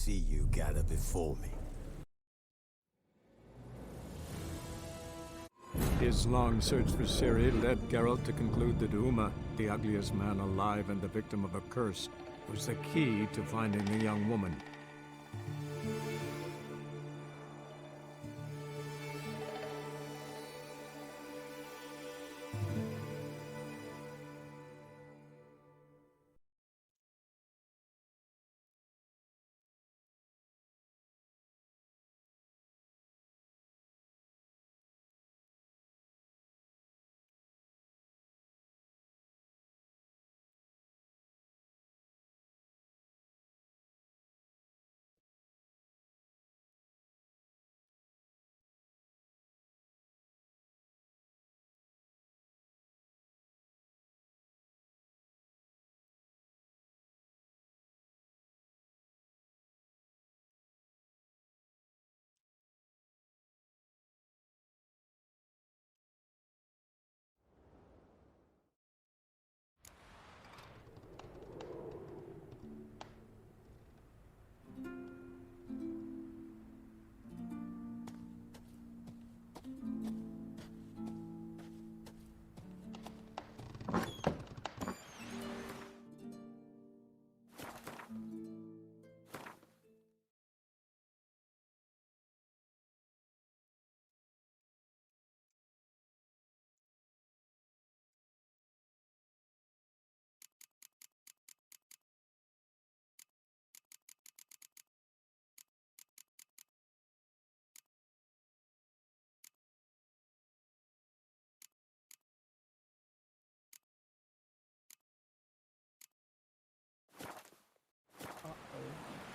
see you gather before me. His long search for Ciri led Geralt to conclude that Uma, the ugliest man alive and the victim of a curse, was the key to finding the young woman.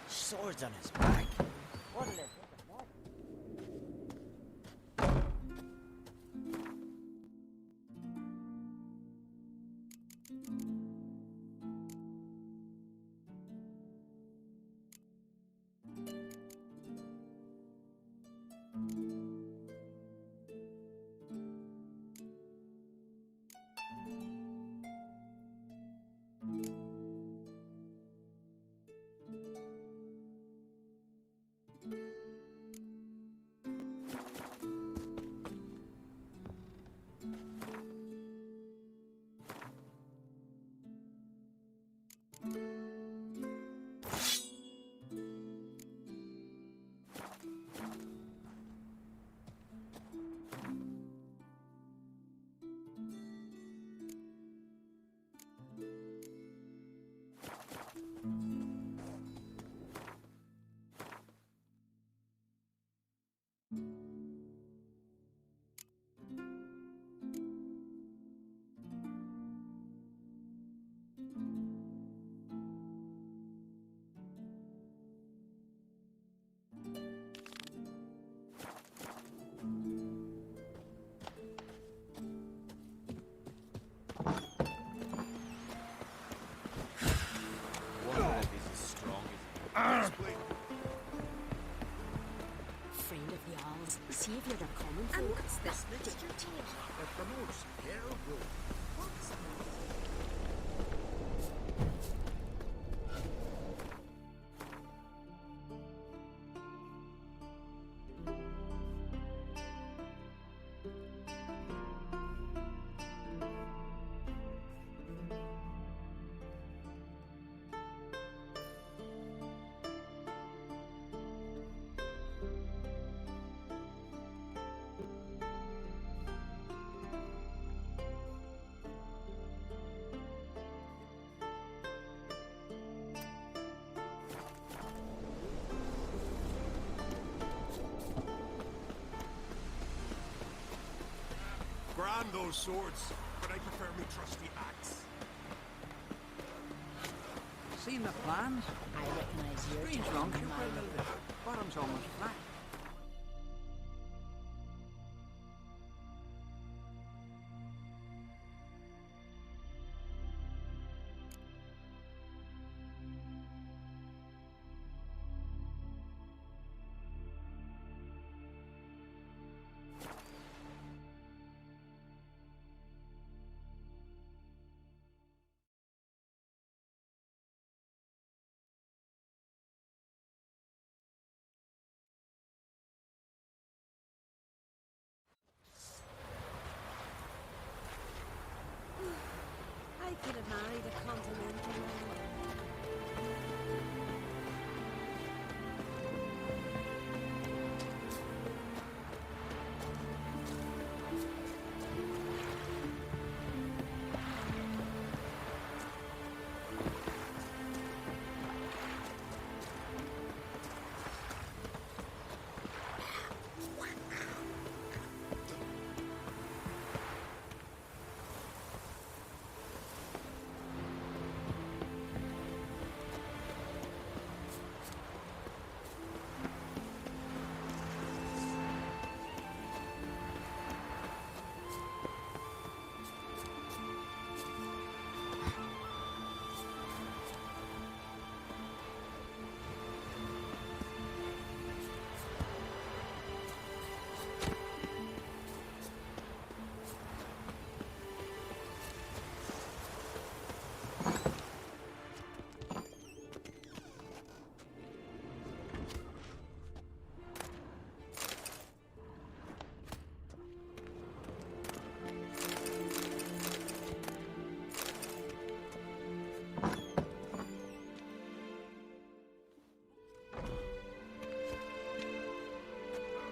Swords on his back. What'll it look like? Friend of the owls, see if you're coming for. And what's this? Did you take? The promotion. Terrible. What's this? Grand those swords, but I prefer me trusty axe. Seen the plans? I recognize your Strange tone long in ship my I built. Bottom's almost flat.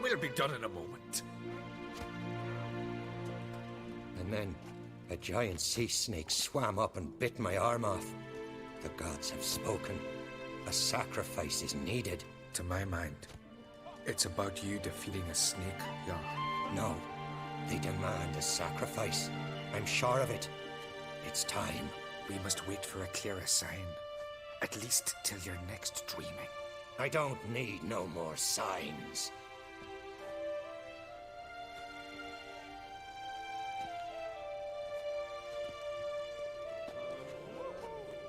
We'll be done in a moment. And then a giant sea snake swam up and bit my arm off. The gods have spoken. A sacrifice is needed. To my mind, it's about you defeating a snake, Jarl. No, they demand a sacrifice. I'm sure of it. It's time. We must wait for a clearer sign. At least till your next dreaming. I don't need no more signs.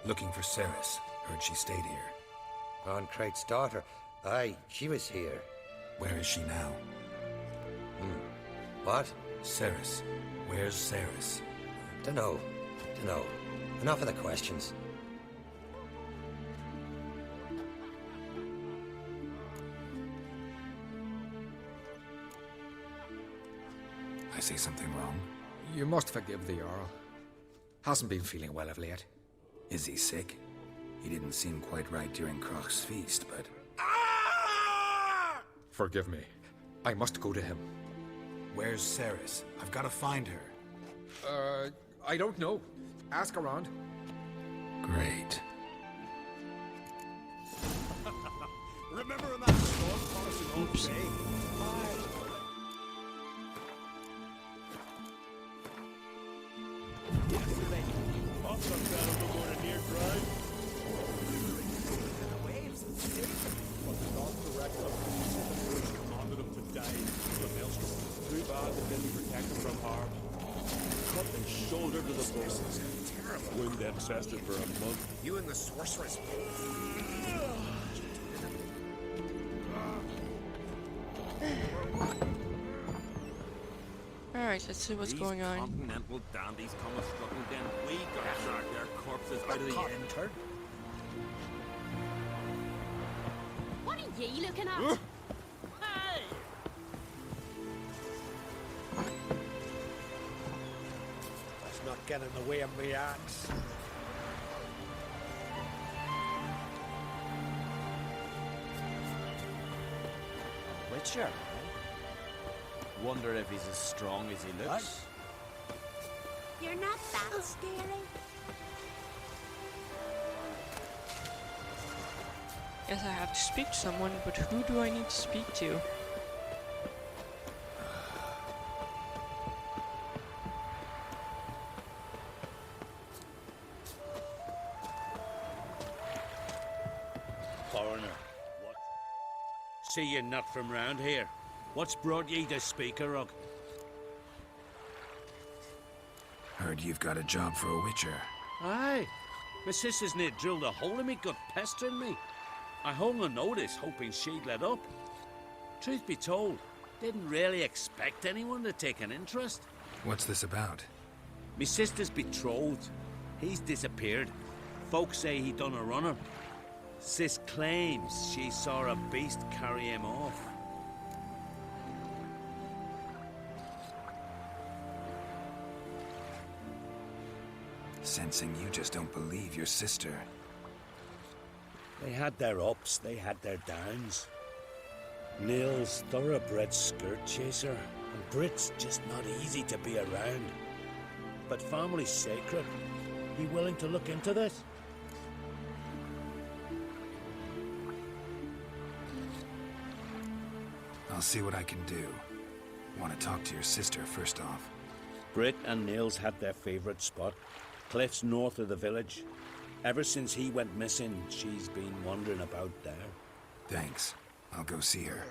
Looking for Ceres. Heard she stayed here. Crate's daughter. Aye, she was here. Where is she now? What? Ceres. Where's Ceres? Dunno. Enough of the questions. I say something wrong? You must forgive the Jarl. Hasn't been feeling well of late. Is he sick? He didn't seem quite right during Crach's feast, but... Forgive me. I must go to him. Where's Ceres? I've got to find her. I don't know. Ask around. Great. Remember in that storm crossing Oak Bay? Yesterday, off some kind of a more near drive. The waves and safe. But the North Director commanded him to die from the maelstrom. Too bad they didn't protect him from harm. Cut his shoulder to the bone. Wound infested for a month. You and the sorceress. Alright, let's see what's going on. Continental dandies come a struggling, then we gotta drag their corpses out of the intern. What are ye looking at? Hey! Let's not get in the way of me axe. Witcher, eh? Wonder if he's as strong as he looks. You're not that scary. Guess I have to speak to someone, but who do I need to speak to? Coroner, what? See you're not from round here. What's brought ye to Speakerrug? Heard you've got a job for a witcher. Aye. My sister's near drilled a hole in me gut pestering me. I hung on notice, hoping she'd let up. Truth be told, didn't really expect anyone to take an interest. What's this about? Me sister's betrothed. He's disappeared. Folks say he done a runner. Sis claims she saw a beast carry him off. Sensing you just don't believe your sister. They had their ups, they had their downs. Neil's thoroughbred skirt chaser, and Brit's just not easy to be around. But family's sacred. You willing to look into this? I'll see what I can do. Want to talk to your sister first off. Brit and Neil's had their favourite spot. Cliffs north of the village. Ever since he went missing, she's been wandering about there. Thanks. I'll go see her.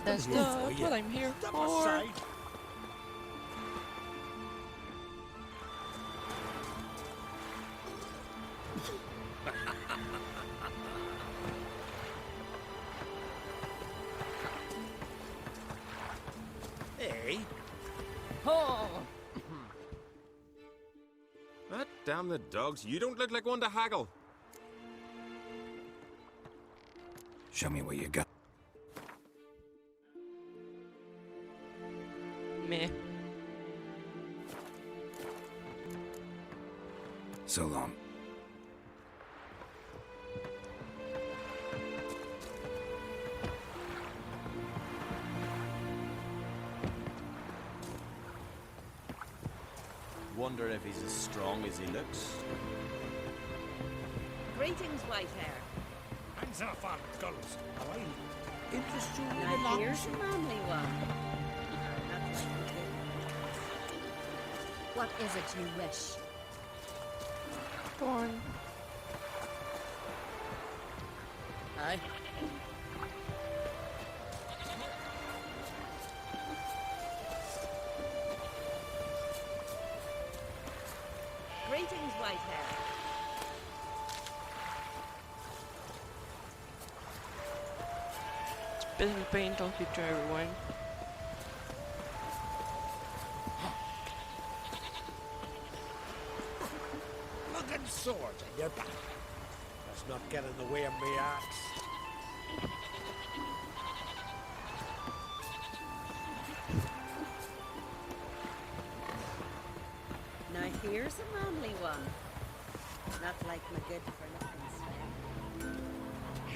That's not what I'm here Step for. aside. Hey! Oh! Ah, damn the dogs. You don't look like one to haggle. Show me what you got. Meh. So long. Wonder if he's as strong as he looks. Greetings, white hair. Hands off on girls. How are you? Interest you in the here's a manly one. What is it you wish? Go on. Aye. Greetings, white hair. Spit and paint, I'll keep to everyone. Looking sword in your back. Let's not get in the way of me axe. Now here's a manly one. Not like my good for nothing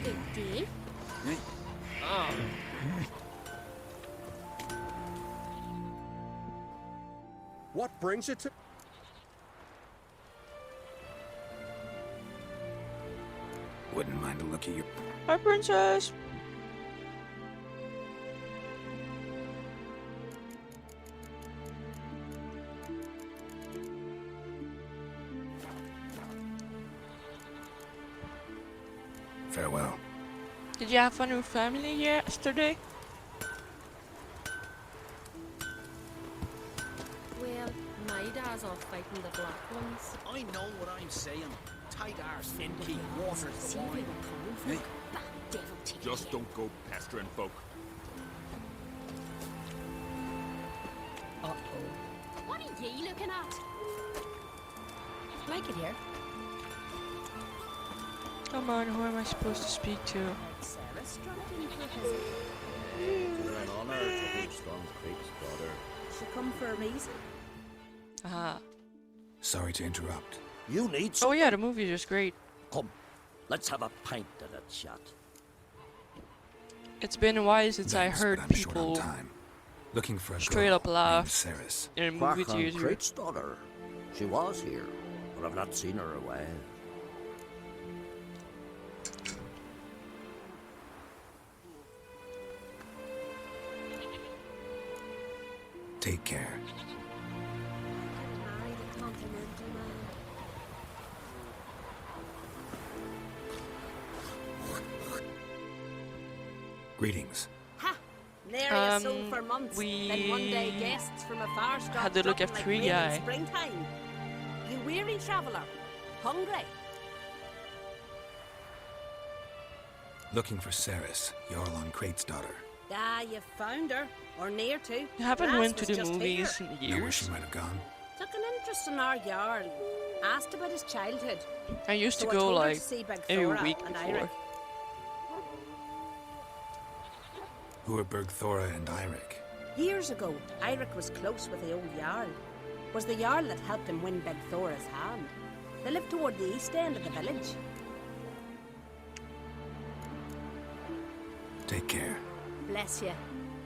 slave. Indeed. What brings you to... Wouldn't mind a look at your... Hi, princess. Farewell. Did you have fun with family yesterday? Well, my dad's off fighting the black ones. I know what I'm saying. Tight arse, Finky, water's See the where wine. we're coming from? Bad devil take Just care. don't go pestering folk. Uh-oh. What are ye looking at? Like it here. Come on, who am I supposed to speak to? Sarah struck in for a visit. You're an honour to be Strong's Creek's daughter. She come for a reason. Aha. Sorry to interrupt. You need Oh yeah, the movie is great. Come, let's have a pint of that shot. It's been a while since I Thanks, heard but I'm short on people time. Looking for a straight girl up laugh named Ceres. in a movie Quack on theater. Crate's daughter. She was here, but I've not seen her a while. Take care. Married a continental man. Greetings. Ha! Nary a soul for months. Then one day we guests from afar start had to look dropping at like Free rain in Guy. springtime. You weary traveller? Hungry? Looking for Ceres, Jarl on Crate's daughter. Ah, you found her. Or near to. I haven't Lass went to was the just movies here. in Know where years. she might have gone? Took an interest in our Jarl. Asked about his childhood. I used to So I go told her like to see Big every Thora week and before. Eirik. Who are Bergthora and Eirik? Years ago, Eirik was close with the old Jarl. Was the Jarl that helped him win Big Thora's hand. They lived toward the east end of the village. Take care. Bless you.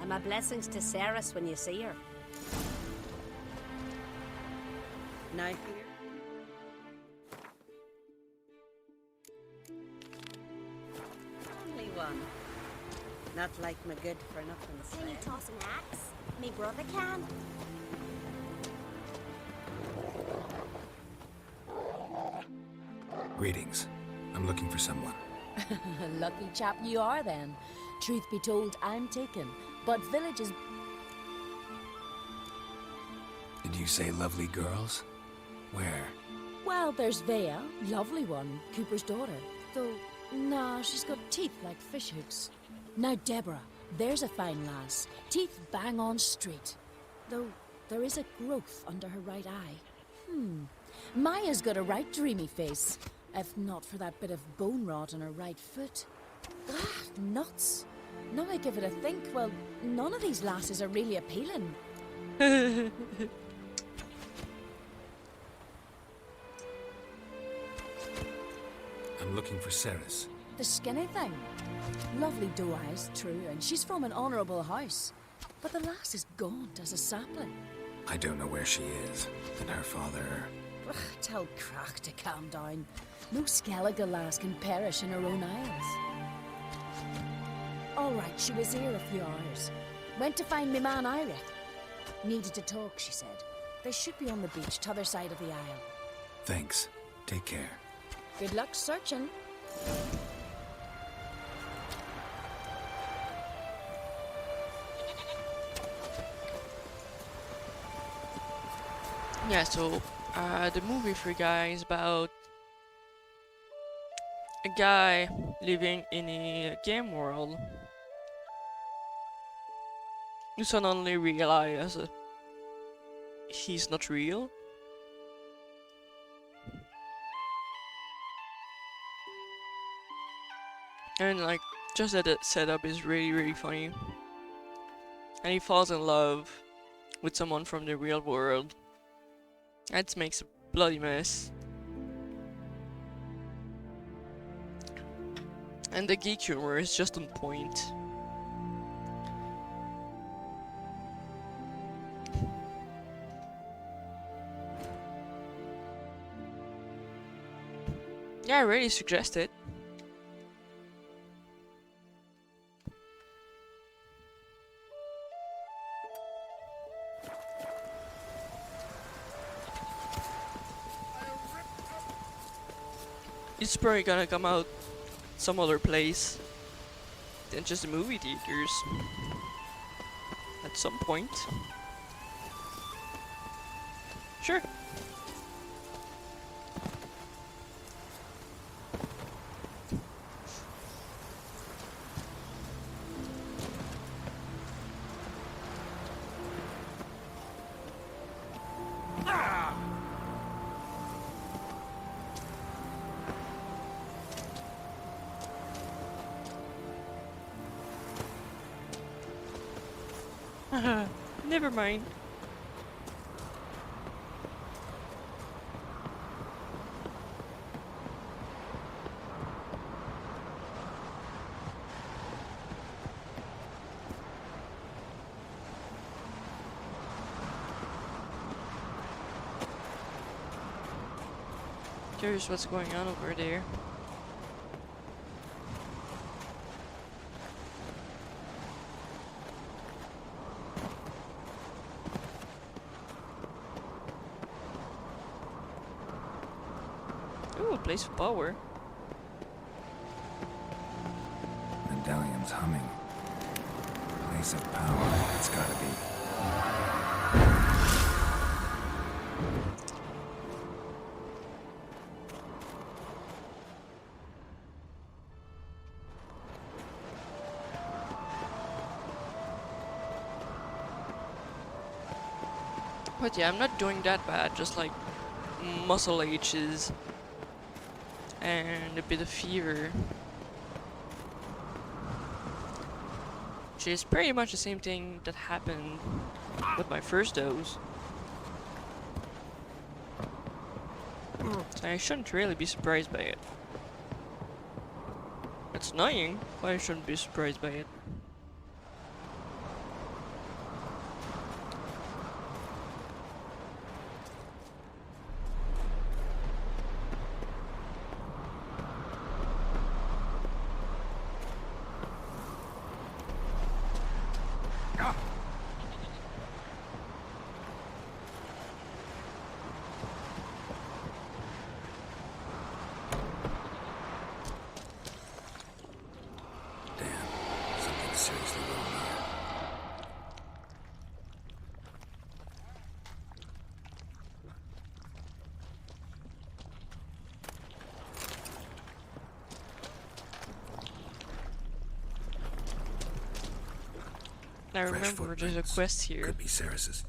And my blessings to Ceres when you see her. Now here. Only one. Not like my good for nothing Can you slave. toss an axe? Me brother can. Greetings. I'm looking for someone. Lucky chap you are then. Truth be told, I'm taken. But village is... Did you say lovely girls? Where? Well, there's Vea, lovely one, Cooper's daughter. Though, nah, she's got teeth like fish hooks. Now Deborah, there's a fine lass. Teeth bang on straight. Though, there is a growth under her right eye. Maya's got a right dreamy face. If not for that bit of bone rot on her right foot. Ah, nuts. Now I give it a think, well, none of these lasses are really appealing. I'm looking for Ceres. The skinny thing. Lovely doe eyes, true, and she's from an honourable house. But the lass is gaunt as a sapling. I don't know where she is, and her father... Ugh, tell Crack to calm down. No Skellige lass can perish in her own isles. All right, she was here a few hours. Went to find me man Eirik. Needed to talk, she said. They should be on the beach, t'other side of the isle. Thanks. Take care. Good luck searching. Yeah, so the movie for guy is about a guy living in a game world who suddenly realizes he's not real. And like, just that the setup is really, really funny. And he falls in love with someone from the real world. That makes a bloody mess. And the geek humor is just on point. Yeah, I really suggest it. It's probably gonna come out some other place than just the movie theaters at some point. Sure. Never mind. Curious what's going on over there. Ooh, a place of power. Medallion's humming. Place of power, it's gotta be. But yeah, I'm not doing that bad, just like muscle aches and a bit of fever. Which is pretty much the same thing that happened with my first dose. So I shouldn't really be surprised by it. It's annoying, but I shouldn't be surprised by it. Seriously wrong here. I remember there's a quest here. Could be Ceres's.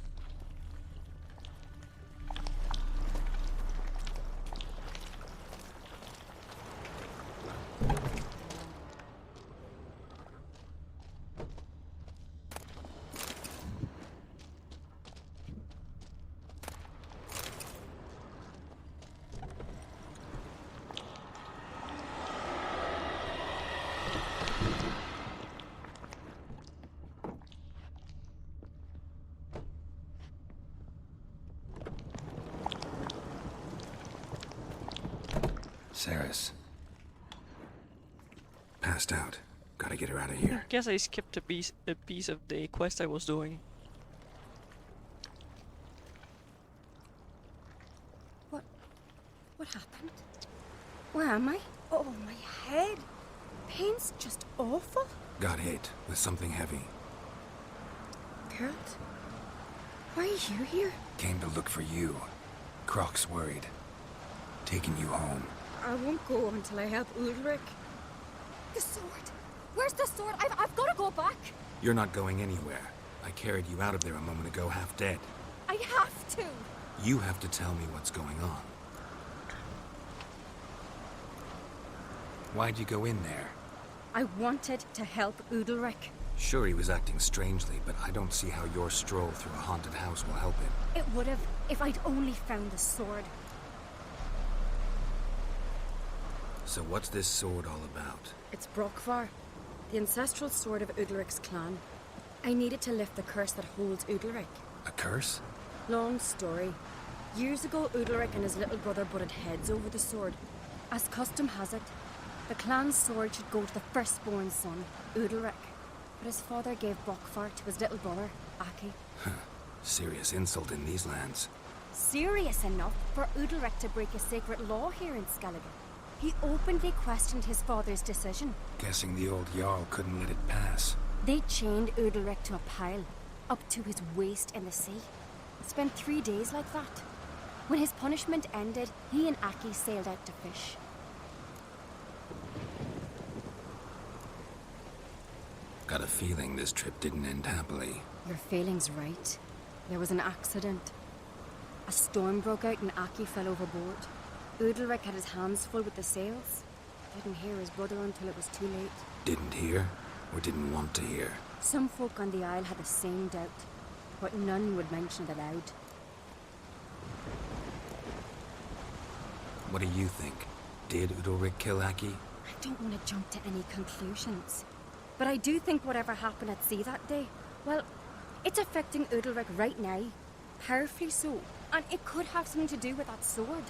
Saris. Passed out. Gotta get her out of here. Guess I skipped a piece of the quest I was doing. What happened? Where am I? Oh, my head. Pain's just awful. Got hit with something heavy. Geralt? Why are you here? Came to look for you. Croc's worried. Taking you home. I won't go until I help Ulrich. The sword. Where's the sword? I've got to go back. You're not going anywhere. I carried you out of there a moment ago, half dead. I have to. You have to tell me what's going on. Why'd you go in there? I wanted to help Ulrich. Sure, he was acting strangely, but I don't see how your stroll through a haunted house will help him. It would have if I'd only found the sword. So what's this sword all about? It's Brokvar, the ancestral sword of Udalric's clan. I needed to lift the curse that holds Udalric. A curse? Long story. Years ago, Udalric and his little brother butted heads over the sword. As custom has it, the clan's sword should go to the firstborn son, Udalric. But his father gave Brokvar to his little brother, Aki. Serious insult in these lands. Serious enough for Udalric to break a sacred law here in Skellige. He openly questioned his father's decision. Guessing the old Jarl couldn't let it pass. They chained Udalric to a pile, up to his waist in the sea. Spent 3 days like that. When his punishment ended, he and Aki sailed out to fish. Got a feeling this trip didn't end happily. Your feeling's right. There was an accident. A storm broke out and Aki fell overboard. Udalric had his hands full with the sails. Didn't hear his brother until it was too late. Didn't hear, or didn't want to hear? Some folk on the Isle had the same doubt, but none would mention it aloud. What do you think? Did Udalric kill Aki? I don't want to jump to any conclusions. But I do think whatever happened at sea that day, well, it's affecting Udalric right now. Powerfully so. And it could have something to do with that sword.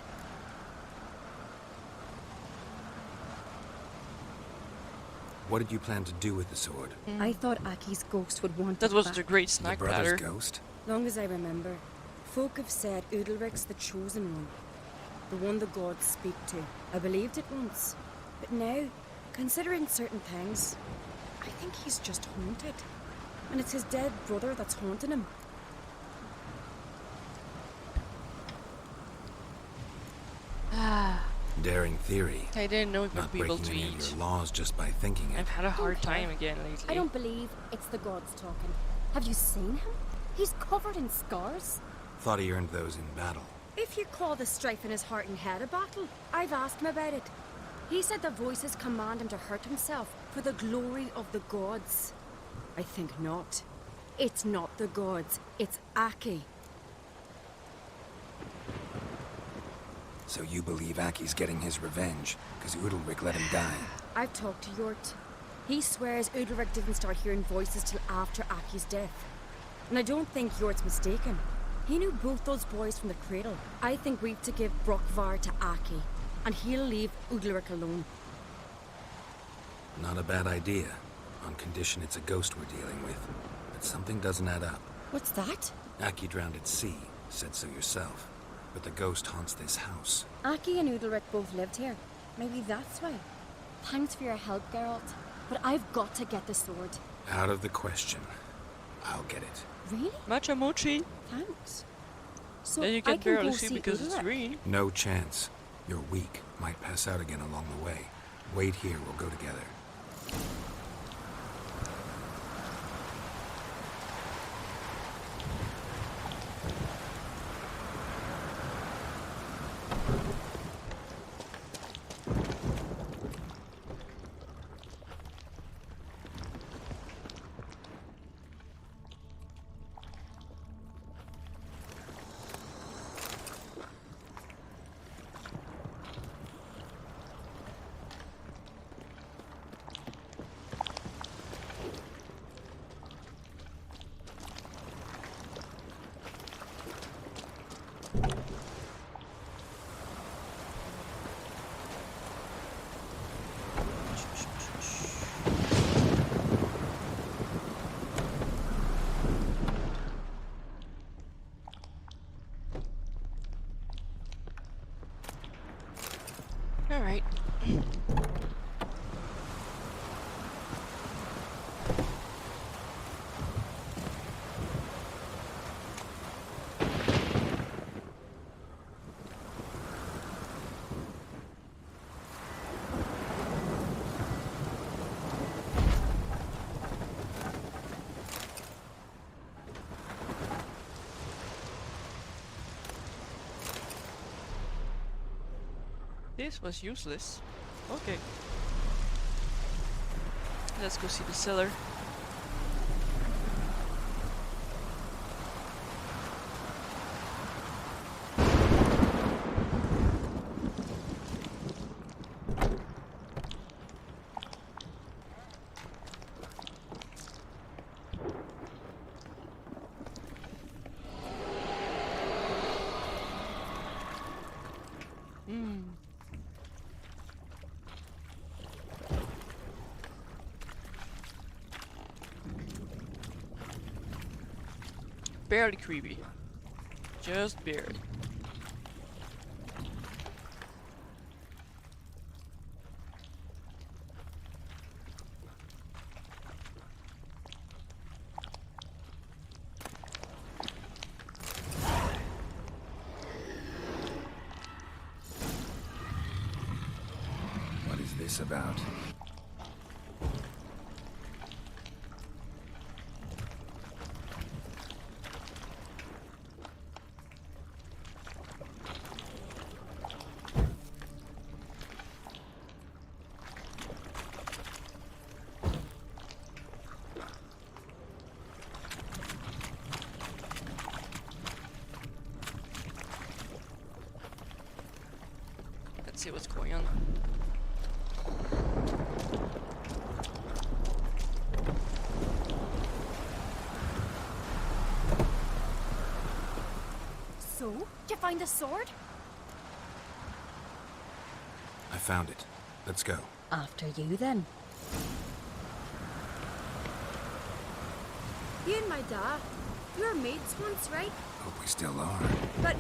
What did you plan to do with the sword? I thought Aki's ghost would want That it was back. the great snack The brother's platter. ghost? Long as I remember, folk have said Udalric's the chosen one. The one the gods speak to. I believed it once. But now, considering certain things, I think he's just haunted. And it's his dead brother that's haunting him. Daring theory. I didn't know it would Not be able breaking to any of eat. your laws just by thinking it. I've had a hard Okay. time again lately. I don't believe it's the gods talking. Have you seen him? He's covered in scars. Thought he earned those in battle. If you call the strife in his heart and head a battle, I've asked him about it. He said the voices command him to hurt himself for the glory of the gods. I think not. It's not the gods, it's Aki. So you believe Aki's getting his revenge, because Udalric let him die? I've talked to Yort. He swears Udalric didn't start hearing voices till after Aki's death. And I don't think Yort's mistaken. He knew both those boys from the cradle. I think we've to give Brokvar to Aki, and he'll leave Udalric alone. Not a bad idea, on condition it's a ghost we're dealing with. But something doesn't add up. What's that? Aki drowned at sea, said so yourself. But the ghost haunts this house. Aki and Udalric both lived here. Maybe that's why. Thanks for your help, Geralt. But I've got to get the sword. Out of the question. I'll get it. Really? Matcha mochi. Thanks. So Then you I can can barely go see see because it's Udalric. green. No chance. You're weak. Might pass out again along the way. Wait here, we'll go together. This was useless. Okay. Let's go see the cellar. Barely creepy. Just barely. What is this about? Let's see what's going on. So, did you find the sword? I found it. Let's go. After you, then. You and my dad, you were mates once, right? Hope we still are. But,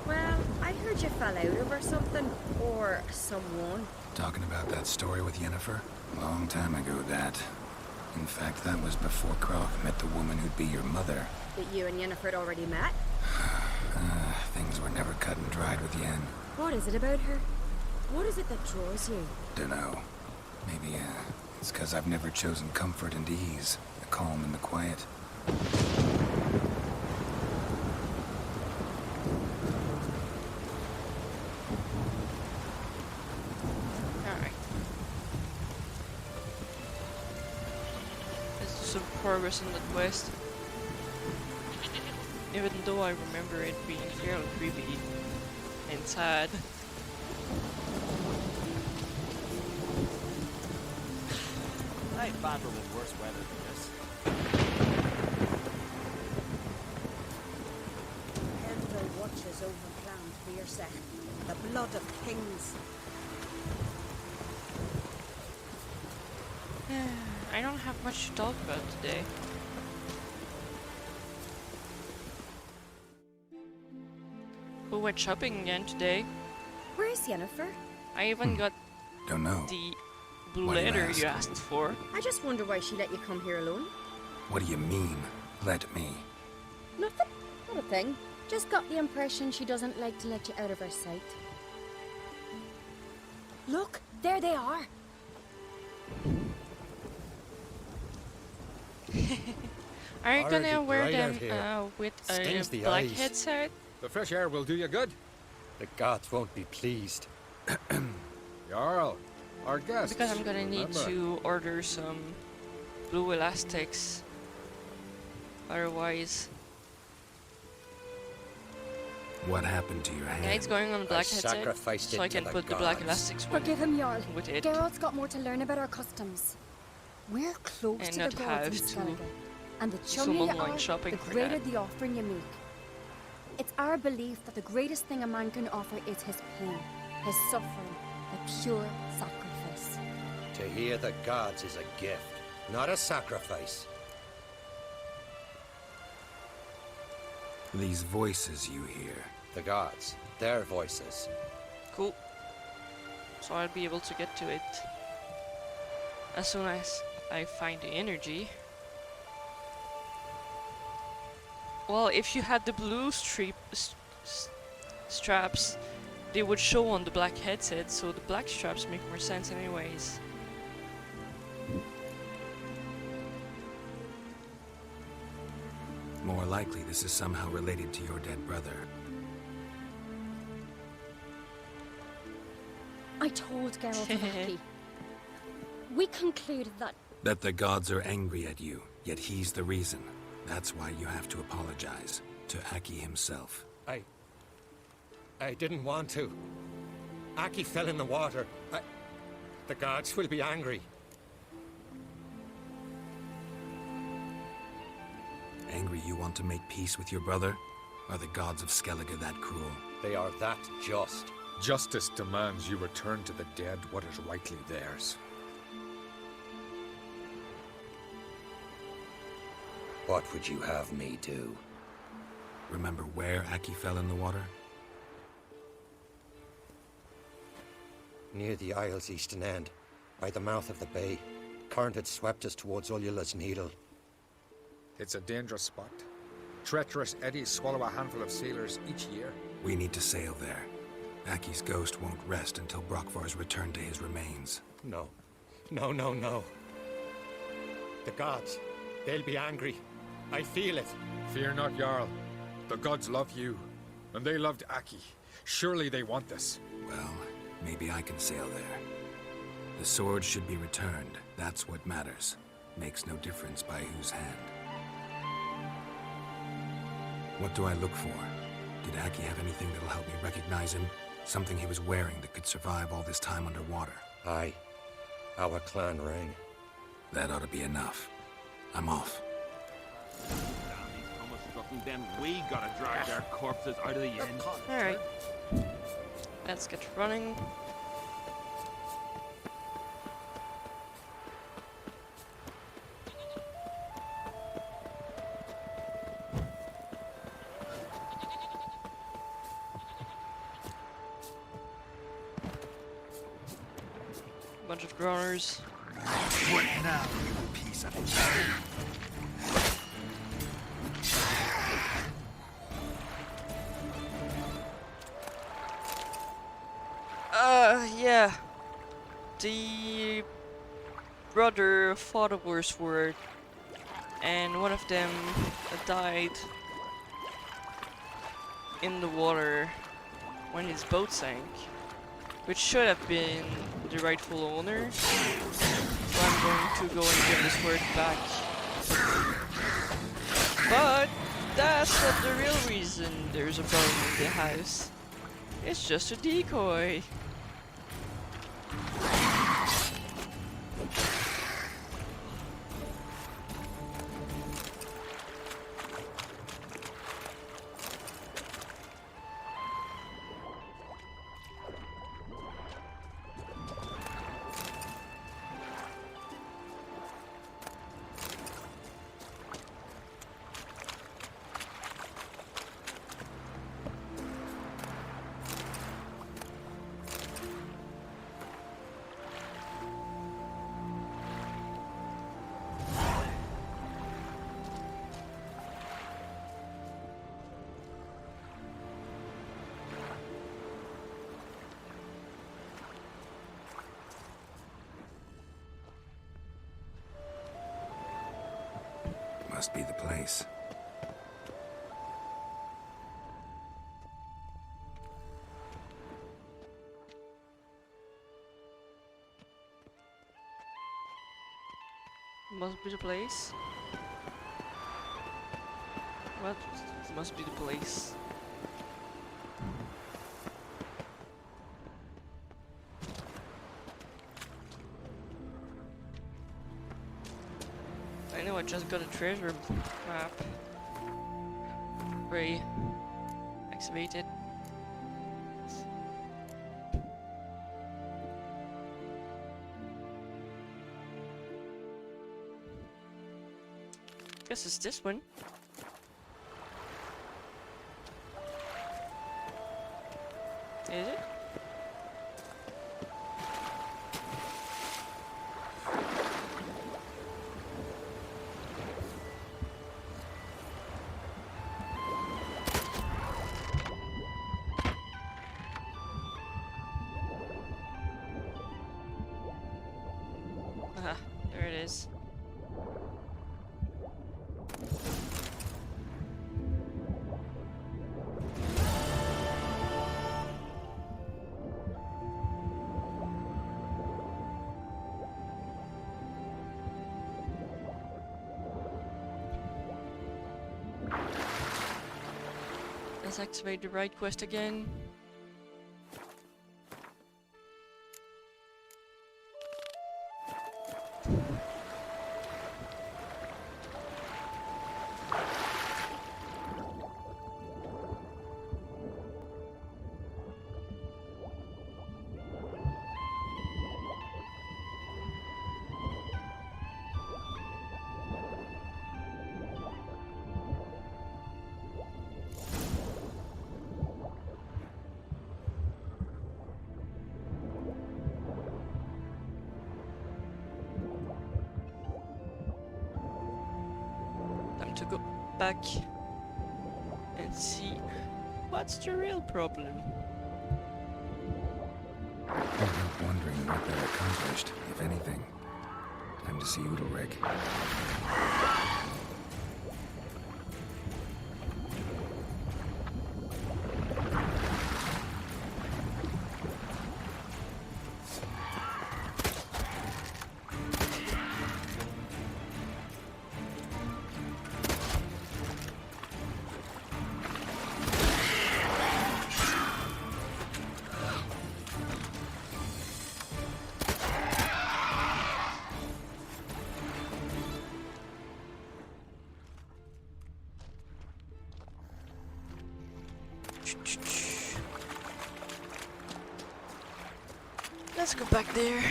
well, I heard you fell out over something, or someone. Talking about that story with Yennefer? Long time ago, that. In fact, that was before Croc met the woman who'd be your mother. That you and Yennefer had already met? Things were never cut and dried with Yen. What is it about her? What is it that draws you? Dunno. Maybe, it's 'cause I've never chosen comfort and ease, the calm and the quiet. Alright. Let's do some progress on the quest. Even though I remember it being fairly creepy and sad. I ain't battled with worse weather than this. Helmville watches over Clan Fierce, the blood of kings. I don't have much to talk about today. Who went shopping again today? Where is Yennefer? I even got Don't know. the blue Why do you letter ask? you asked for. I just wonder why she let you come here alone. What do you mean, let me? Nothing. Not a thing. Just got the impression she doesn't like to let you out of her sight. Look, there they are. Are you Already gonna wear bright them out here. with Stings a the black eyes. headset? The fresh air will do you good. The gods won't be pleased. Jarl, our guest. Because I'm gonna need to order some blue elastics. Otherwise, What happened to your hand? yeah, it's going on a black I headset, sacrificed so it I to can the put the black gods. elastics Forgive him, Jarl. with it. Geralt's got more to learn about our customs. We're close And to not the gods have in to Skellige. And the some chummier you online are, shopping the for greater that. the offering you make. It's our belief that the greatest thing a man can offer is his pain, his suffering, a pure sacrifice. To hear the gods is a gift, not a sacrifice. These voices you hear. The gods, their voices. Cool. So I'll be able to get to it as soon as I find the energy. Well, if you had the blue straps, they would show on the black headset, so the black straps make more sense anyways. More likely this is somehow related to your dead brother. told Geralt of Aki. We concluded that... That the gods are angry at you, yet he's the reason. That's why you have to apologize. To Aki himself. I didn't want to. Aki fell in the water. The gods will be angry. Angry you want to make peace with your brother? Are the gods of Skellige that cruel? They are that just. Justice demands you return to the dead what is rightly theirs. What would you have me do? Remember where Aki fell in the water? Near the Isle's eastern end, by the mouth of the bay. Current had swept us towards Ullula's Needle. It's a dangerous spot. Treacherous eddies swallow a handful of sailors each year. We need to sail there. Aki's ghost won't rest until Brokvar's returned to his remains. No. No. The gods, they'll be angry. I feel it. Fear not, Jarl. The gods love you, and they loved Aki. Surely they want this. Well, maybe I can sail there. The sword should be returned. That's what matters. Makes no difference by whose hand. What do I look for? Did Aki have anything that'll help me recognize him? Something he was wearing that could survive all this time underwater? Aye. Our clan ring. That ought to be enough. I'm off. And then we gotta drag their corpses out of the inn. Alright. Let's get running. Bunch of groaners. What now, you piece of Yeah. The brother fought a worse word, and one of them died in the water when his boat sank, which should have been the rightful owner. So I'm going to go and give this word back. But that's not the real reason there's a problem in the house. It's just a decoy. Must be the place. Must be the place. What? Must be the place. I know I just got a treasure map. Ray. Activated. Guess it's this one. Is it? Aha, there it is. Let's activate the right quest again. Time to go back and see what's the real problem. I'm not wondering what they accomplished, if anything. Time to see Udalric. Let's go back there.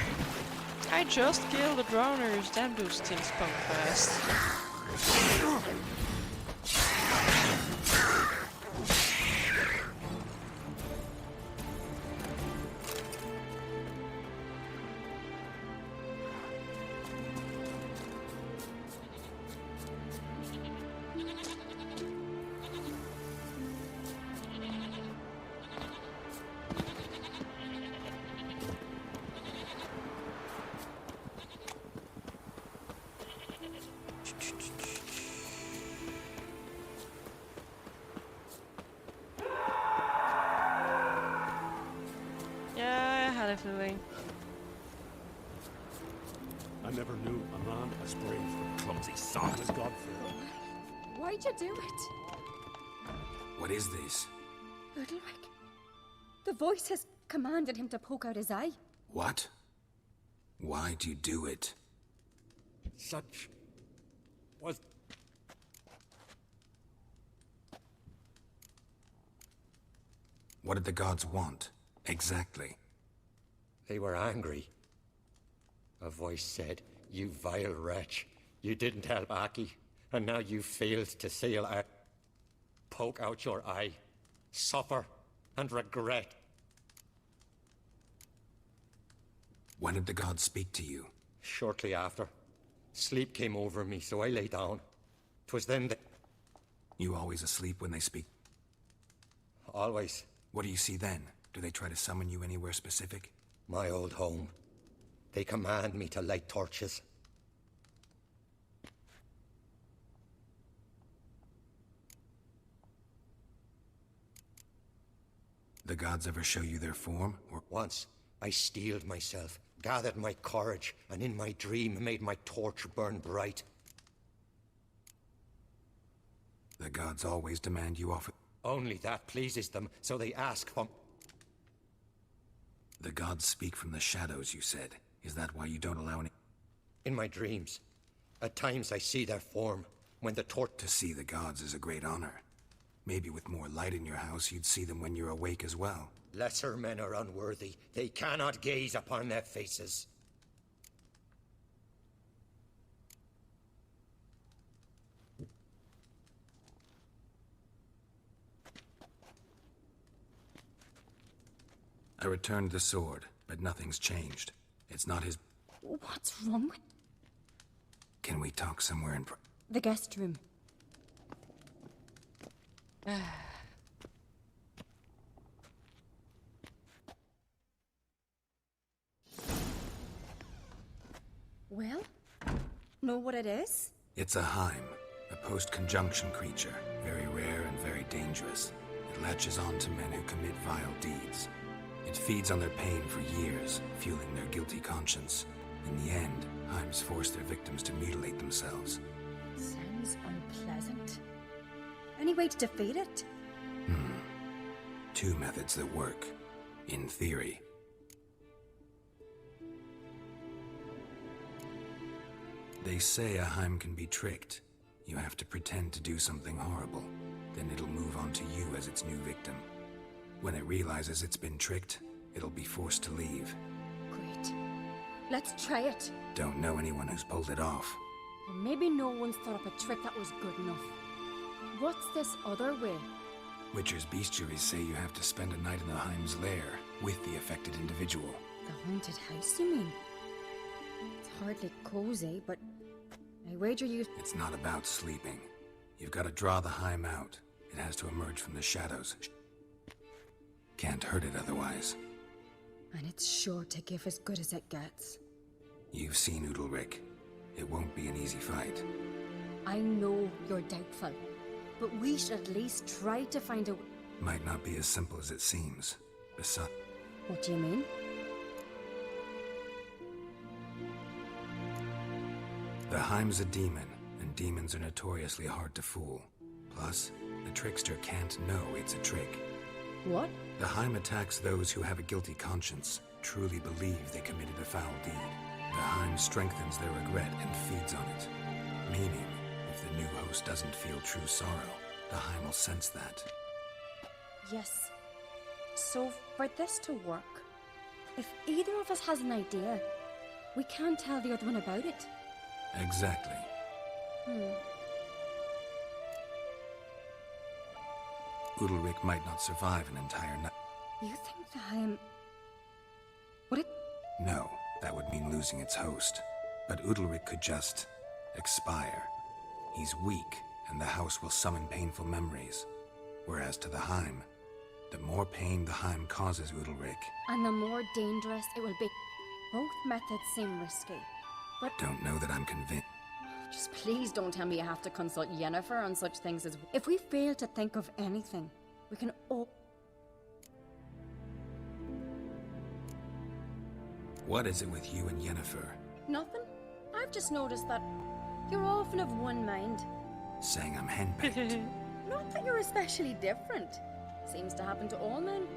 I just killed the drowners. Damn, those things pump fast. Yeah, I had a feeling. I never knew a man as brave, clumsy son as God-fearing. Why'd you do it? What is this? Udalric. The voice has commanded him to poke out his eye. What? Why'd you do it? Such was... What did the gods want? Exactly. They were angry. A voice said, "You vile wretch, you didn't help Aki, and now you failed to sail out. Poke out your eye, suffer, and regret." When did the gods speak to you? Shortly after. Sleep came over me, so I lay down. 'Twas then that... You always asleep when they speak? Always. What do you see then? Do they try to summon you anywhere specific? My old home. They command me to light torches. The gods ever show you their form? Or once, I steeled myself, gathered my courage, and in my dream made my torch burn bright. The gods always demand you offer... Only that pleases them, so they ask for... The gods speak from the shadows, you said. Is that why you don't allow any... In my dreams. At times I see their form, when the torch... To see the gods is a great honor. Maybe with more light in your house, you'd see them when you're awake as well. Lesser men are unworthy. They cannot gaze upon their faces. I returned the sword, but nothing's changed. It's not his... What's wrong with... Can we talk somewhere in... The guest room. Well, know what it is? It's a Heim, a post-conjunction creature. Very rare and very dangerous. It latches on to men who commit vile deeds. It feeds on their pain for years, fueling their guilty conscience. In the end, Heims force their victims to mutilate themselves. Sounds unpleasant. Any way to defeat it? two methods that work, in theory. They say a Heim can be tricked. You have to pretend to do something horrible. Then it'll move on to you as its new victim. When it realizes it's been tricked, it'll be forced to leave. Great. Let's try it. Don't know anyone who's pulled it off. Or maybe no one's thought up a trick that was good enough. What's this other way? Witcher's bestiaries say you have to spend a night in the Heim's lair with the affected individual. The haunted house, you mean? It's hardly cozy, but I wager you... It's not about sleeping. You've got to draw the Heim out. It has to emerge from the shadows. Can't hurt it otherwise. And it's sure to give as good as it gets. You've seen Udalric. It won't be an easy fight. I know you're doubtful, but we should at least try to find a... Might not be as simple as it seems. Besides... What do you mean? The Heim's a demon, and demons are notoriously hard to fool. Plus, the trickster can't know it's a trick. What? The Heim attacks those who have a guilty conscience, truly believe they committed a foul deed. The Heim strengthens their regret and feeds on it. Meaning, if the new host doesn't feel true sorrow, the Heim will sense that. Yes. So, for this to work, if either of us has an idea, we can't tell the other one about it. Exactly. Udalric might not survive an entire night. You think the Heim... Would it... No, that would mean losing its host. But Udalric could just... expire. He's weak, and the house will summon painful memories. Whereas to the Heim, the more pain the Heim causes Udalric... And the more dangerous it will be. Both methods seem risky, but... Don't know that I'm convinced. Just please don't tell me you have to consult Yennefer on such things as... If we fail to think of anything, we can all... What is it with you and Yennefer? Nothing. I've just noticed that you're often of one mind. Saying I'm henpecked. Not that you're especially different. Seems to happen to all men.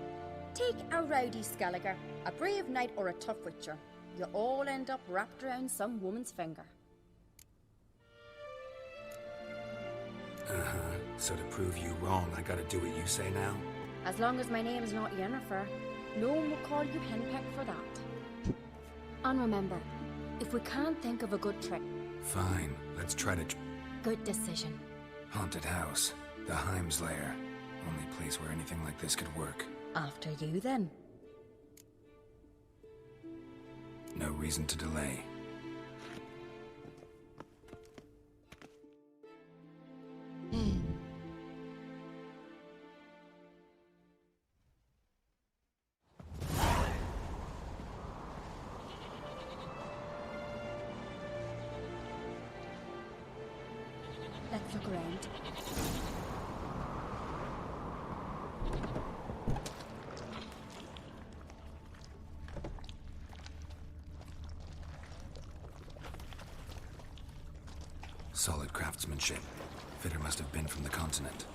Take a rowdy Skelliger, a brave knight or a tough witcher. You all end up wrapped around some woman's finger. So to prove you wrong, I gotta do what you say now? As long as my name's not Yennefer, no one will call you henpecked for that. And remember, if we can't think of a good trick... Fine, let's try to... Good decision. Haunted house. The Heim's lair. Only place where anything like this could work. After you, then. No reason to delay. Let's look around. Solid craftsmanship. Fitter must have been from the continent.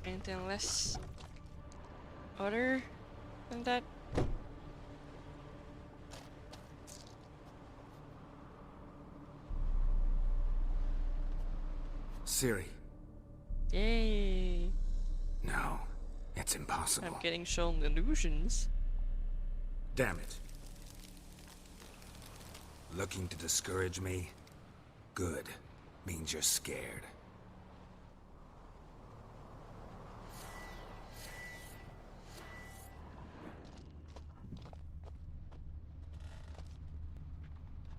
Anything less other than that? Ciri. Yay! No, it's impossible. I'm getting shown illusions. Damn it. Looking to discourage me? Good. Means you're scared.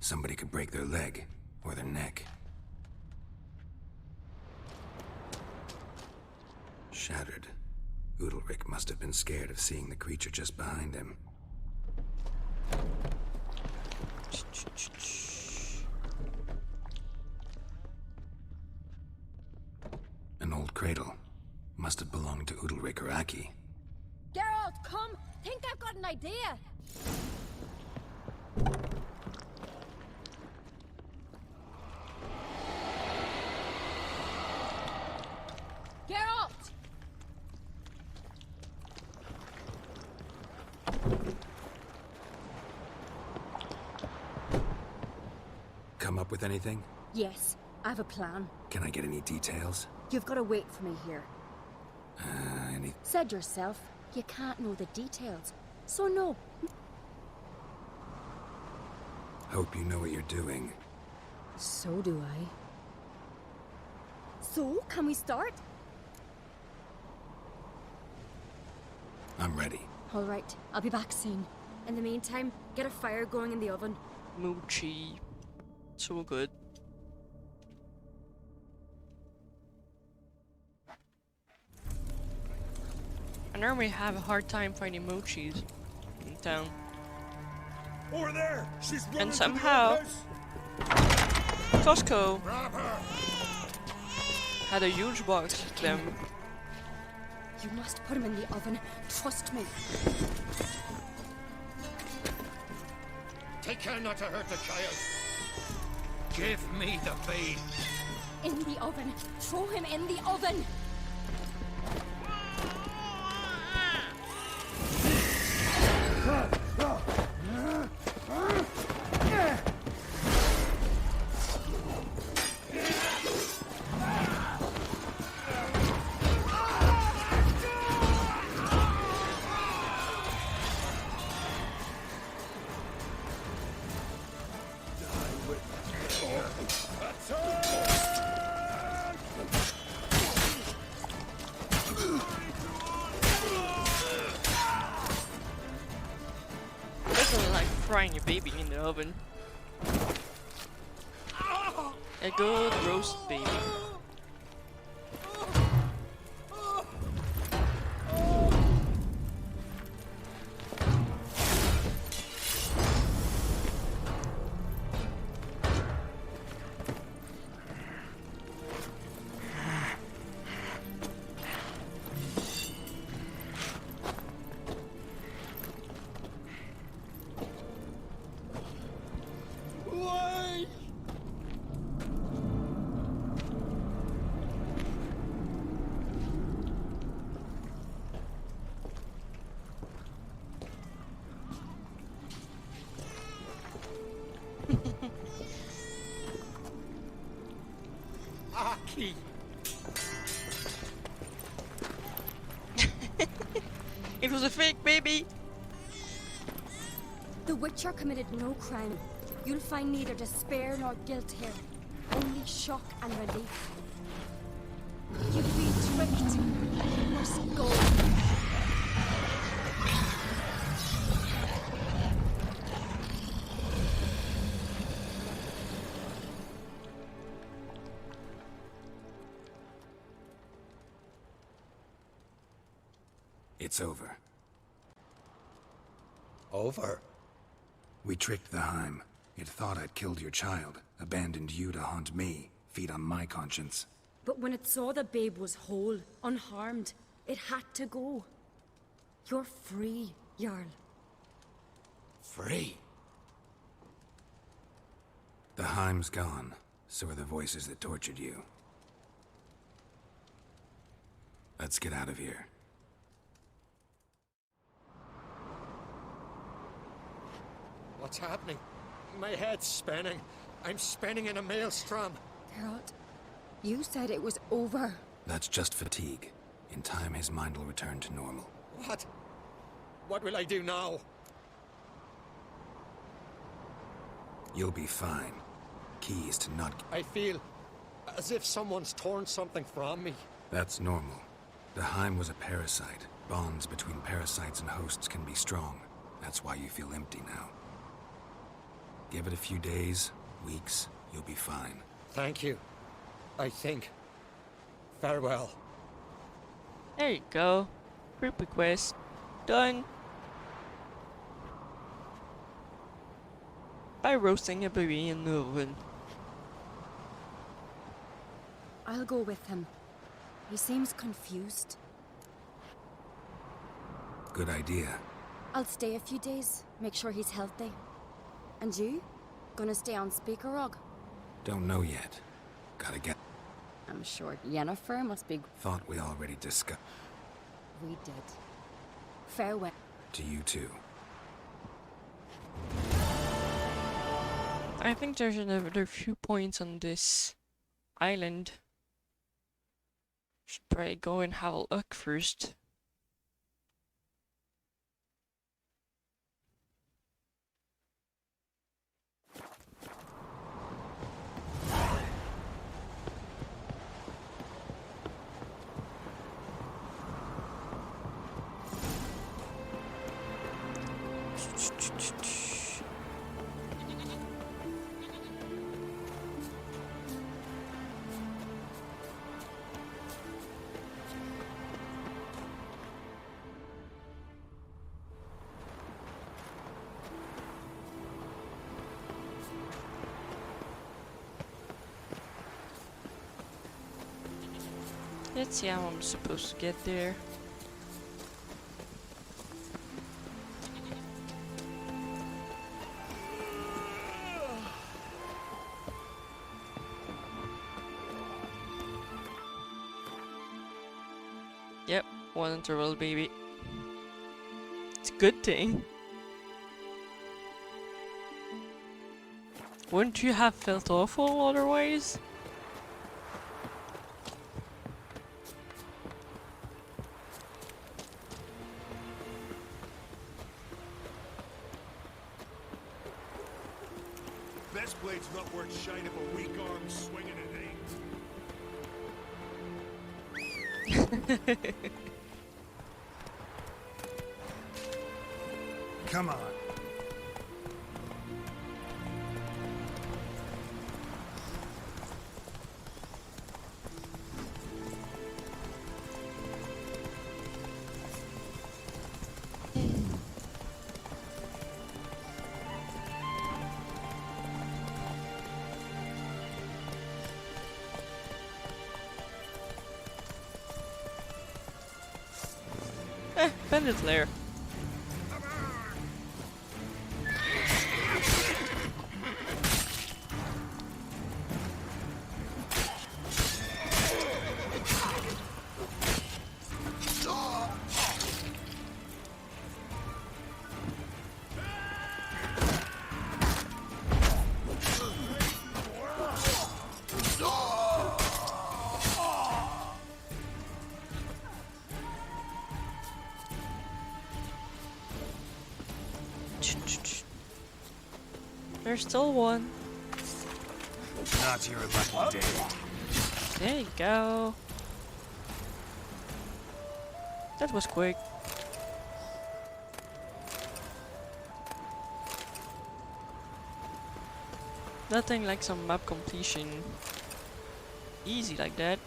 Somebody could break their leg, or their neck. Shattered. Udalric must have been scared of seeing the creature just behind him. An old cradle. Must have belonged to Udalric or Aki. Geralt, come! Think I've got an idea! come up with anything? Yes, I have a plan. Can I get any details? You've got to wait for me here. Any... Said yourself, you can't know the details. So no. Hope you know what you're doing. So do I. So, can we start? I'm ready. All right, I'll be back soon. In the meantime, get a fire going in the oven. Mochi. So good. I normally have a hard time finding mochis in town. Over there! She's running And to the somehow, old house. Costco Grab her! had a huge box of them. You must put him in the oven. Trust me. Take care not to hurt the child. Give me the babe. In the oven. Throw him in the oven. Doesn't like frying a baby in the oven. A good roast baby. Aki! It was a fake baby! The Witcher committed no crime. You'll find neither despair nor guilt here. Only shock and relief. You've been tricked. You must go. It's over. Over? We tricked the Heim. It thought I'd killed your child, abandoned you to haunt me, feed on my conscience. But when it saw the babe was whole, unharmed, it had to go. You're free, Jarl. Free? The Heim's gone, so are the voices that tortured you. Let's get out of here. What's happening? My head's spinning. I'm spinning in a maelstrom. Geralt, you said it was over. That's just fatigue. In time, his mind will return to normal. What? What will I do now? You'll be fine. Key is to not... I feel as if someone's torn something from me. That's normal. The Heim was a parasite. Bonds between parasites and hosts can be strong. That's why you feel empty now. Give it a few days, weeks, you'll be fine. Thank you. I think. Farewell. There you go. Group request. Done. By roasting a baby in the oven. I'll go with him. He seems confused. Good idea. I'll stay a few days, make sure he's healthy. And you? Gonna stay on Speaker Rog? Don't know yet. Gotta get... I'm sure Yennefer must be... Thought we already discussed... We did. Farewell. To you too. I think there's another few points on this island. Should probably go and have a look first. Let's see how I'm supposed to get there. Yep, one interval, baby. It's a good thing. Wouldn't you have felt awful otherwise? Best blade's not worth shine if a weak arm swinging it ain't. Come on. Bandit lair. There's still one. Not your lucky day. There you go. That was quick. Nothing like some map completion. Easy like that.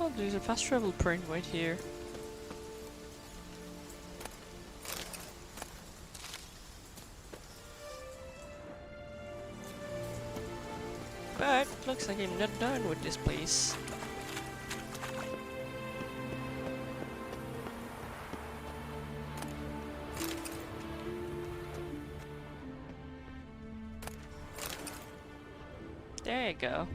Oh, there's a fast travel point right here. But looks like I'm not done with this place. There you go.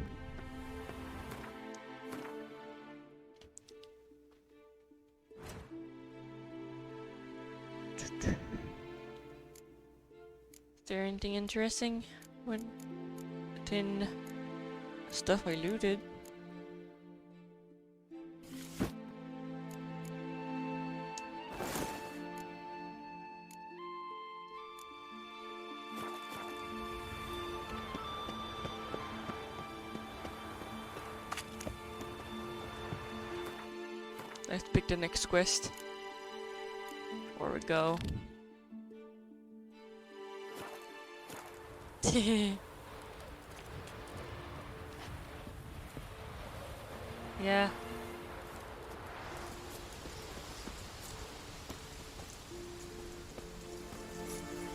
Is there anything interesting within stuff I looted? Let's pick the next quest. Before we go. Yeah.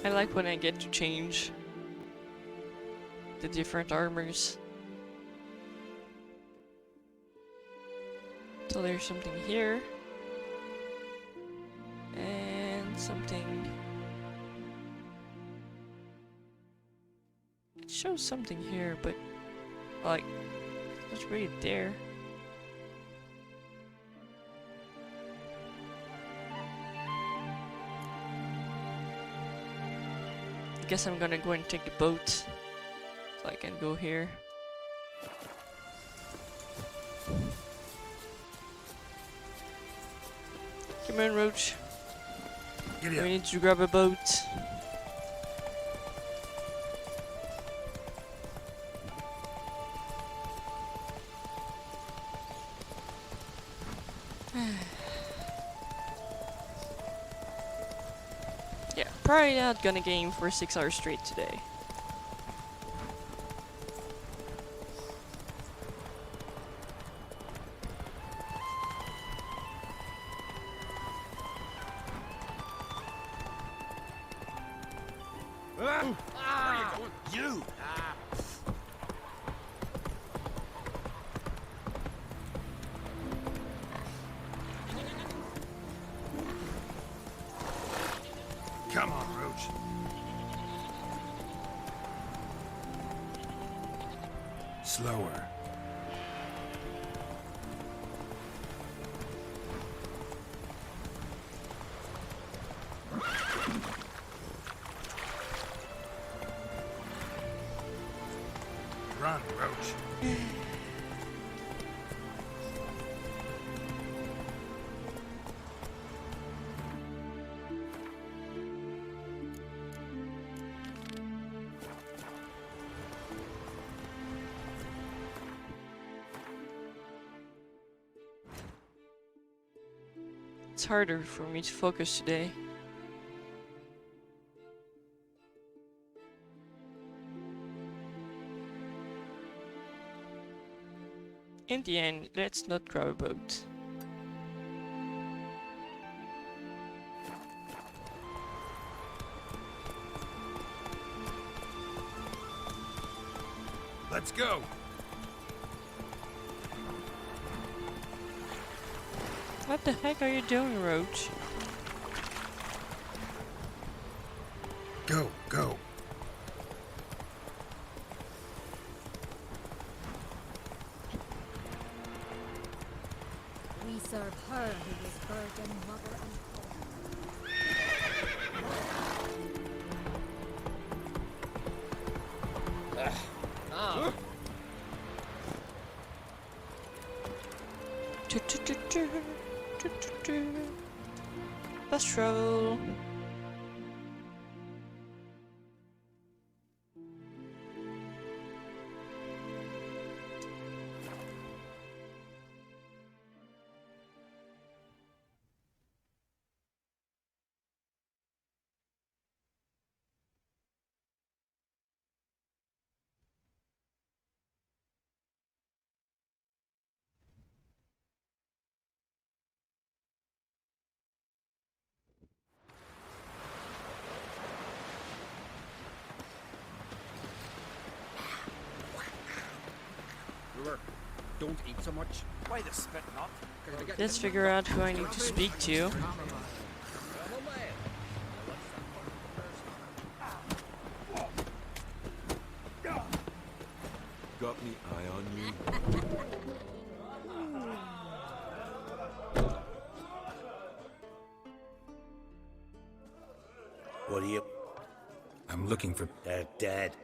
I like when I get to change the different armors. So there's something here. And something... It shows something here, but like, it's really there. I guess I'm gonna go and take the boat so I can go here. Come on, Roach. We need to grab a boat. Yeah, probably not gonna game for 6 hours straight today. You! Come on, Roach. Slower. Run, Roach. It's harder for me to focus today. In the end, let's not grab a boat. Let's go. What the heck are you doing, Roach? Go, go. We serve her who was virgin, mother, and Fast travel. Don't eat so much. Why the spit not? Let's figure out who I need to speak to. Got me eye on you. What are you? I'm looking for... They're dead.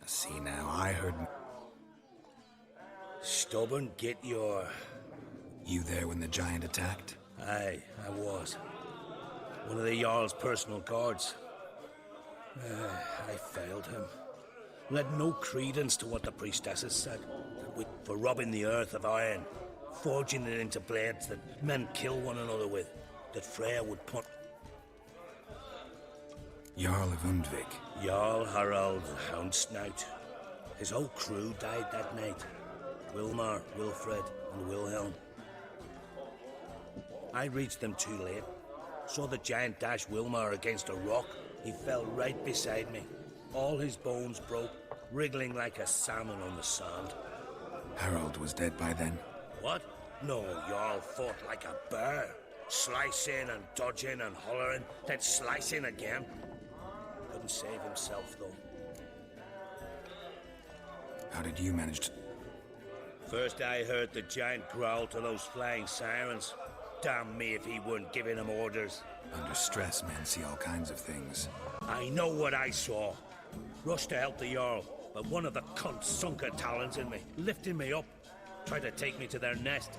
See now, I heard... Stubborn, get your... You there when the giant attacked? Aye, I was. One of the Jarl's personal guards. I failed him. Led no credence to what the priestesses said. For robbing the earth of iron, forging it into blades that men kill one another with, that Freya would put... Jarl of Undvik. Jarl Harald the Hound Snout. His whole crew died that night. Wilmar, Wilfred, and Wilhelm. I reached them too late. Saw the giant dash Wilmar against a rock. He fell right beside me. All his bones broke. wriggling like a salmon on the sand. Harold was dead by then. What? No, Jarl fought like a bear. Slicing and dodging and hollering, then slicing again. Couldn't save himself, though. How did you manage to... First I heard the giant growl to those flying sirens. Damn me if he weren't giving them orders. Under stress, men see all kinds of things. I know what I saw. Rushed to help the Jarl, but one of the cunts sunk her talons in me, lifting me up. Tried to take me to their nest.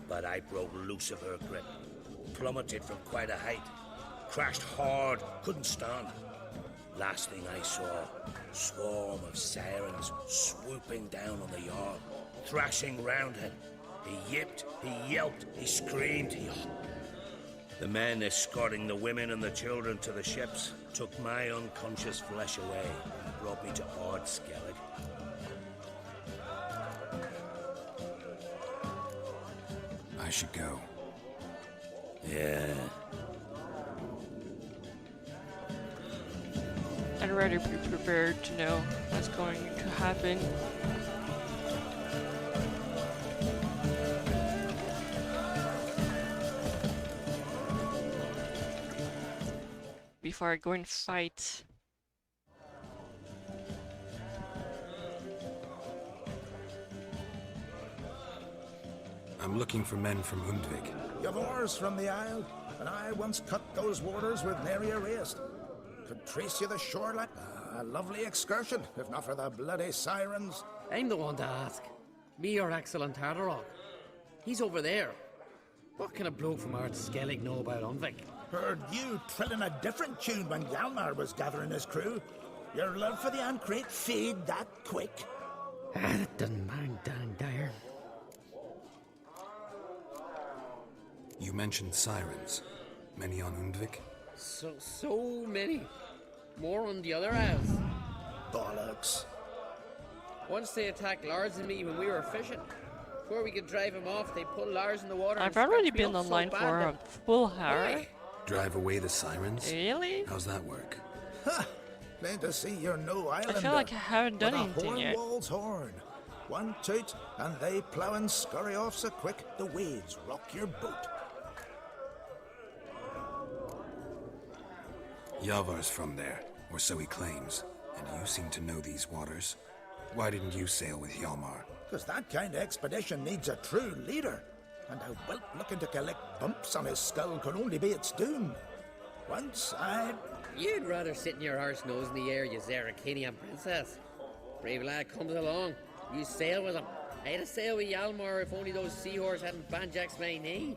But I broke loose of her grip. Plummeted from quite a height. Crashed hard, couldn't stand. Last thing I saw, swarm of sirens swooping down on the Jarl, thrashing round him. He yipped, he yelped, he screamed, The men escorting the women and the children to the ships took my unconscious flesh away and brought me to Ard Skellig. I should go. Yeah. I'd rather be prepared to know what's going to happen. Before I go and fight. I'm looking for men from Undvik. You've oars from the Isle, and I once cut those waters with nary a waste. Could trace you the shoreline. A lovely excursion, if not for the bloody sirens. I'm the one to ask. Me or Axel and Tardarok. He's over there. What can a bloke from Ard Skellig know about Undvik? Heard you trilling a different tune when Hjalmar was gathering his crew. Your love for the Ancrate fade that quick. That doesn't mind dang dire. You mentioned sirens. Many on Undvik? So many. More on the other isles. Bollocks. Once they attacked Lars and me when we were fishing. Before we could drive him off, they pulled Lars in the water. I've already been online for a full hour. Drive away the sirens? Really? How's that work? Ha! Plain to see you're no islander. I feel like I haven't done anything yet. Hornwall's horn. One toot, and they plough and scurry off so quick the waves rock your boat. Yavar's from there, or so he claims, and you seem to know these waters. Why didn't you sail with Hjalmar? Because that kind of expedition needs a true leader, and a whelp looking to collect bumps on his skull could only be its doom. Once You'd rather sit in your horse nose in the air, you Zaracanian princess. Brave lad comes along, you sail with him. I'd have sailed with Hjalmar if only those seahorse hadn't banjaxed my knee.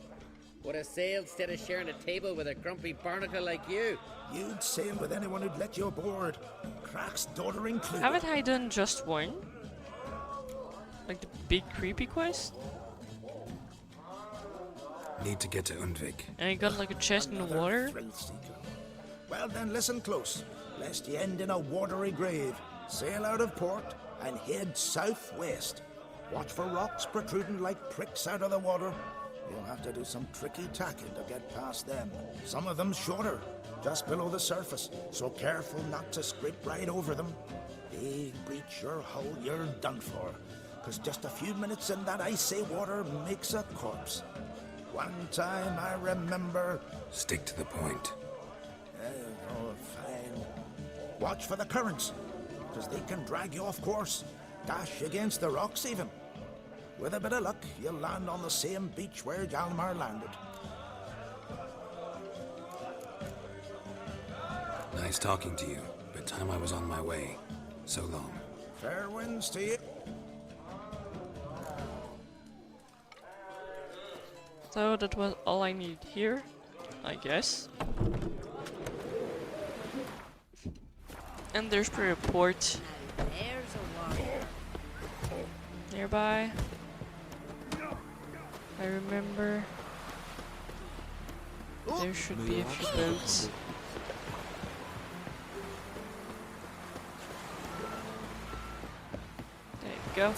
Would have sailed instead of sharing a table with a grumpy barnacle like you. You'd sail with anyone who'd let you aboard. Crack's daughter included. Haven't I done just one? Like the big creepy quest? Need to get to Undvik. And I got like a chest in the water? Well then listen close, lest you end in a watery grave. Sail out of port and head southwest. Watch for rocks protruding like pricks out of the water. You'll have to do some tricky tacking to get past them. Some of them shorter, just below the surface, so careful not to scrape right over them. Big breach your hull, you're done for. Because just a few minutes in that icy water makes a corpse. One time I remember... Stick to the point. Oh, fine. Watch for the currents, because they can drag you off course. Dash against the rocks even. With a bit of luck, you'll land on the same beach where Hjalmar landed. Nice talking to you, but time I was on my way. So long. Fair winds to you. So that was all I need here, I guess. And there's the report There's a warrior. nearby. I remember there should be a few boats. There you go.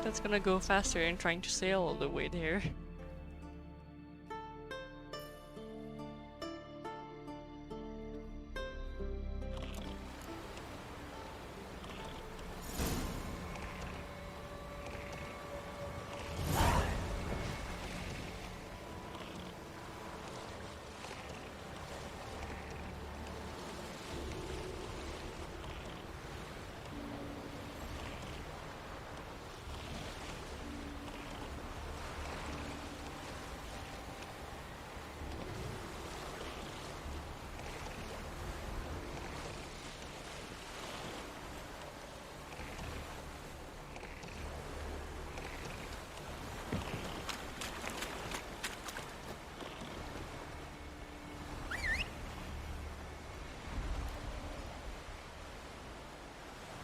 That's gonna go faster than trying to sail all the way there.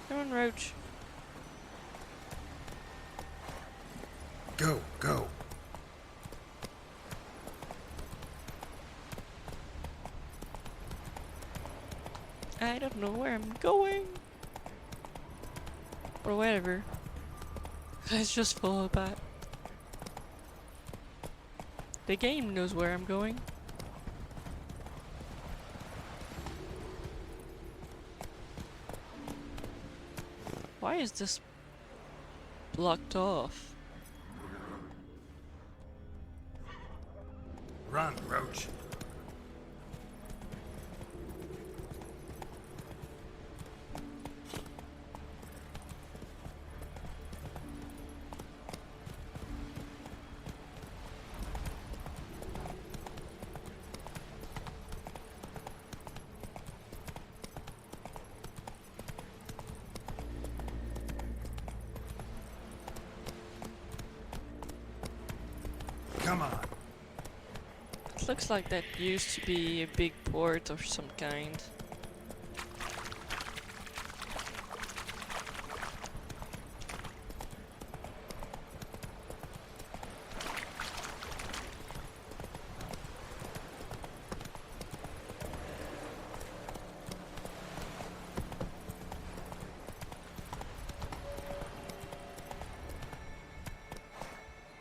Come on, Roach. Go, go. I don't know where I'm going. Or whatever. Let's just follow that. The game knows where I'm going. Why is this blocked off? Run, Roach. Come on. It looks like that used to be a big port of some kind.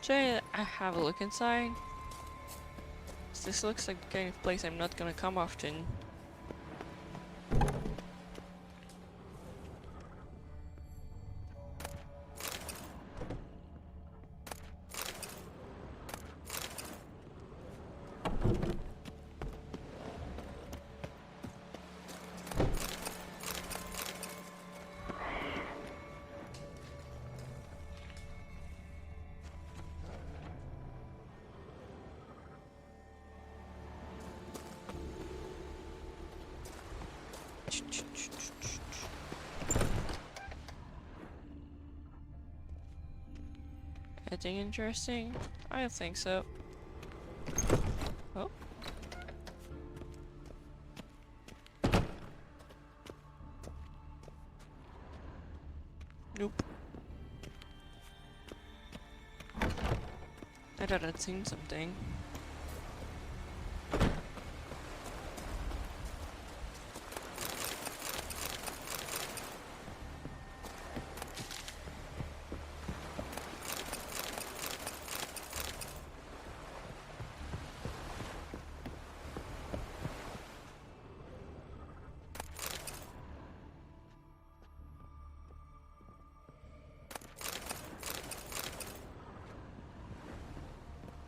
Should I have a look inside? This looks like the kind of place I'm not gonna come often. Anything interesting? I don't think so. Oh. Nope. I thought I'd seen something.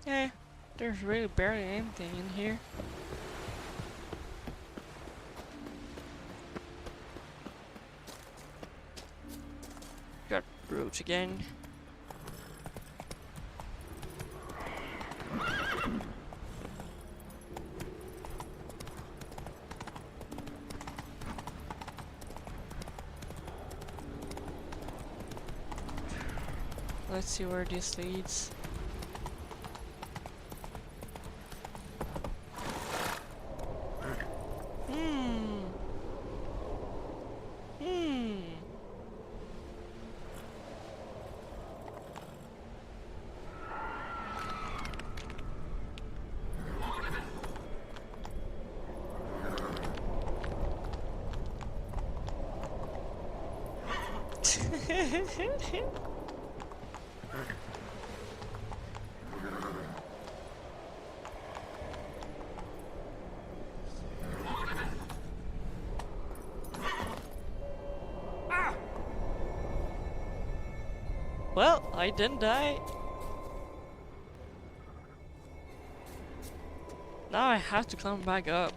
Eh, there's really barely anything in here. Got Roach again. Let's see where this leads. Well, I didn't die. Now I have to climb back up.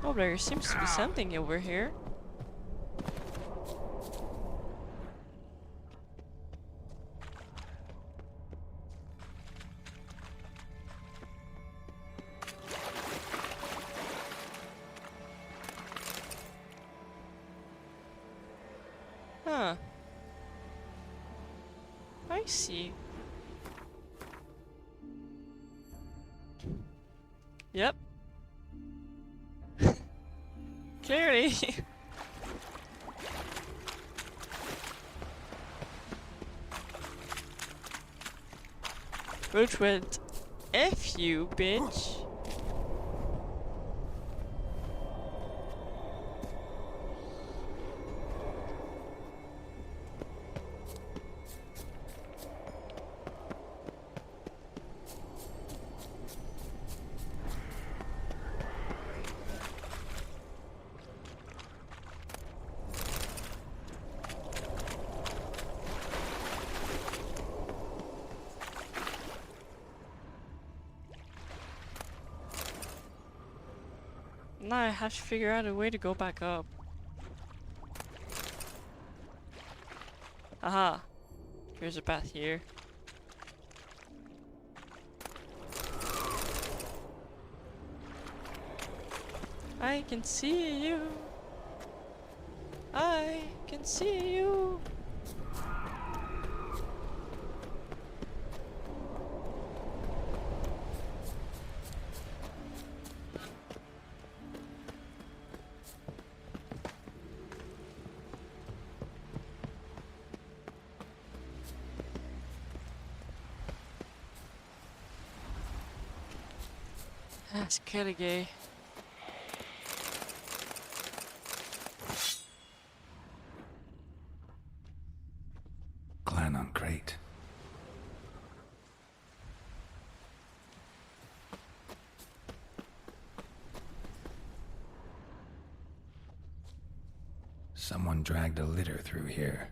Oh, there seems to be something over here. Huh. I see. Yep. Clearly. Which went F you, bitch. Now I have to figure out a way to go back up. Aha! Here's a path here. I can see you. I can see you. That's kinda gay. Clan on crate. Someone dragged a litter through here.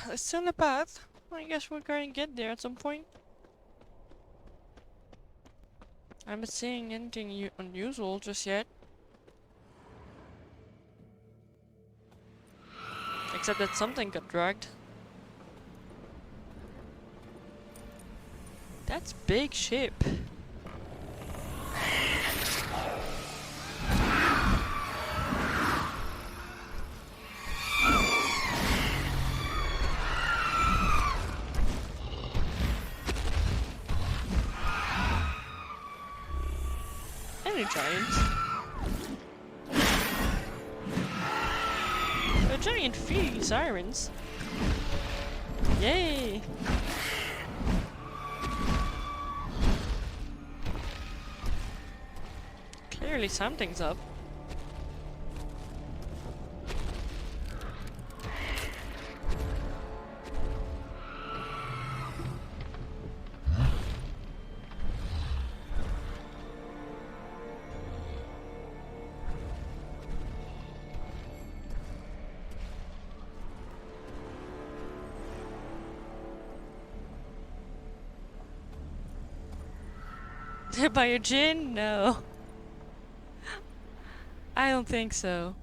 It's still a path. I guess we're going to get there at some point. I'm not seeing anything unusual just yet. Except that something got dragged. That's big ship. Giants. A giant fleeing sirens. Yay! Clearly something's up. By a djinn? No. I don't think so.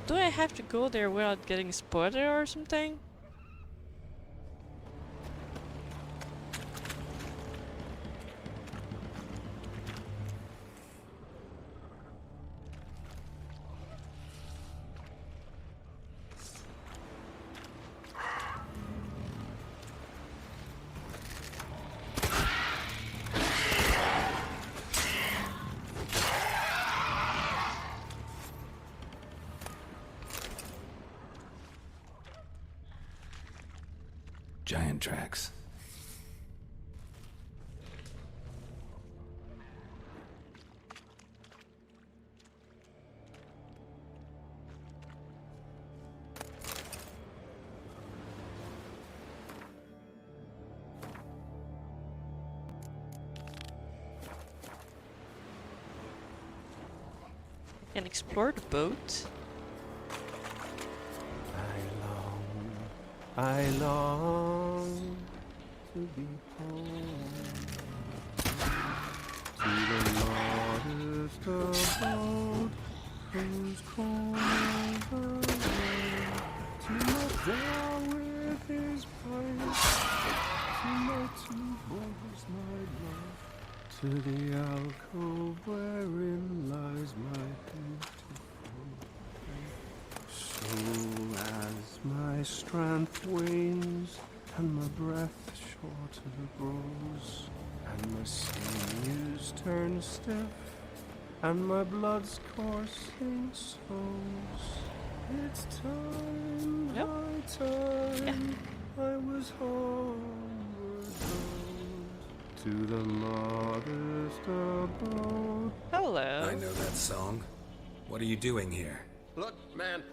Do I have to go there without getting spotted or something? Giant tracks. Can explore the boat. I long to be home, to the modest abode, whose corner to my down with his pipe, to my two boys, my love, to the alcove wherein lies my beautiful wife. So as my strength wanes, and my breath shorter grows, and my sinews turn stiff, and my blood's coursing slows, it's time, high time, I was homeward bound, to the modest abode. Hello. I know that song. What are you doing here? Look, man.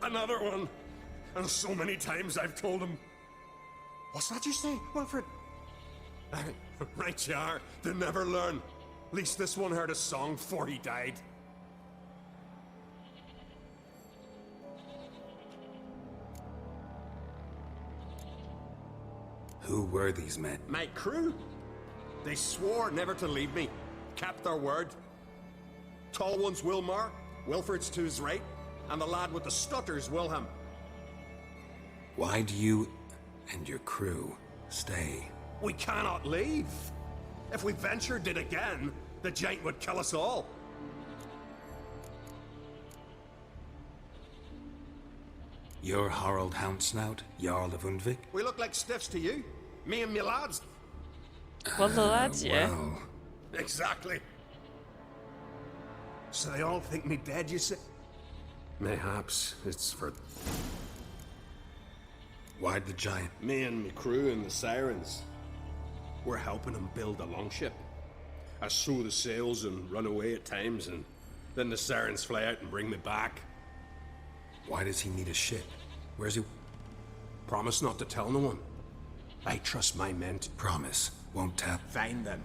Another one. And so many times I've told him. What's that you say, Wilfred? Right you are. They never learn. At least this one heard a song before he died. Who were these men? My crew. They swore never to leave me. Kept their word. Tall one's Wilmar. Wilfred's to his right. And the lad with the stutter's Wilhelm. Why do you and your crew stay? We cannot leave. If we ventured it again, the giant would kill us all. You're Harald Houndsnout, Jarl of Undvik? We look like stiffs to you. Me and me lads. Well, the lads, yeah. Well. Exactly. So they all think me dead, you see? Mayhaps it's for... Why'd the giant? Me and me crew and the sirens. We're helping him build a longship. I sew the sails and run away at times, and then the sirens fly out and bring me back. Why does he need a ship? Where's he? Promise not to tell no one. I trust my men to... Promise. Won't tell. Fine then.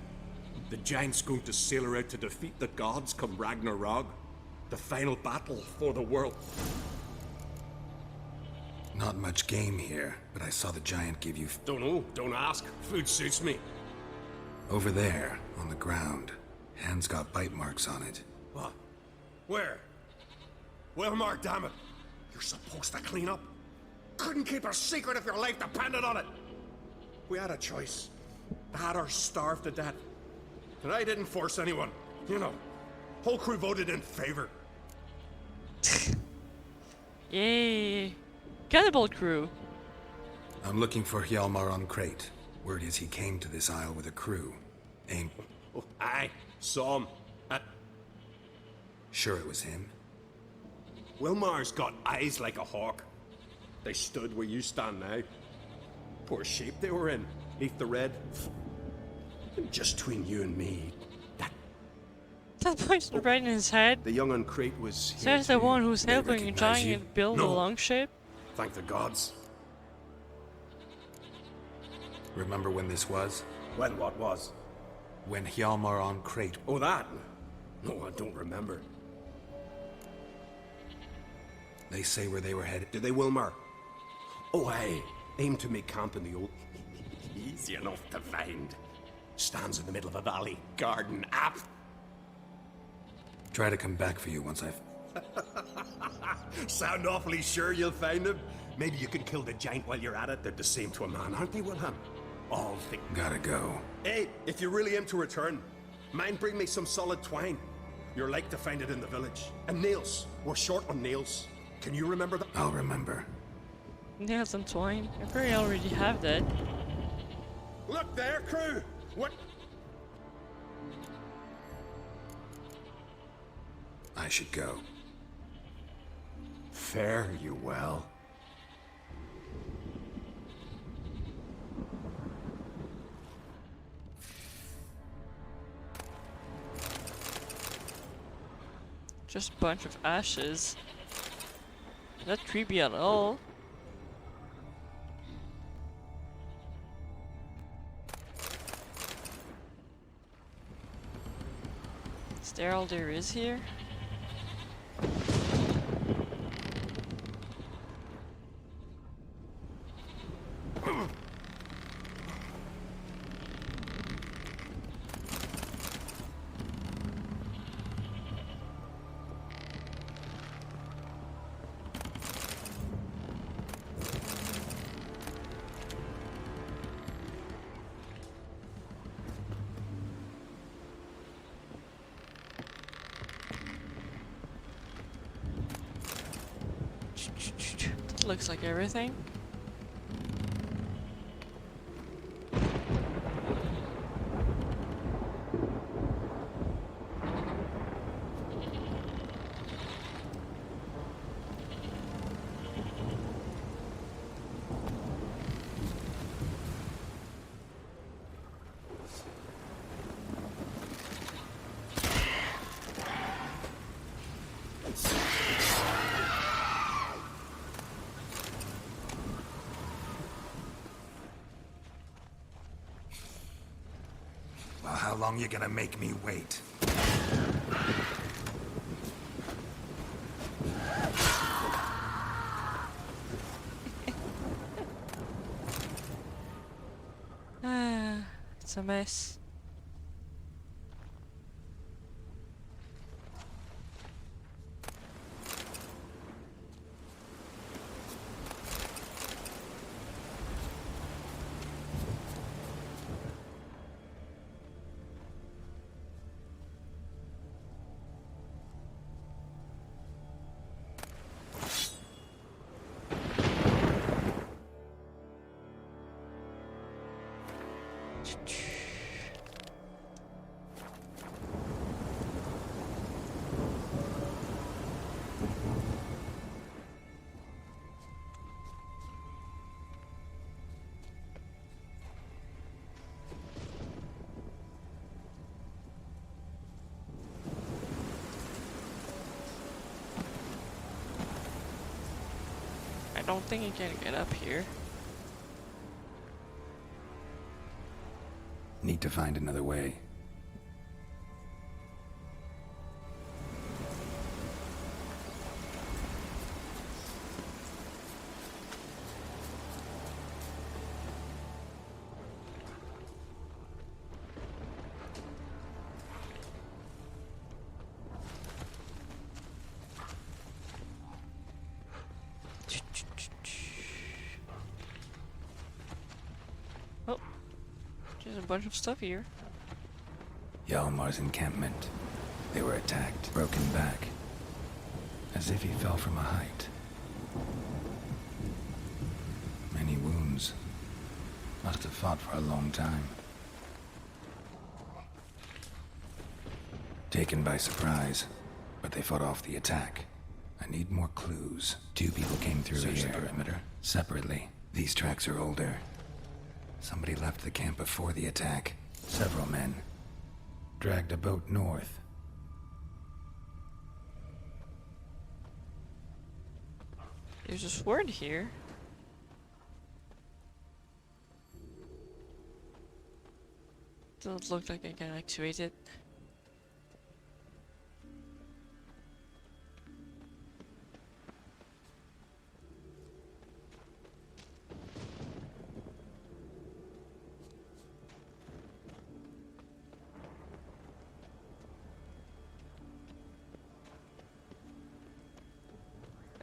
The giant's going to sail her out to defeat the gods come Ragnarok. The final battle for the world. Not much game here, but I saw the giant give you... Don't know, don't ask. Food suits me. Over there, on the ground. Hand's got bite marks on it. What? Where? Wilmar, damn it. You're supposed to clean up. Couldn't keep a secret if your life depended on it. We had a choice. The Hatters starved to death. And I didn't force anyone. You know, whole crew voted in favor. Yay. Cannibal crew. I'm looking for Hjalmar on Crate. Word is he came to this isle with a crew. Ain't... Oh, aye, saw him. Sure it was him? Wilmar's got eyes like a hawk. They stood where you stand now. Poor shape they were in, neath the red. And just between you and me, That points right in his head. the young on Crate was here Says the too. one who's They helping a recognize you? giant build a No. longship. Thank the gods. Remember when this was? When what was? When Hjalmar on Crate... Oh, that? No, I don't remember. They say where they were headed. Did they, Wilmar? Oh, aye. Aim to make camp in the old... Easy enough to find. Stands in the middle of a valley. Garden app. Try to come back for you once I've... Sound awfully sure you'll find him? Maybe you can kill the giant while you're at it. They're the same to a man, aren't they, Wilhelm? All think. Gotta go. Hey, if you really aim to return, mind bring me some solid twine. You're like to find it in the village. And nails. We're short on nails. Can you remember that? I'll remember. Nails and twine. I probably already have that. Look there, crew! What? I should go. Fare you well. Just a bunch of ashes. Not creepy at all. Is there all there is here? Looks like everything. Well, how long you gonna make me wait? It's a mess. I don't think you can get up here. Need to find another way. Oh, there's a bunch of stuff here. Hjalmar's encampment. They were attacked, broken back, as if he fell from a height. Many wounds. Must have fought for a long time. Taken by surprise, but they fought off the attack. I need more clues. 2 people came through Search here. the perimeter. Separately. These tracks are older. Somebody left the camp before the attack. Several men. Dragged a boat north. There's a sword here. Doesn't look like I can activate it.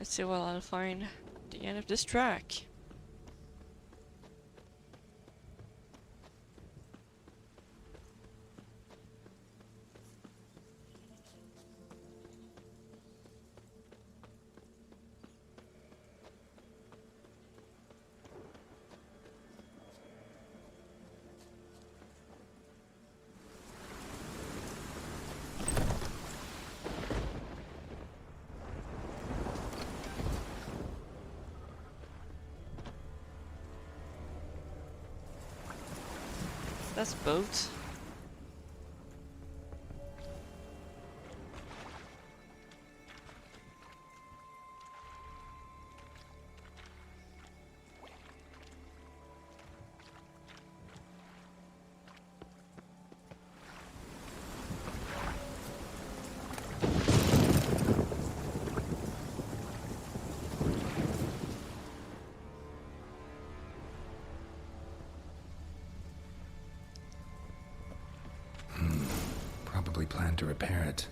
Let's see what I'll find at the end of this track. That's a boat. Probably plan to repair it.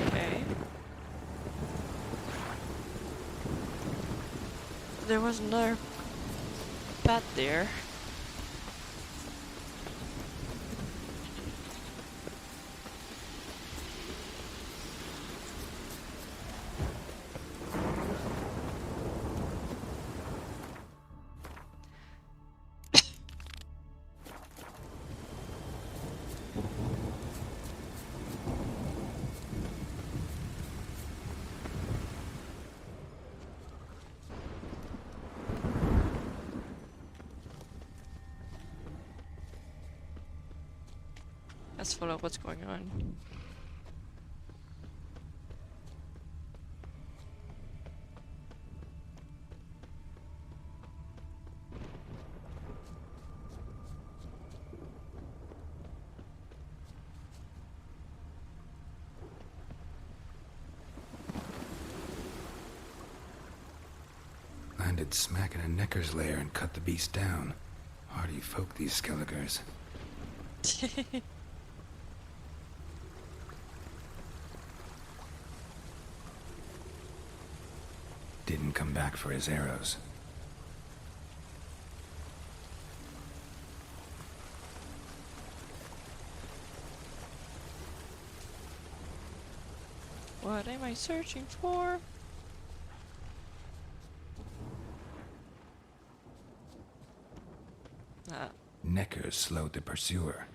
Okay. There was another bat there. Let's follow what's going on. Landed smack in a necker's lair and cut the beast down. Hardy folk, these Skelligers. Didn't come back for his arrows. What am I searching for? Ah. Neckers slowed the pursuer.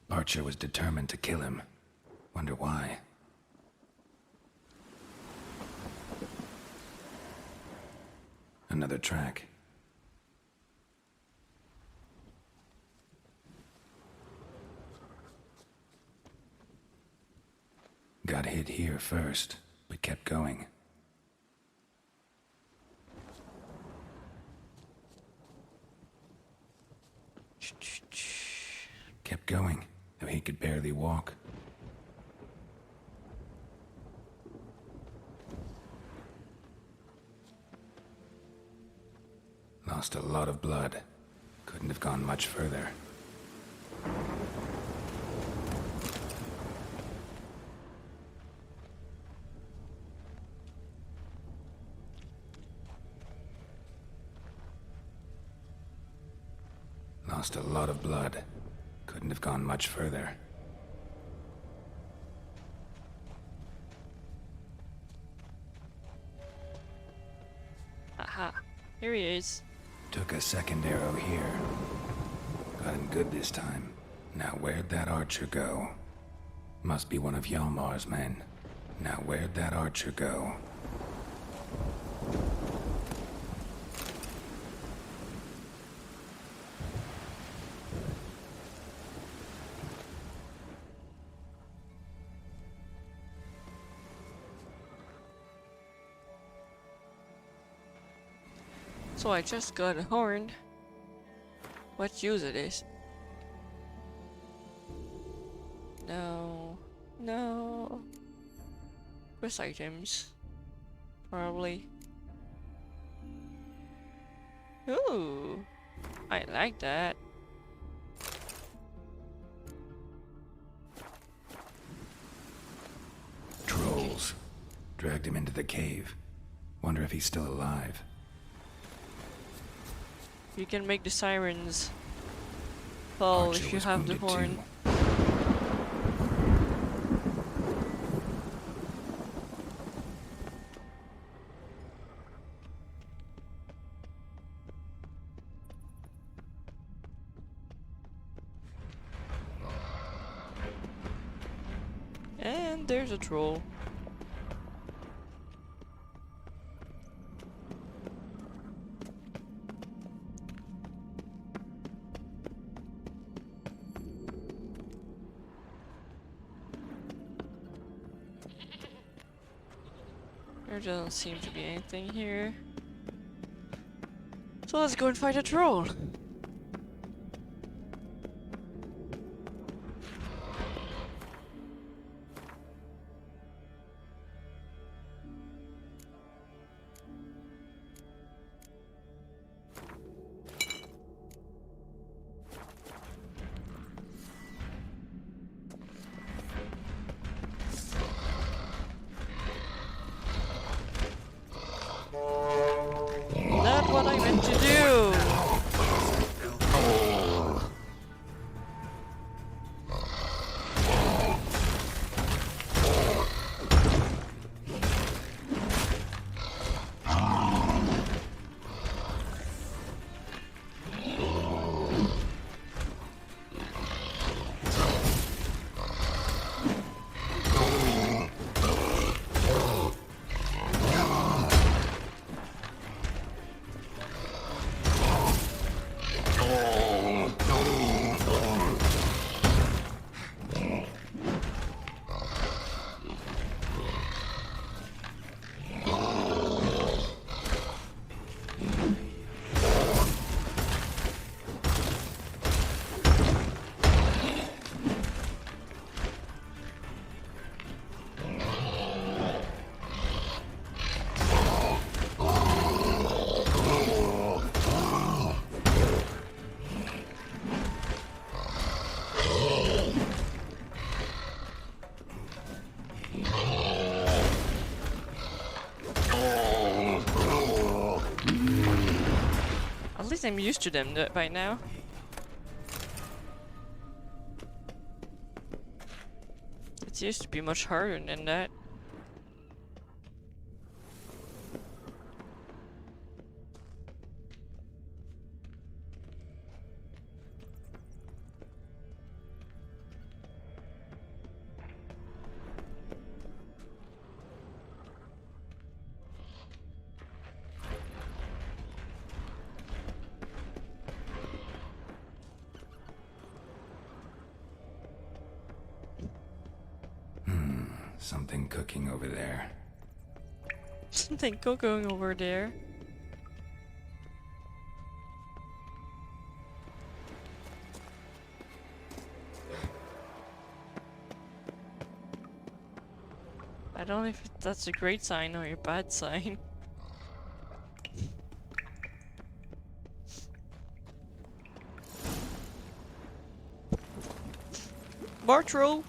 Archer was determined to kill him. Wonder why. Another track. Got hit here first, but kept going. Kept going, though he could barely walk. Lost a lot of blood. Couldn't have gone much further. Lost a lot of blood. Couldn't have gone much further. Aha. Here he is. Took a second arrow here. Got him good this time. Now where'd that archer go? Must be one of Hjalmar's men. Now where'd that archer go? So I just got a horn. What use it is? No. No. Quest items. Probably. Ooh. I like that. Trolls. Dragged him into the cave. Wonder if he's still alive. You can make the sirens fall if you have the horn. And there's a troll. There doesn't seem to be anything here. So let's go and fight a troll. Not what I meant to do. At least I'm used to them by now. It used to be much harder than that. Something cooking over there. Something cooking over there. I don't know if that's a great sign or a bad sign. More troll.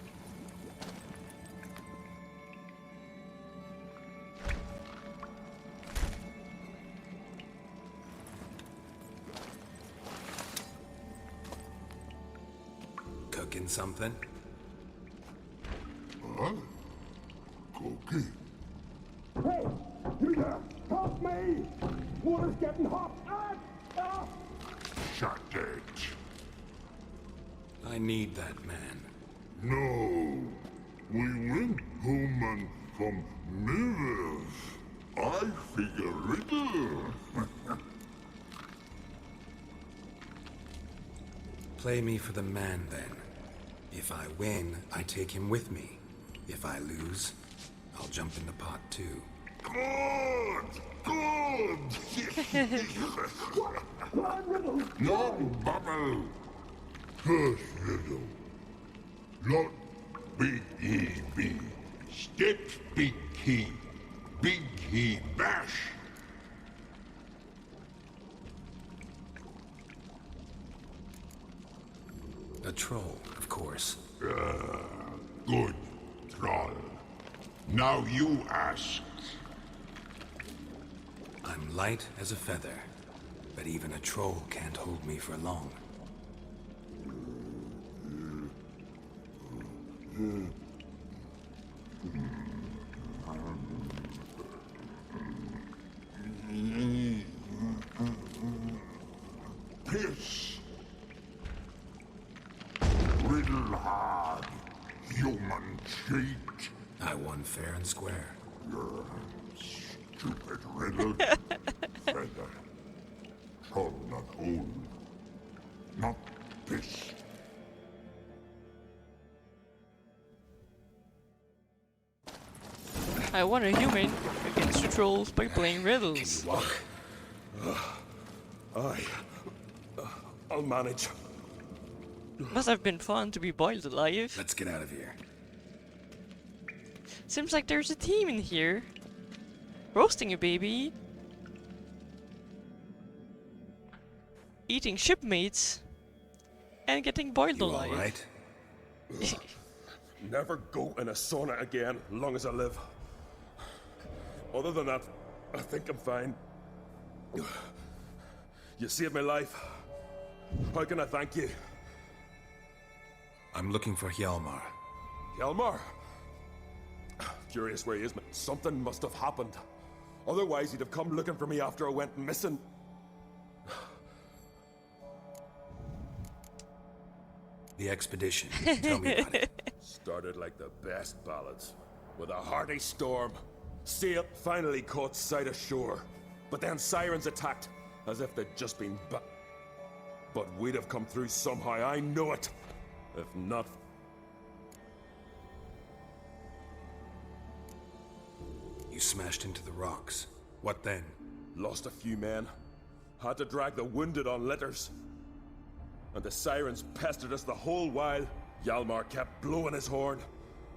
Cooking something? Huh? Cookie? Hey! You there! Help me! Water's getting hot! Shut it! I need that man. No! We went home and from mirrors. I figure riddle. Play me for the man, then. If I win, I take him with me. If I lose, I'll jump in the pot, too. Good! Good! No bubble! First riddle. Not Big E be. Step big key. Big key bash. A troll, of course. Good, troll. Now you ask. I'm light as a feather, but even a troll can't hold me for long. Piss. Riddle hard. Human cheat. I won fair and square. Stupid riddle. Feather. Troll not hold. Not piss. I won a human against the trolls by playing riddles. I'll manage. Must have been fun to be boiled alive. Let's get out of here. Seems like there's a team in here. Roasting a baby. Eating shipmates. And getting boiled alive. Alright? Never go in a sauna again, long as I live. Other than that, I think I'm fine. You saved my life. How can I thank you? I'm looking for Hjalmar. Hjalmar? Curious where he is, but something must have happened. Otherwise, he'd have come looking for me after I went missing. The expedition. Tell me about it. Started like the best ballads. With a hearty storm. Sail finally caught sight of shore. But then sirens attacked, as if they'd just been But we'd have come through somehow, I know it. If not... You smashed into the rocks. What then? Lost a few men. Had to drag the wounded on litters. And the sirens pestered us the whole while. Hjalmar kept blowing his horn.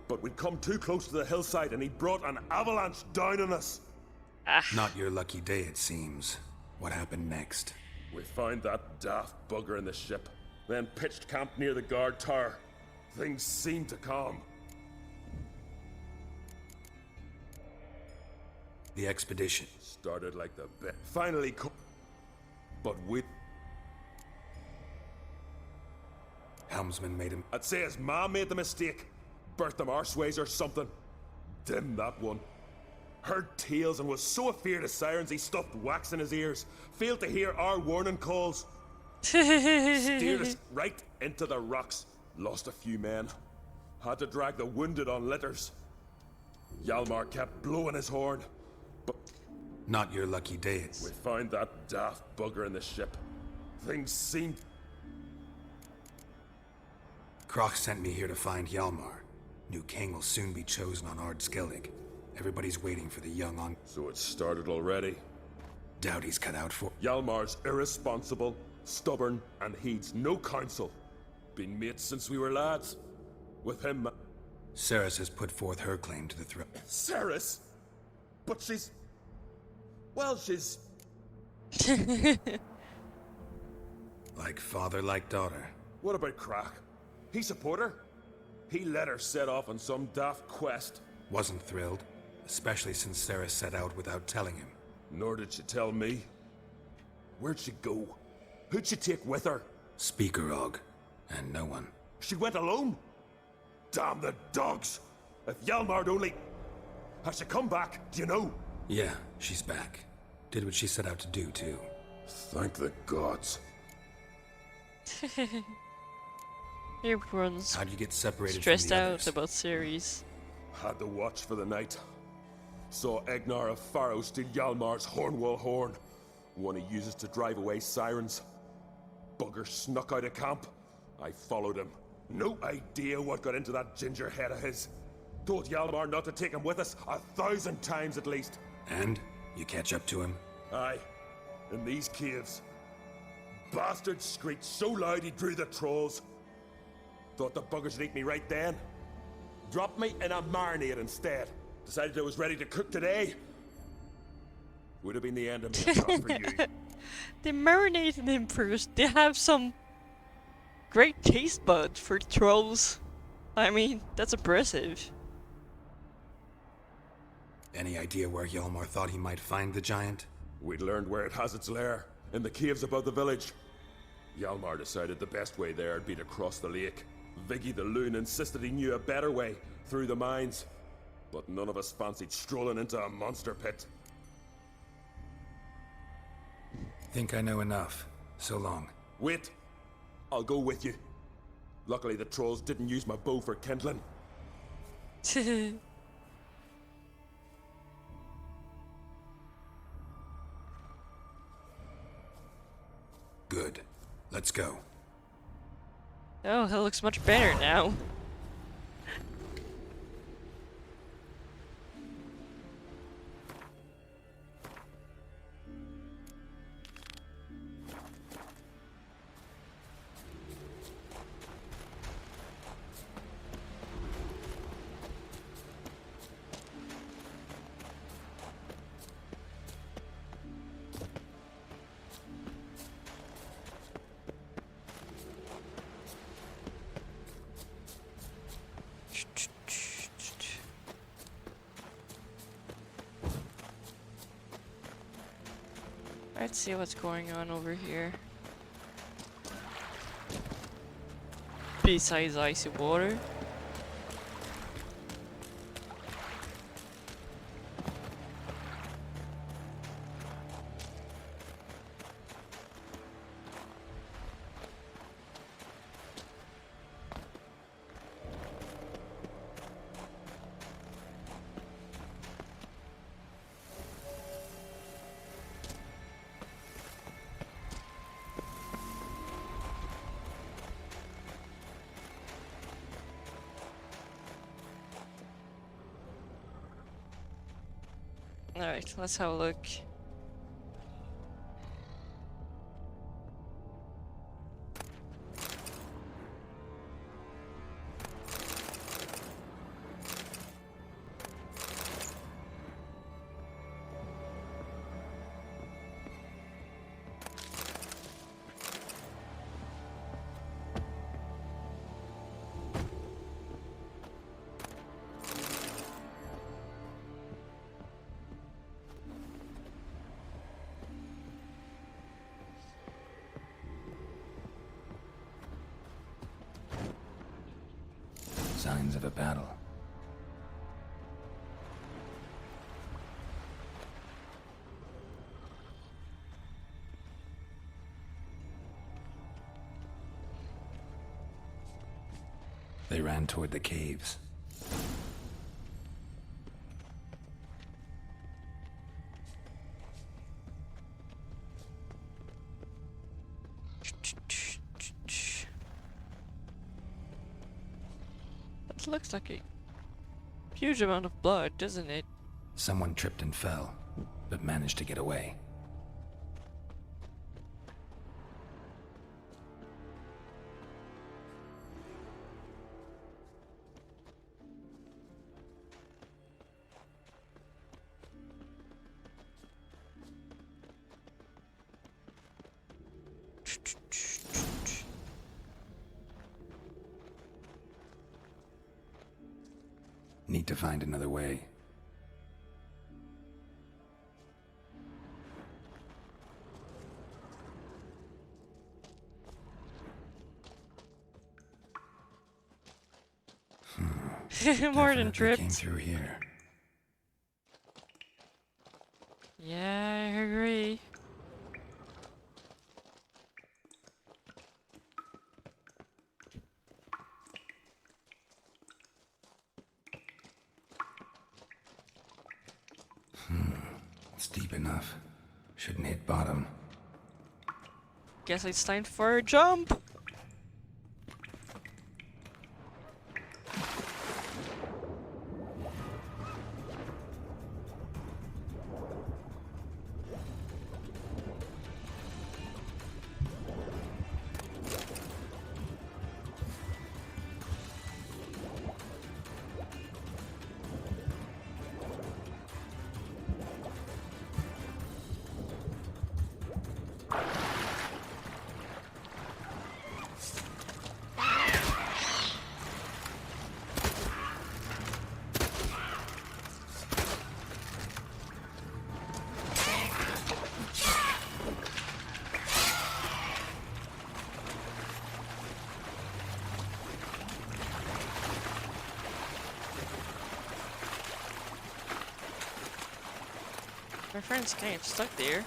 But we'd come too close to the hillside and he brought an avalanche down on us. Not your lucky day, it seems. What happened next? We found that daft bugger in the ship, then pitched camp near the guard tower. Things seemed to calm. The expedition. Started like the bit. Finally but we... Helmsman made him... I'd say his ma made the mistake. Birthed him arseways or something. Dim that one. Heard tales and was so afeard of sirens he stuffed wax in his ears. Failed to hear our warning calls. Steered us right into the rocks. Lost a few men. Had to drag the wounded on litters. Hjalmar kept blowing his horn. But... Not your lucky day. We found that daft bugger in the ship. Things seemed... Kroch sent me here to find Hjalmar. New king will soon be chosen on Ard Skellig. Everybody's waiting for the young on... So it's started already. Doubt he's cut out for... Hjalmar's irresponsible, stubborn, and heeds no counsel. Been mates since we were lads. With him... Ceres has put forth her claim to the throne. Ceres? But she's... Well, she's... Like father, like daughter. What about Kroch? He support her? He let her set off on some daft quest. Wasn't thrilled, especially since Ceres set out without telling him. Nor did she tell me. Where'd she go? Who'd she take with her? Speakerog, and no one. She went alone? Damn the dogs! If Hjalmar'd only... Has she come back? Do you know? Yeah, she's back. Did what she set out to do, too. Thank the gods. Everyone's How'd you get separated stressed from the out others? about Ceres. Had to watch for the night. Saw Egnar of Pharaoh steal Hjalmar's Hornwall horn. One he uses to drive away sirens. Bugger snuck out of camp. I followed him. No idea what got into that ginger head of his. Told Hjalmar not to take him with us 1,000 times at least. And? You catch up to him? Aye. In these caves. Bastard screeched so loud he drew the trolls. Thought the buggers would eat me right then. Dropped me in a marinade instead. Decided I was ready to cook today. Would have been the end of me if not for you. They marinated him first. They have some great taste buds for trolls. I mean, that's impressive. Any idea where Hjalmar thought he might find the giant? We'd learned where it has its lair, in the caves above the village. Hjalmar decided the best way there would be to cross the lake. Viggy the Loon insisted he knew a better way, through the mines. But none of us fancied strolling into a monster pit. Think I know enough. So long. Wait. I'll go with you. Luckily the trolls didn't use my bow for kindling. Good. Let's go. Oh, that looks much better now. Let's see what's going on over here. Besides icy water. Alright, let's have a look. Signs of a battle. They ran toward the caves. It looks like a huge amount of blood, doesn't it? Someone tripped and fell, but managed to get away. Need to find another way. More than Definitely tripped. came through here. Yeah, I agree. It's deep enough. Shouldn't hit bottom. Guess it's time for a jump. My friend's kind of stuck there.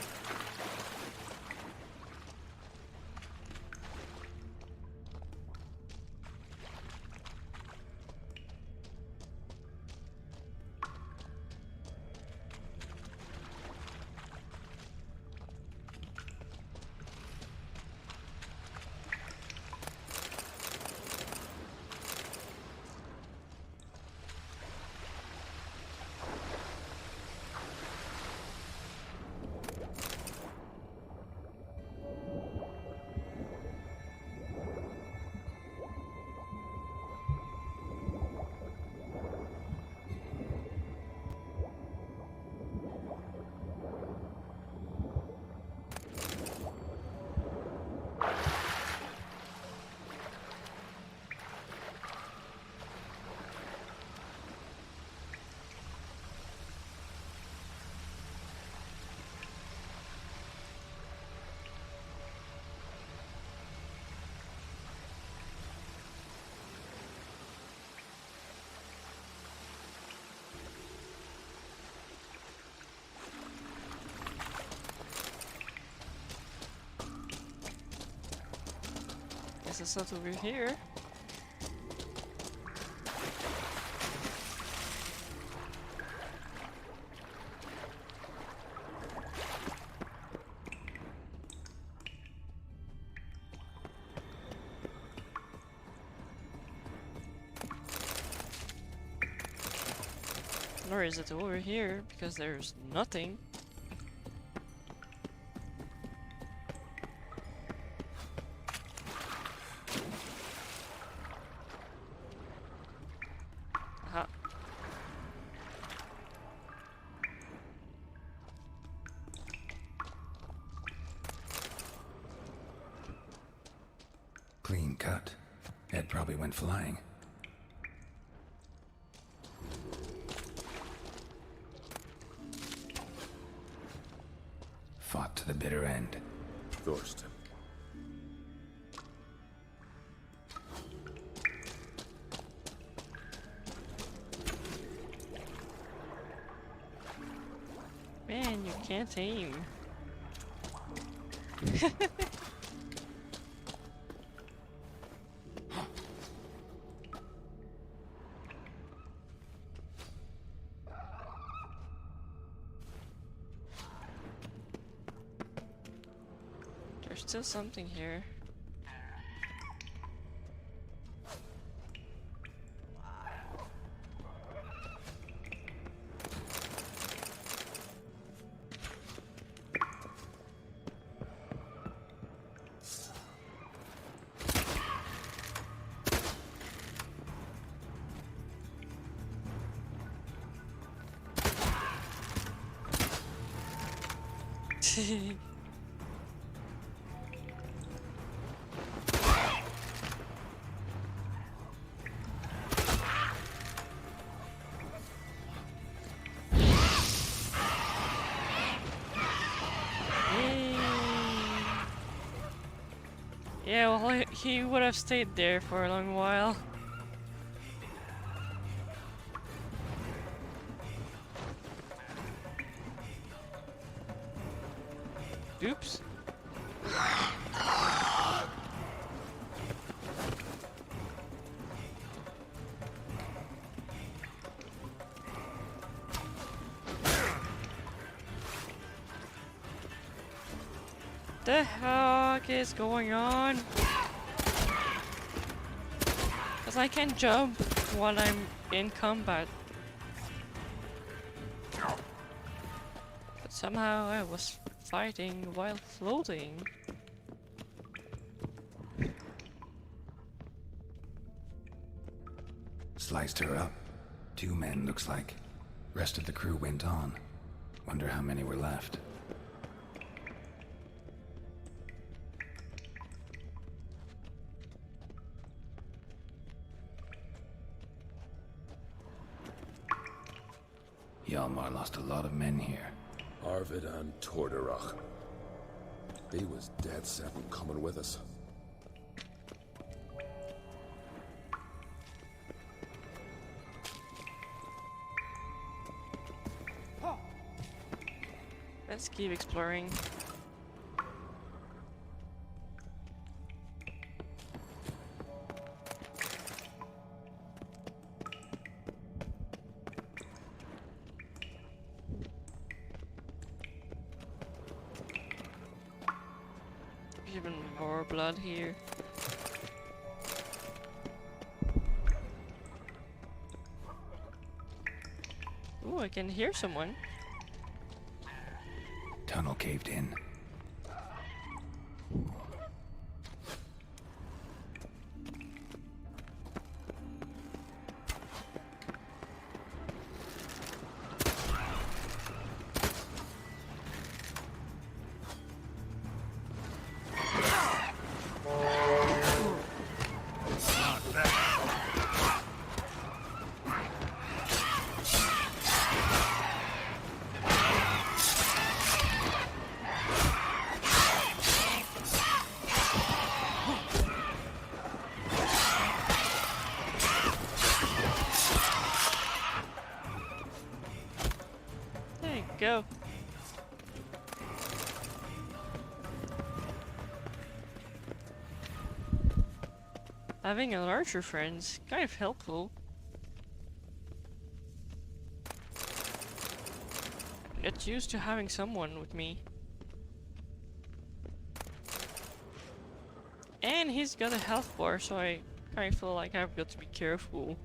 Guess it's not over here. Nor is it over here, because there's nothing. Aha. Clean cut. Ed probably went flying. Fought to the bitter end. Thorsten. Man, you can't aim. There's still something here. Yeah, well, he would have stayed there for a long while. Oops. The heck is going on? Cause I can jump while I'm in combat. But somehow I was fighting while floating. Sliced her up. 2 men, looks like. Rest of the crew went on. Wonder how many were left. Hjalmar lost a lot of men here. Arvid and Torderach. He was dead set on coming with us. Let's keep exploring. There's even more blood here. Ooh, I can hear someone. Tunnel caved in. There you go. Having an archer friend's kind of helpful. Get used to having someone with me. And he's got a health bar, so I kind of feel like I've got to be careful.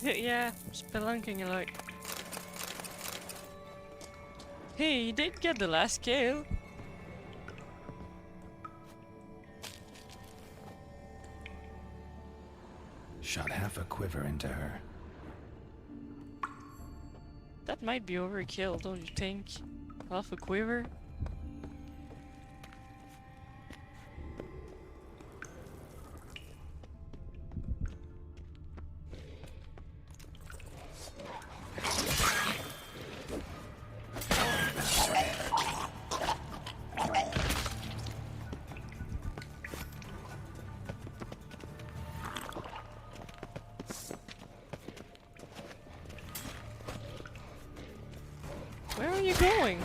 Yeah, spelunking a lot. Hey, he did get the last kill. Shot half a quiver into her. That might be overkill, don't you think? Half a quiver? Where are you going?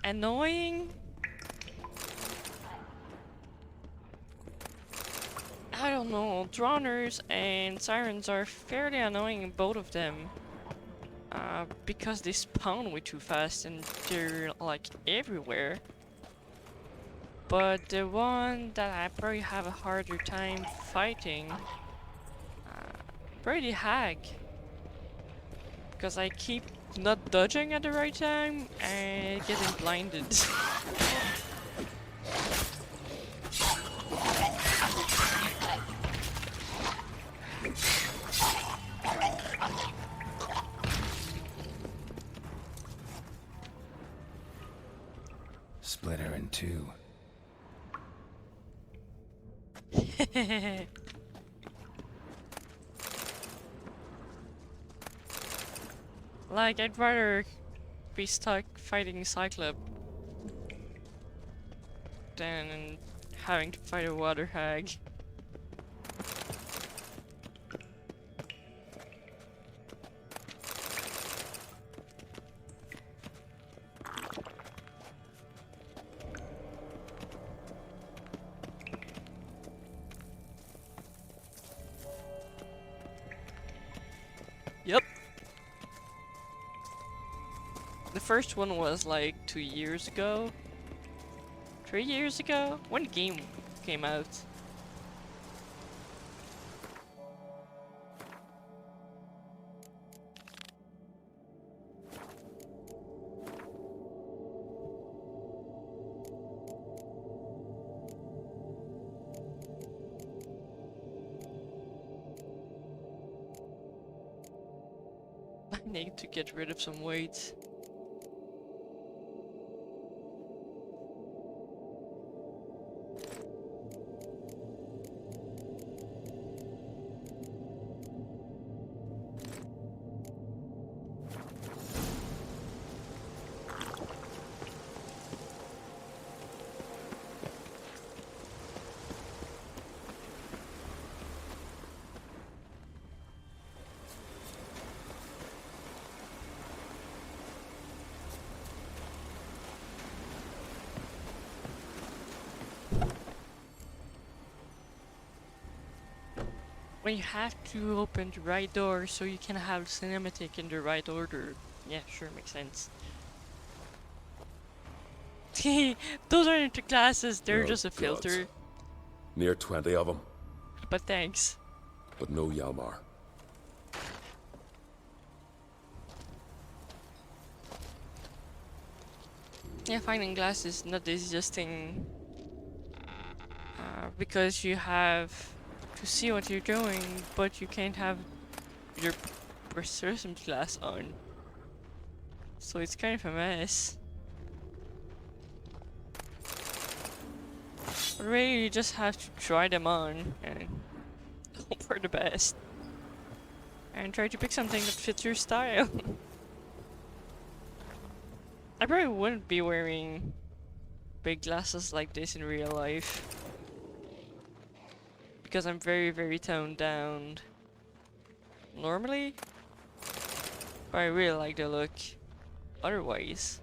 Annoying? I don't know, drowners and sirens are fairly annoying, both of them. Because they spawn way too fast and they're like everywhere. But the one that I probably have a harder time fighting, probably the hag. Because I keep not dodging at the right time and getting blinded. Split her in two. Like, I'd rather be stuck fighting Cyclops than having to fight a water hag. The first one was like 2 years ago. 3 years ago? When the game came out. I need to get rid of some weight. Well, you have to open the right door so you can have cinematic in the right order. Yeah, sure, makes sense. Those aren't the glasses, they're just a filter. Near 20 of them, But thanks. but no Yalmar. Yeah, finding glasses not the easiest thing. Because you have to see what you're doing, but you can't have your precision glass on. So it's kind of a mess. But really, you just have to try them on and hope for the best. And try to pick something that fits your style. I probably wouldn't be wearing big glasses like this in real life. Because I'm very, very toned down normally. But I really like the look otherwise.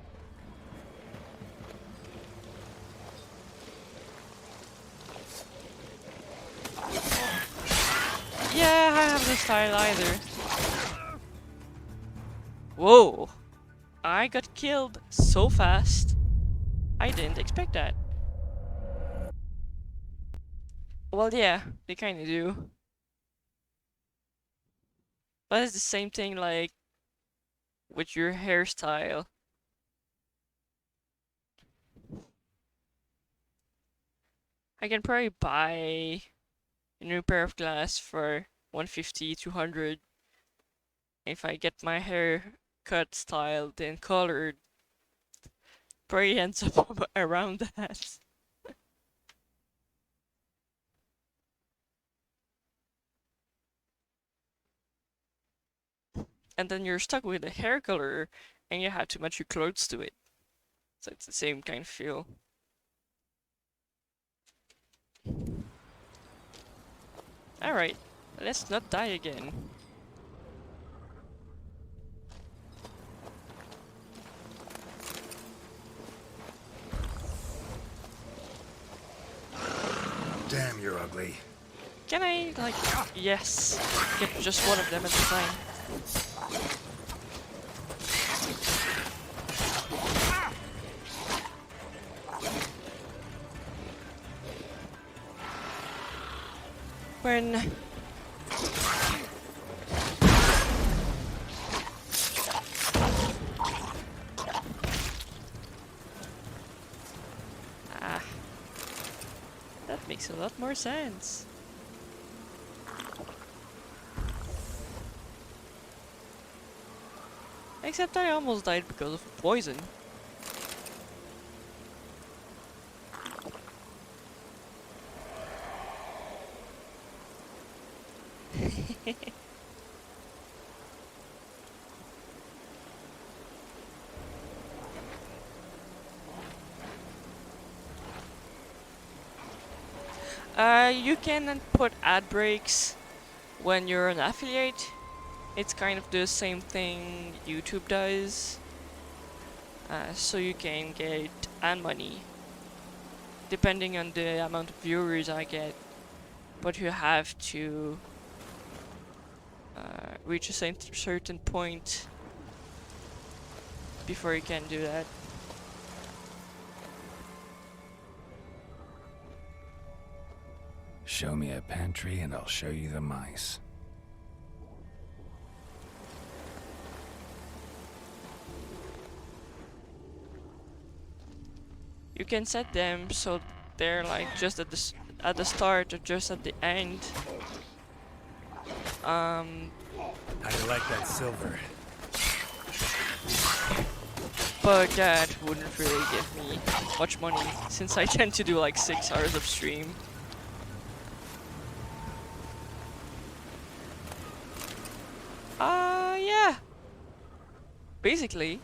Yeah, I have no style either. Whoa! I got killed so fast. I didn't expect that. Well, yeah, they kinda do. But it's the same thing like with your hairstyle. I can probably buy a new pair of glass for 150, 200. If I get my hair cut, styled, and colored, probably ends up around that. And then you're stuck with a hair color, and you have to match your clothes to it. So it's the same kind of feel. Alright, let's not die again. Damn, you're ugly. Can I, like, yes, get just one of them at a time? When that makes a lot more sense. Except I almost died because of poison. You can put ad breaks when you're an affiliate. It's kind of the same thing YouTube does. So you can get ad money depending on the amount of viewers I get. But you have to reach a certain point before you can do that. Show me a pantry and I'll show you the mice. You can set them so they're like just at the start or just at the end. How do you like that silver? But that wouldn't really give me much money since I tend to do like 6 hours of stream. Yeah. Basically.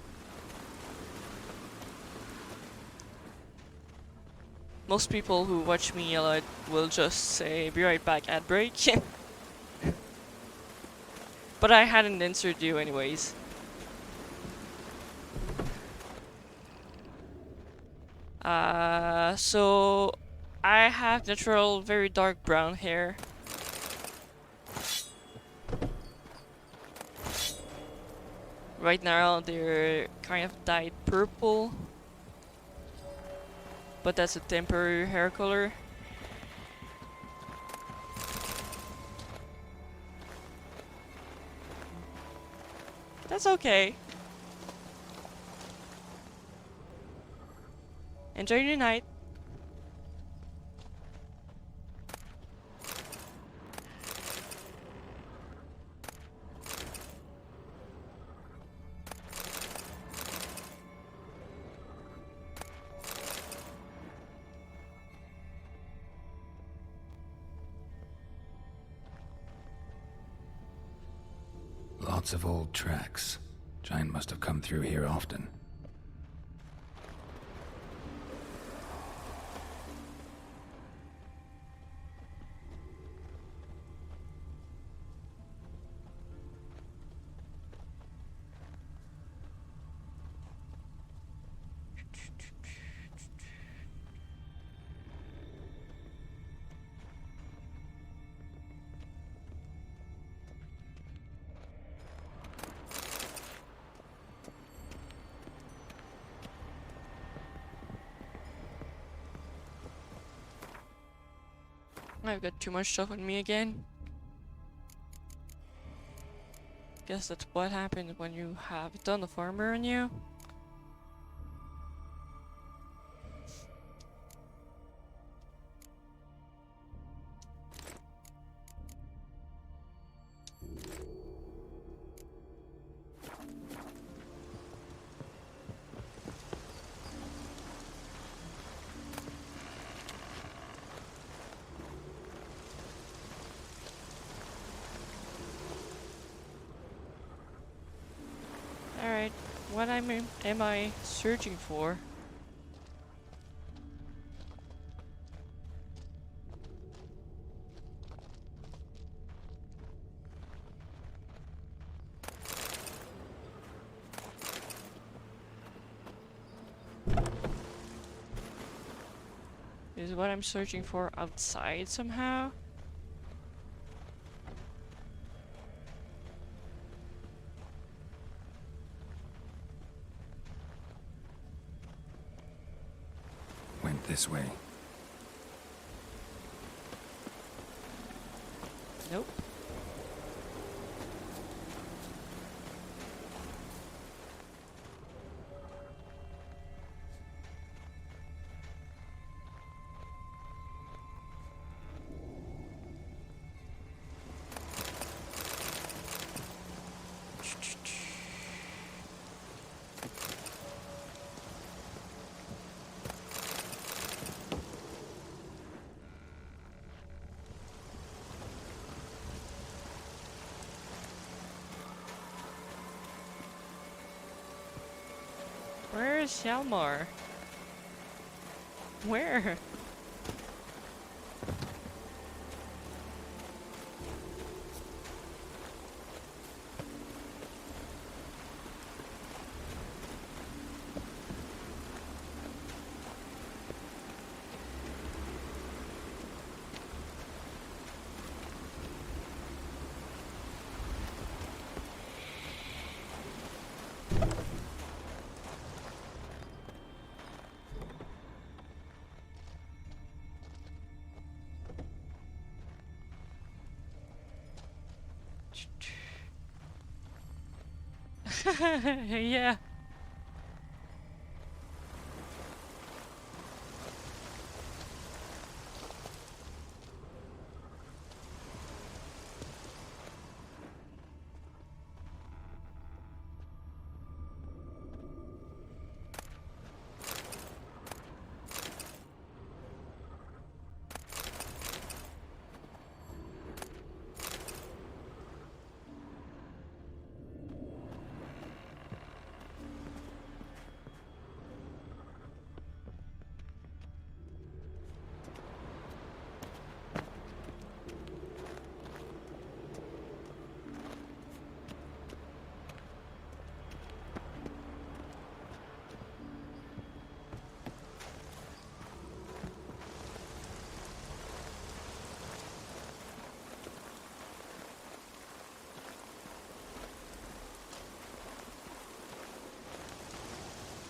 Most people who watch me a lot will just say, be right back, ad break. But I hadn't answered you anyways. So I have natural, very dark brown hair. Right now they're kind of dyed purple. But that's a temporary hair color. That's okay. Enjoy your night. Lots of old tracks. Giant must have come through here often. I've got too much stuff on me again. Guess that's what happened when you have a ton of armor on you. Alright, what am I searching for? Is what I'm searching for outside somehow? Went this way. Nope. Where is Hjalmar? Where? Yeah.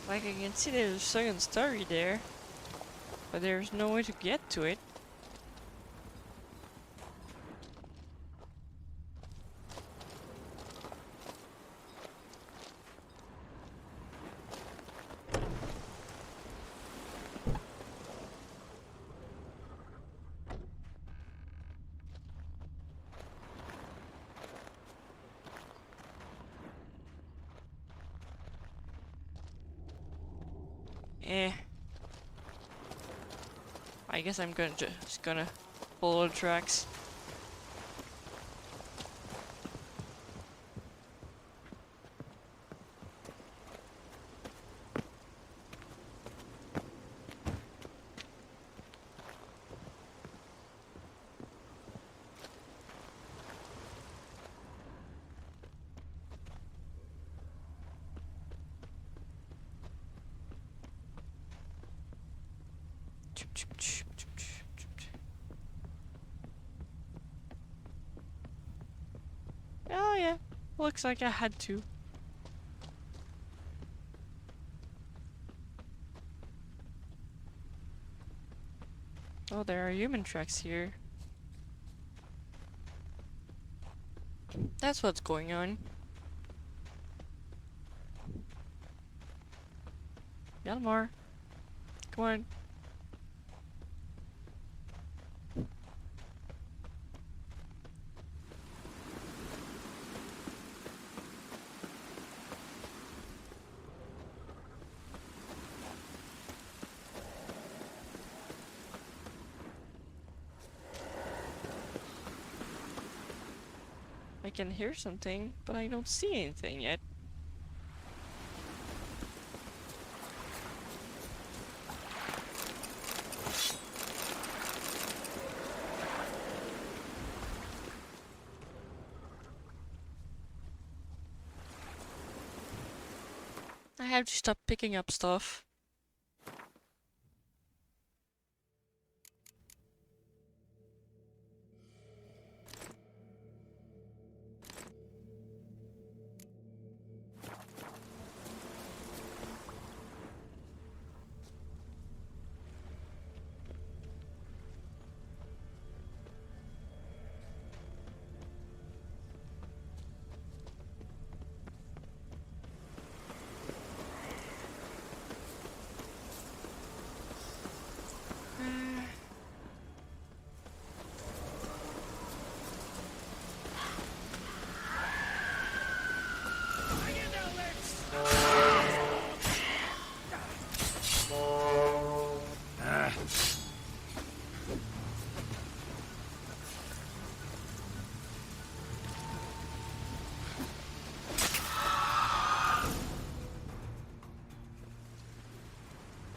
Like, I can see there's a second story there, but there's no way to get to it. I guess I'm just gonna follow the tracks. Oh yeah, looks like I had to. Oh, there are human tracks here. That's what's going on. Yelmar, come on. I can hear something, but I don't see anything yet. I have to stop picking up stuff.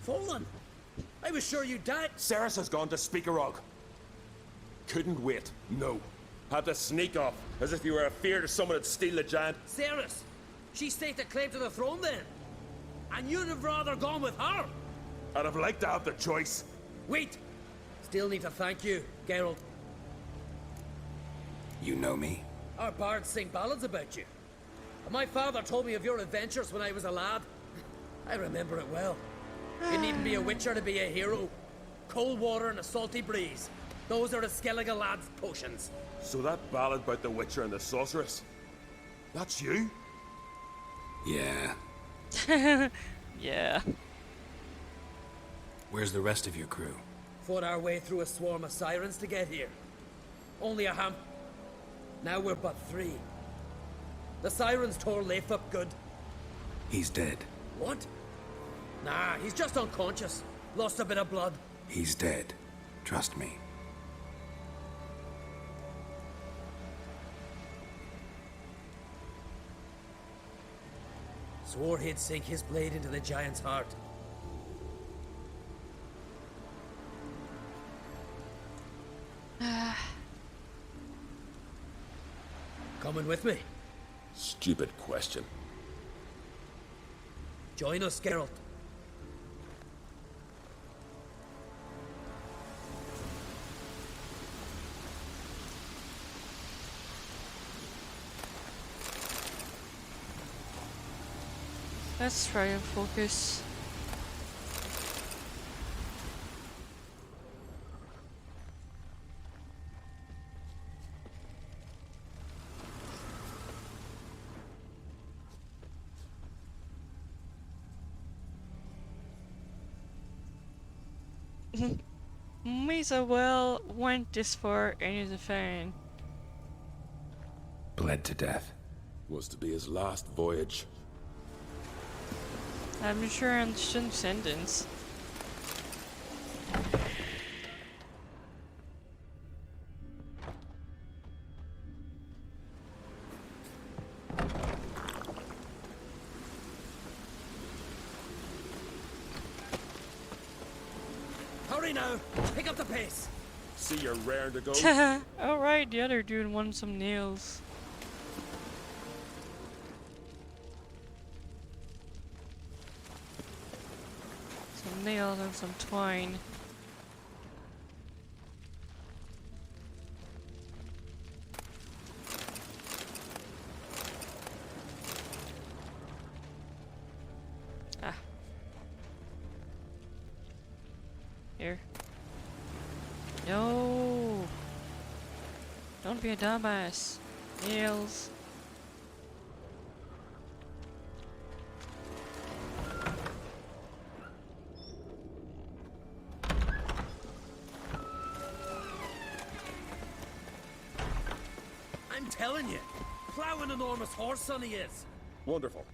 Fallen! I was sure you died. Ceres has gone to Speakerog. Couldn't wait. No. Had to sneak off, as if you were afeard of someone would steal the giant. Ceres! She staked a claim to the throne then. And you'd have rather gone with her. I'd have liked to have the choice. Wait! Still need to thank you, Geralt. You know me? Our bards sing ballads about you. And my father told me of your adventures when I was a lad. I remember it well. You needn't be a witcher to be a hero. Cold water and a salty breeze. Those are the Skellige lad's potions. So that ballad about the Witcher and the Sorceress, that's you? Yeah. Yeah. Where's the rest of your crew? Fought our way through a swarm of sirens to get here. Only a Now we're but 3. The sirens tore Leif up good. He's dead. What? Nah, he's just unconscious. Lost a bit of blood. He's dead. Trust me. Swore he'd sink his blade into the giant's heart. Coming with me? Stupid question. Join us, Geralt. Let's try and focus. May so well went this far and is a fan. Bled to death. Was to be his last voyage. I'm sure I understand sentence. Hurry now! Pick up the pace! See you're raring to go. Alright, the other dude wanted some nails. Some nails and some twine. Ah. Here. No! Don't be a dumbass. Nails. I'm telling you, plow an enormous horse son he is. Wonderful.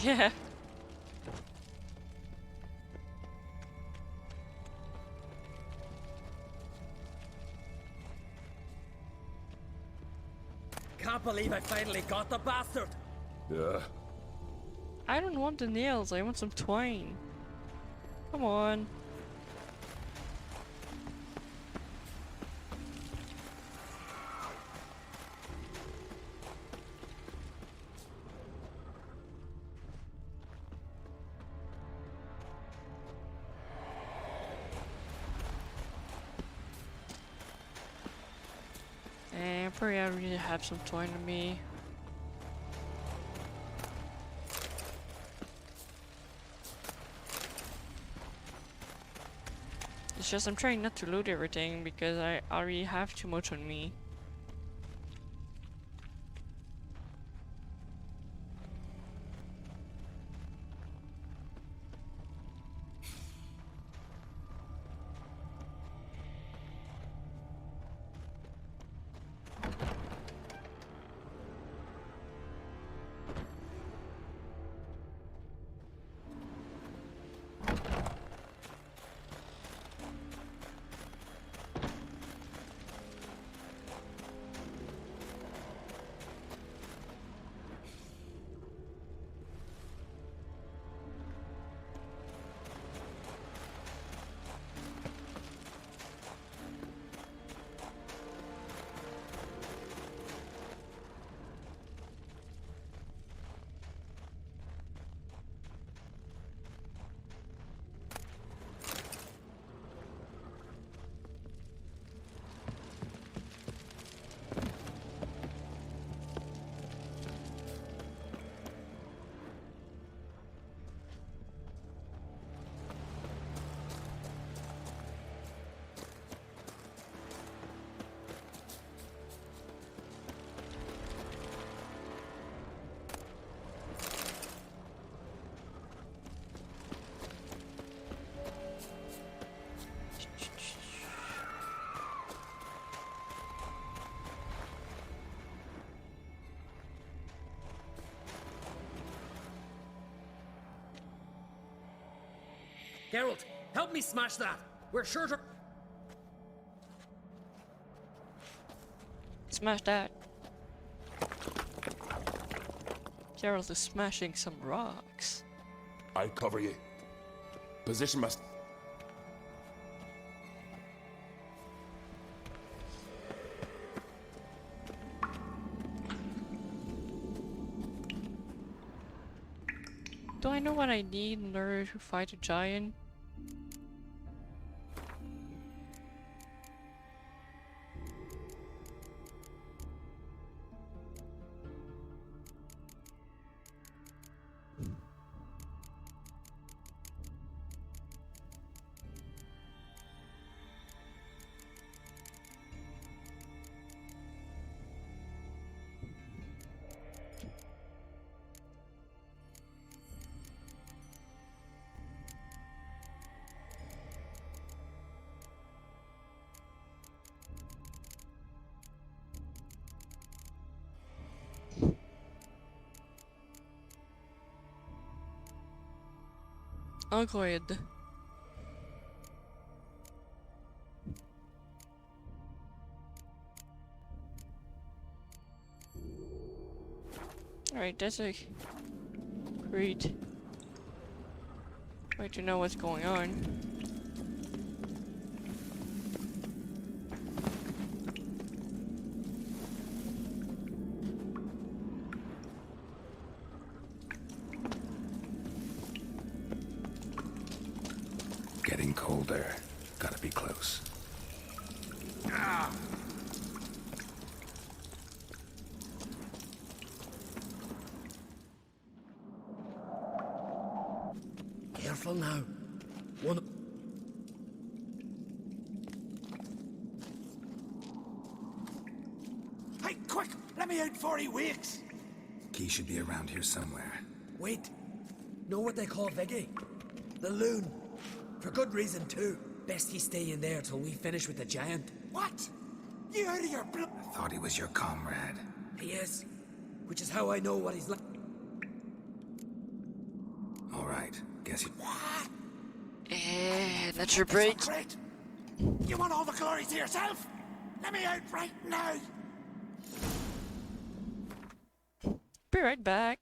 Yeah. Can't believe I finally got the bastard. Yeah. I don't want the nails, I want some twine. Come on. Probably I really have some twine on me. It's just I'm trying not to loot everything because I already have too much on me. Geralt, help me smash that. We're sure to... Smash that. Geralt is smashing some rocks. I'll cover you. Position must... Do I know what I need in order to fight a giant? Awkward. Alright, that's a great way to know what's going on. Getting colder. Gotta be close. Ah! Careful now. One... Hey, quick! Let me out before he wakes! Key should be around here somewhere. Wait. Know what they call Viggy? The loon. For good reason, too. Best he stay in there till we finish with the giant. What? You out of your blood? I thought he was your comrade. He is. Which is how I know what he's like. All right. Guess you... What? That's your break. Great. You want all the glory to yourself? Let me out right now! Be right back.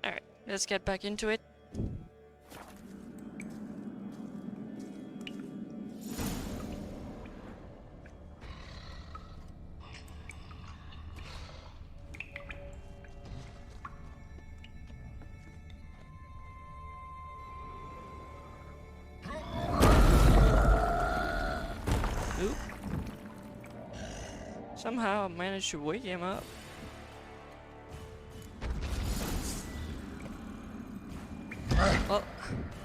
Alright, let's get back into it. Oop. Somehow I managed to wake him up. Well,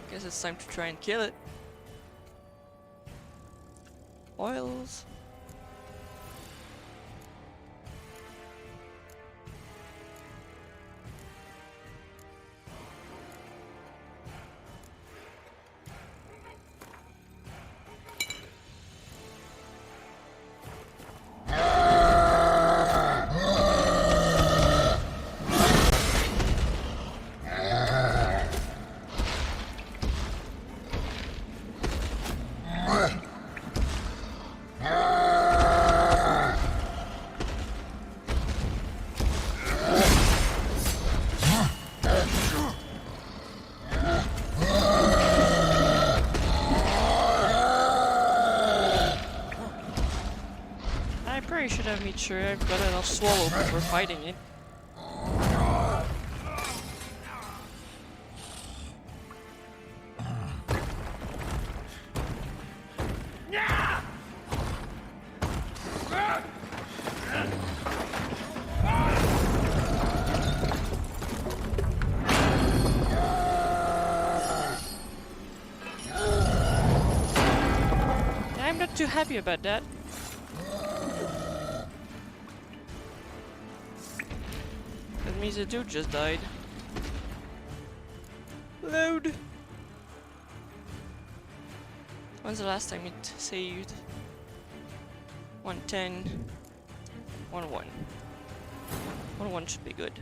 guess it's time to try and kill it. Oils. I should have made sure I've got enough swallow before fighting it. I'm not too happy about that. That means the dude just died. Load! When's the last time it saved? 110. 1-1. 1-1 should be good.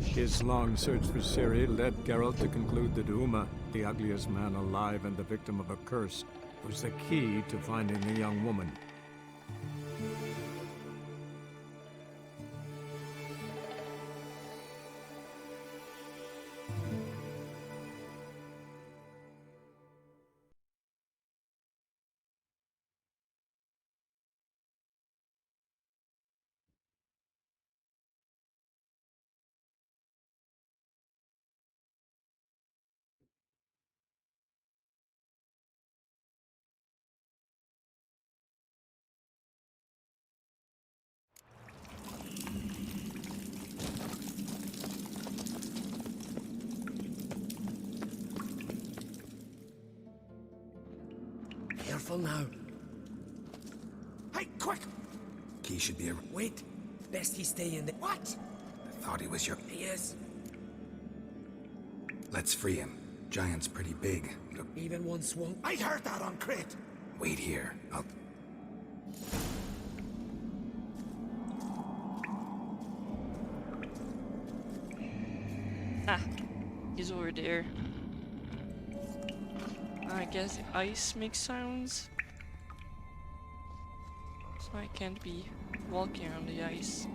His long search for Ciri led Geralt to conclude that Uma, the ugliest man alive and the victim of a curse, was the key to finding the young woman. Careful now. Hey, quick! Key should be a... Wait. Best he stay in there. What? I thought he was your... He is. Let's free him. Giant's pretty big. Look, Even one swung. I heard that on Crate. wait here. I'll... Ah, he's over there. I guess the ice makes sounds. So I can't be walking on the ice.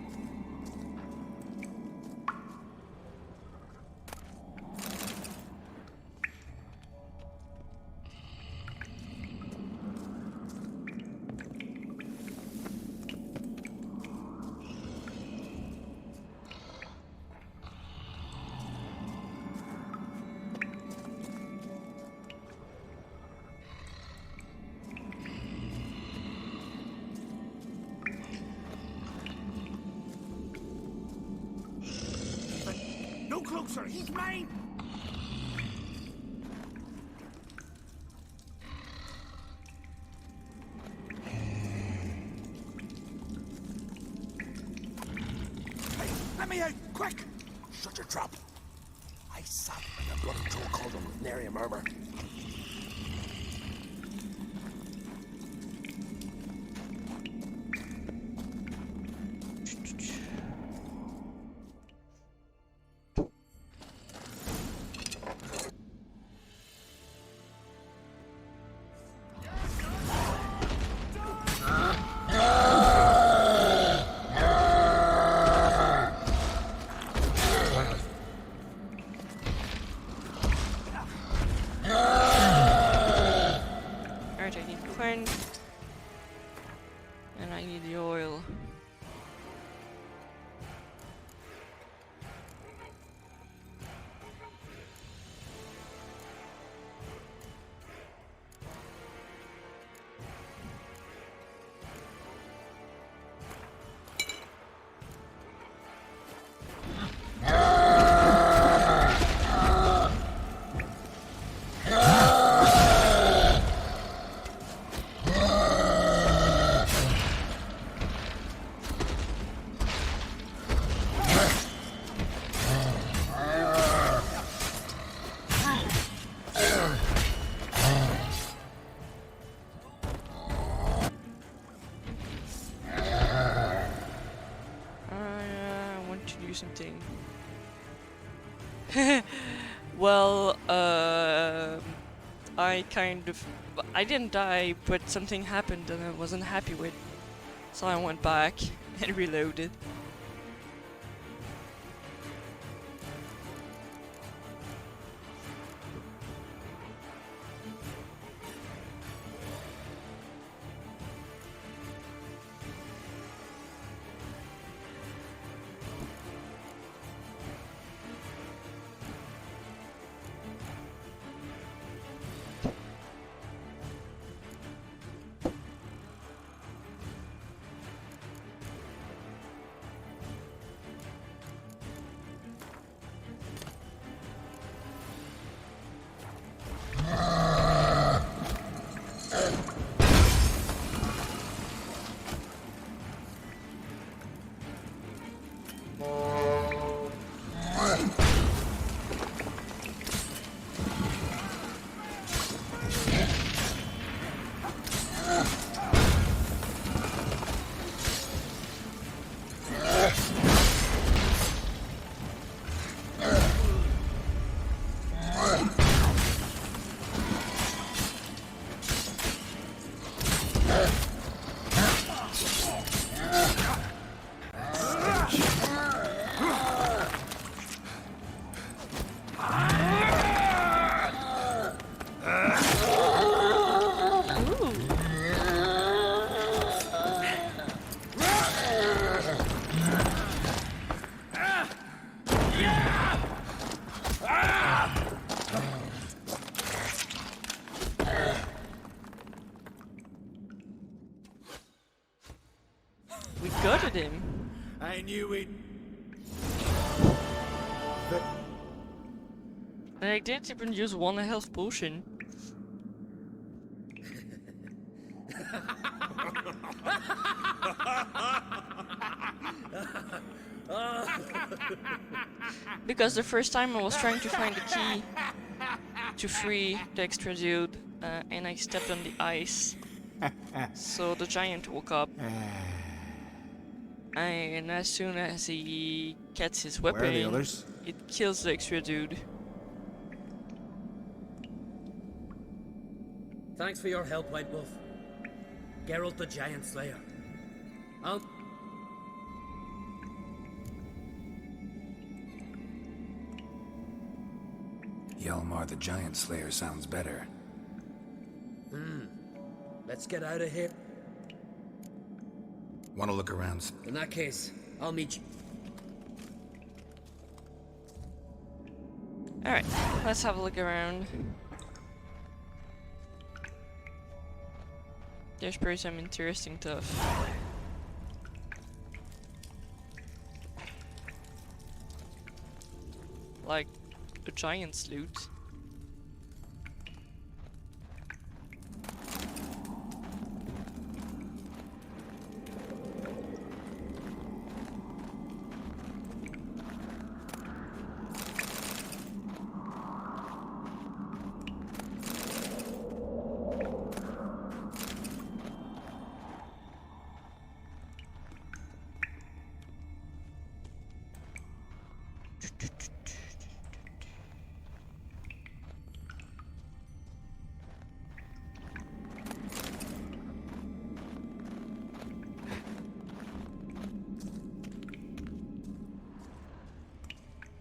No closer, he's mine! back. Shut your trap. I sat like a bloody troll cauldron with nary a murmur. Alright, I need Quinn. And I need the oil. I want to do something. Well, I didn't die, but something happened that I wasn't happy with. So I went back and reloaded. We gutted him. I knew it. And I didn't even use one health potion. Because the first time I was trying to find the key to free the extra dude, and I stepped on the ice. So the giant woke up. And as soon as he gets his weapon, Where are the others? it kills the extra dude. Thanks for your help, White Wolf. Geralt the Giant Slayer. Hjalmar the Giant Slayer sounds better. Let's get out of here. Want to look around? In that case, I'll meet you. Alright, let's have a look around. There's probably some interesting stuff. Like a giant's loot.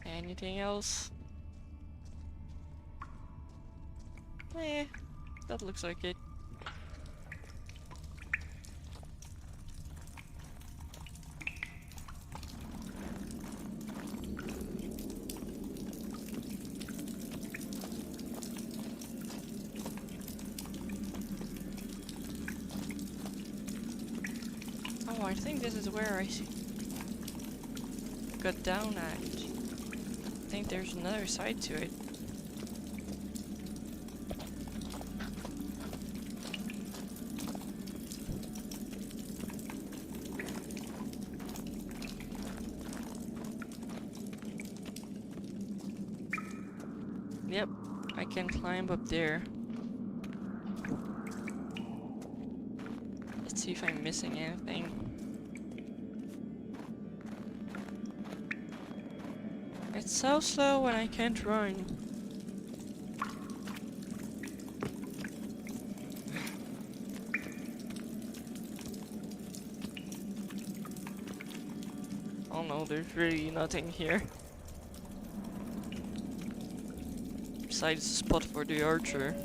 Anything else? Eh, that looks like it. Oh, I think this is where I got down at. I think there's another side to it. Yep, I can climb up there. Let's see if I'm missing anything. It's so slow when I can't run. Oh no, there's really nothing here. Besides the spot for the archer.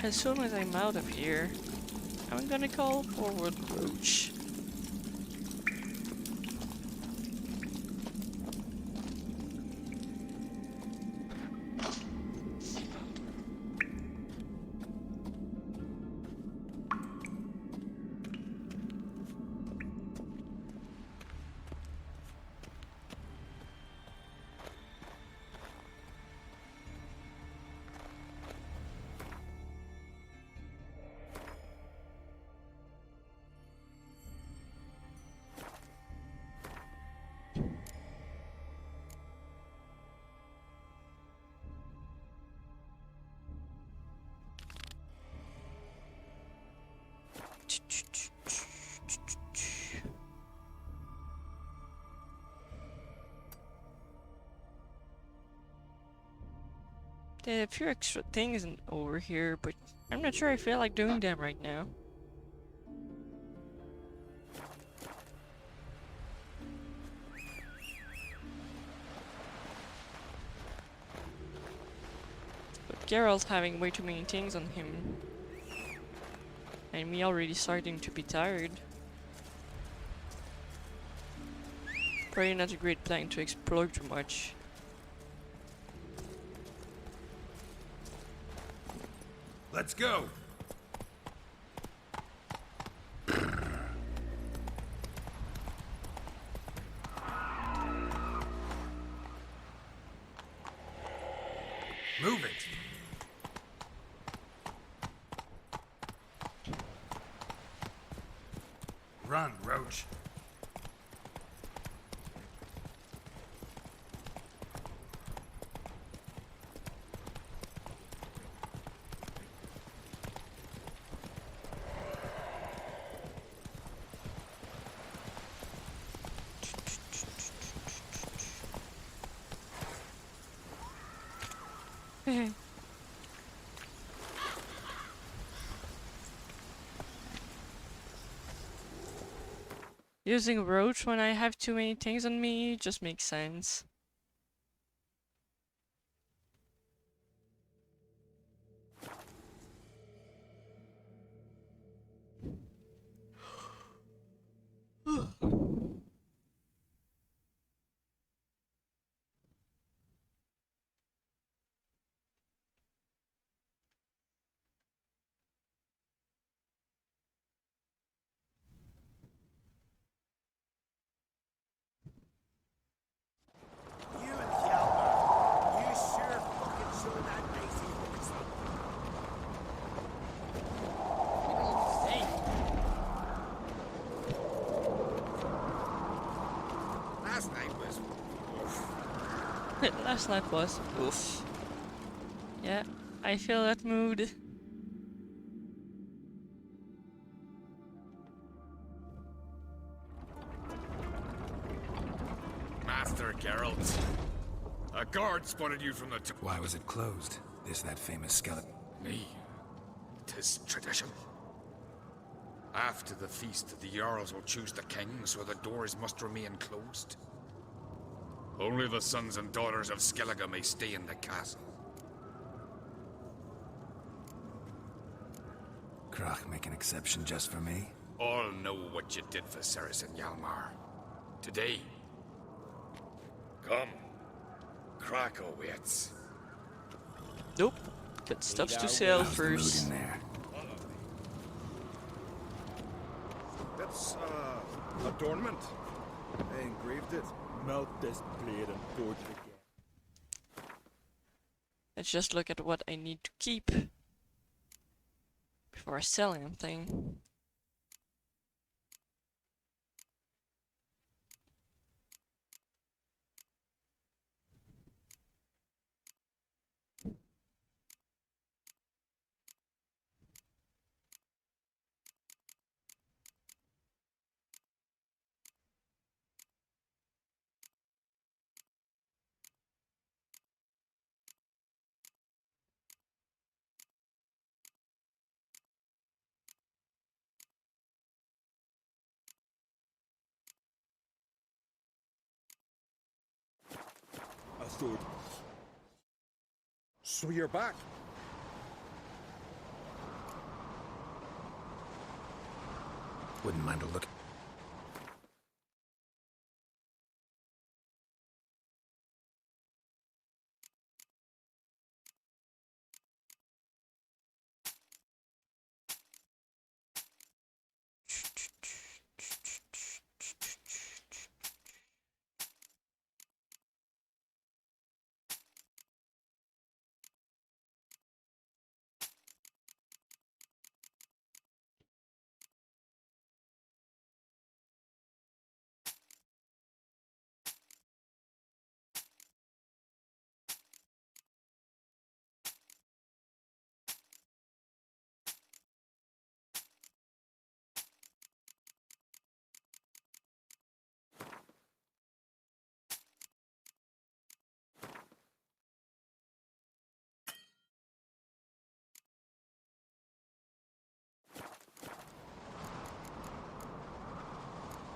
As soon as I'm out of here, I'm gonna call forward Roach. There are a few extra things over here, but I'm not sure I feel like doing them right now. But Geralt's having way too many things on him. And me already starting to be tired. Probably not a great plan to explore too much. Let's go! Move it! Run, Roach. Using Roach when I have too many things on me just makes sense. Last night was oof. Yeah, I feel that mood. Master Geralt. A guard spotted you from the Why was it closed? Is that famous skeleton? Me? 'Tis tradition. After the feast, the Jarls will choose the king, so the doors must remain closed. Only the sons and daughters of Skellige may stay in the castle. Krach make an exception just for me? All know what you did for Saracen Hjalmar. Today. Come. Krakow waits. Nope. Got stuff to sell How's the mood first. in there? That's, adornment. I engraved it. Melt this blade and forge it again. Let's just look at what I need to keep before I sell anything. A sword. So you're back. Wouldn't mind a look.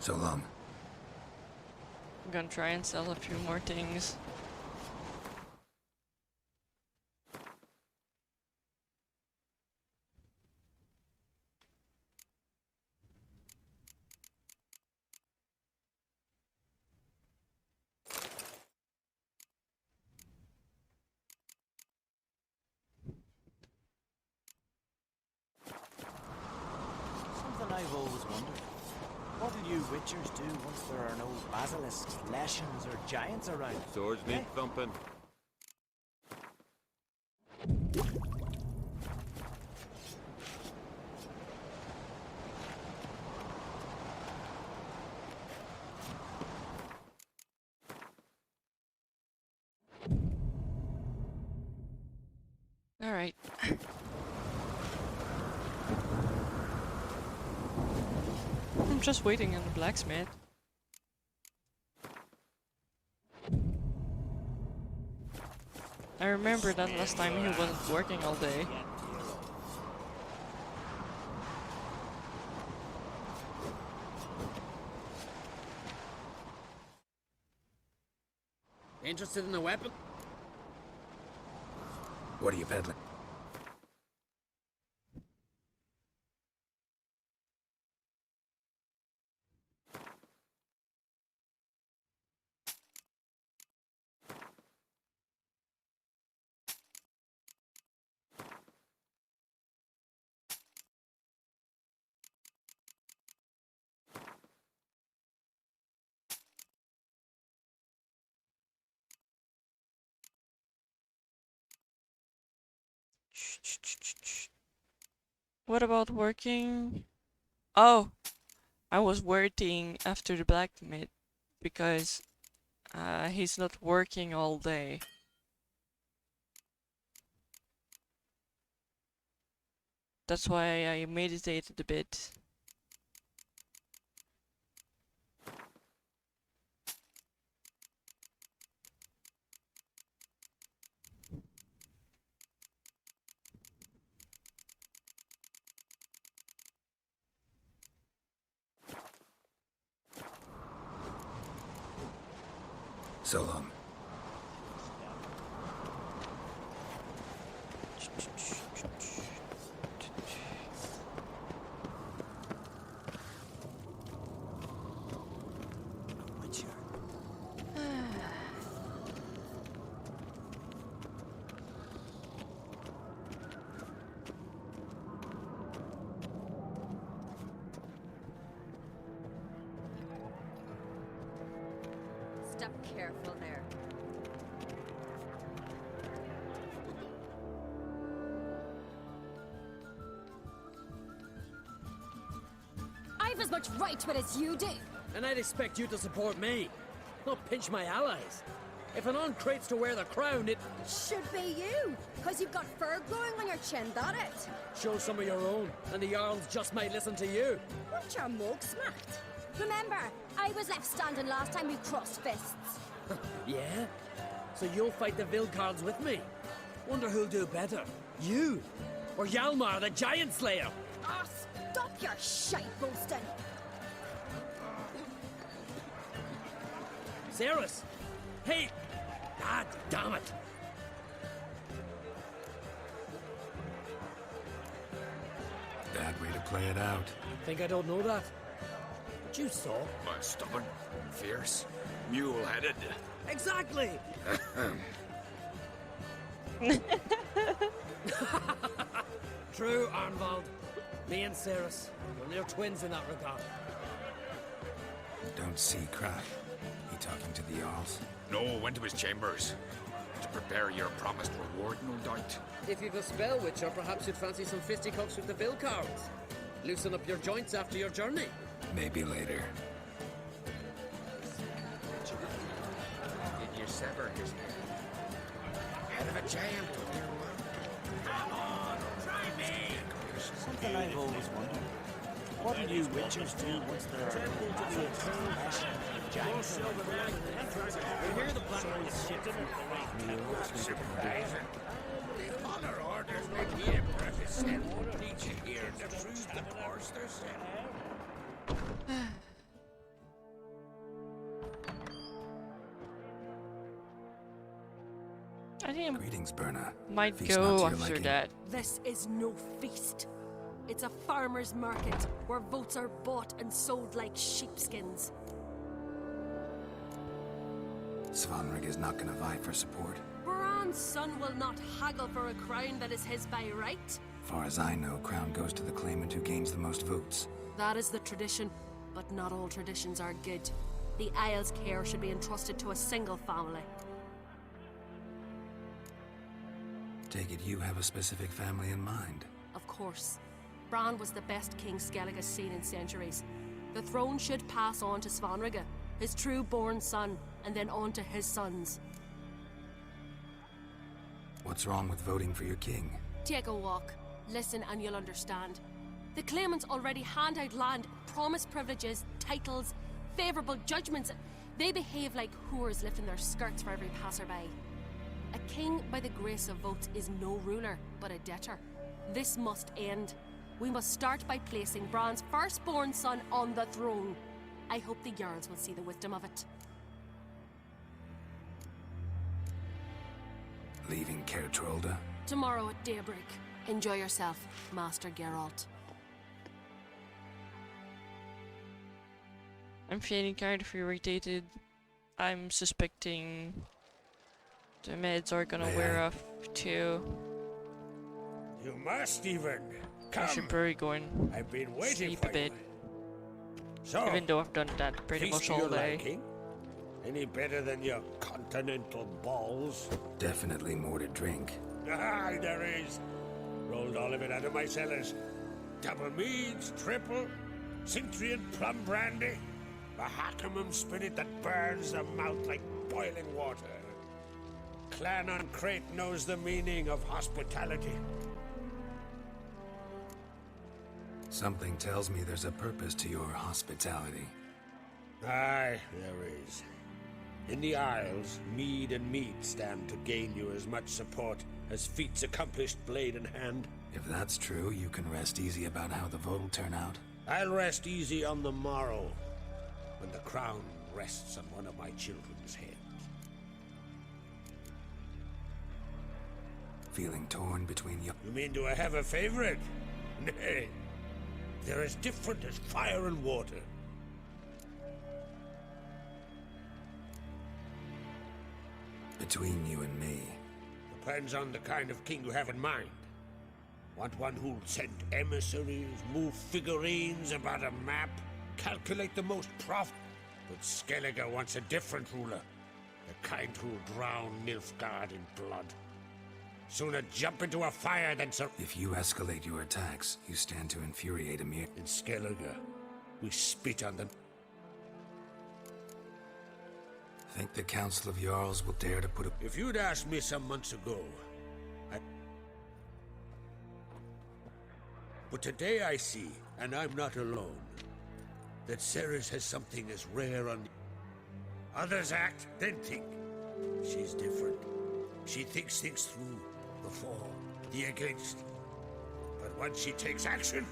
So long. I'm gonna try and sell a few more things. Something I've always wondered. What do you witchers do once there are no basilisks, leshens, or giants around? Swords need thumping. All right. I'm just waiting on the blacksmith. I remember that last time he wasn't working all day. Interested in a weapon? What are you peddling? What about working? Oh, I was waiting after the blacksmith because He's not working all day. That's why I meditated a bit. So long. Step careful there. I've as much right to it as you do. And I'd expect you to support me, not pinch my allies. If an on-crate's to wear the crown, it should be you, because you've got fur growing on your chin, that it? show some of your own, and the Jarls just might listen to you. Want your mug smacked? Remember, I was left standing last time we crossed fists. Yeah? So you'll fight the Vilcards with me? Wonder who'll do better, you or Hjalmar the Giant Slayer? Ah, stop your shite boasting. Cerys! Hey! Ah, damn it! Bad way to play it out. Think I don't know that? But you saw. Stubborn, fierce, mule-headed. Exactly! True, Arnvald. Me and Cerys. We're twins in that regard. Don't see Crash. He talking to the Jarls? No, went to his chambers. To prepare your promised reward, no doubt. If you've a spell, Witcher, perhaps you'd fancy some fisticuffs with the Vilcards. Loosen up your joints after your journey. Maybe later. Did you sever his head? Head of a giant. Come on, try me! Something I've always wondered. What do you witchers do once there are no giants? We hear the black ones shit. Surprising. The honor orders make the Emperor send each year to prove the course they're setting. I think Greetings, Berna. might Feast go not to your after liking. that. This is no feast. It's a farmer's market where votes are bought and sold like sheepskins. Svanrig is not gonna vie for support. Bran's son will not haggle for a crown that is his by right. Far as I know, crown goes to the claimant who gains the most votes. That is the tradition, but not all traditions are good. The Isle's care should be entrusted to a single family. Take it you have a specific family in mind. Of course. Bran was the best king Skellig has seen in centuries. The throne should pass on to Svanrige, his true-born son, and then on to his sons. What's wrong with voting for your king? Take a walk. Listen and you'll understand. The claimants already hand out land, promise privileges, titles, favourable judgments. They behave like whores lifting their skirts for every passerby. A king by the grace of votes is no ruler, but a debtor. This must end. We must start by placing Bran's firstborn son on the throne. I hope the Jarls will see the wisdom of it. Leaving Caer Trolda? Tomorrow at daybreak. Enjoy yourself, Master Geralt. I'm feeling kind of irritated. I'm suspecting the meds are gonna wear off too. You must even. I Come. should probably go and I've been waiting sleep for a bit. So, Even though I've done that pretty feast much to all your day. liking? Any better than your continental balls? Definitely more to drink. Ah, there is. Rolled all of it out of my cellars. Double meads, triple, Cintrian plum brandy. A hack'em spirit that burns the mouth like boiling water. Clan on Crate knows the meaning of hospitality. Something tells me there's a purpose to your hospitality. Aye, there is. In the Isles, mead and meat stand to gain you as much support as feats accomplished blade in hand. If that's true, you can rest easy about how the vote will turn out. I'll rest easy on the morrow, when the crown rests on one of my children's heads. Feeling torn between you? You mean do I have a favorite? Nay. They're as different as fire and water. Between you and me? Depends on the kind of king you have in mind. Want one who'll send emissaries, move figurines about a map, calculate the most profit? But Skellige wants a different ruler. The kind who'll drown Nilfgaard in blood. Sooner jump into a fire than If you escalate your attacks, you stand to infuriate Emir. In Skellige, we spit on them. Think the Council of Jarls will dare to put a... If you'd asked me some months ago, But today I see, and I'm not alone, that Ceres has something as rare on... Others act, then think. She's different. She thinks things through. The for, the against. But once she takes action...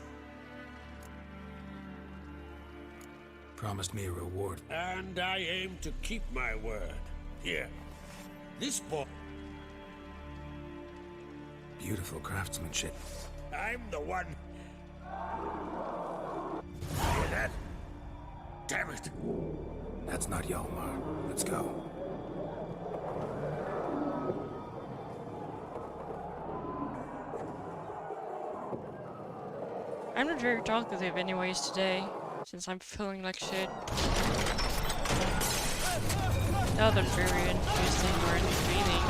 Promised me a reward. And I aim to keep my word. Here. This boy... Beautiful craftsmanship. I'm the one... Hear that? Damn it! That's not Hjalmar. Let's go. I'm not very talkative anyways today, since I'm feeling like shit. Not that very interesting or entertaining.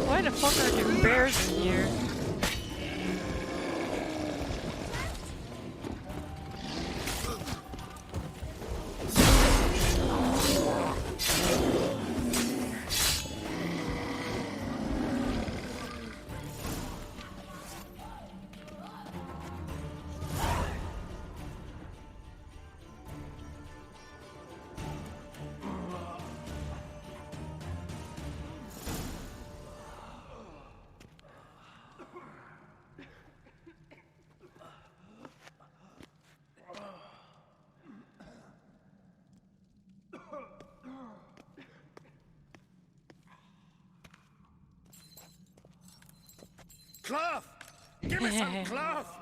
Why the fuck are there bears in here? Cloth! Give me some cloth!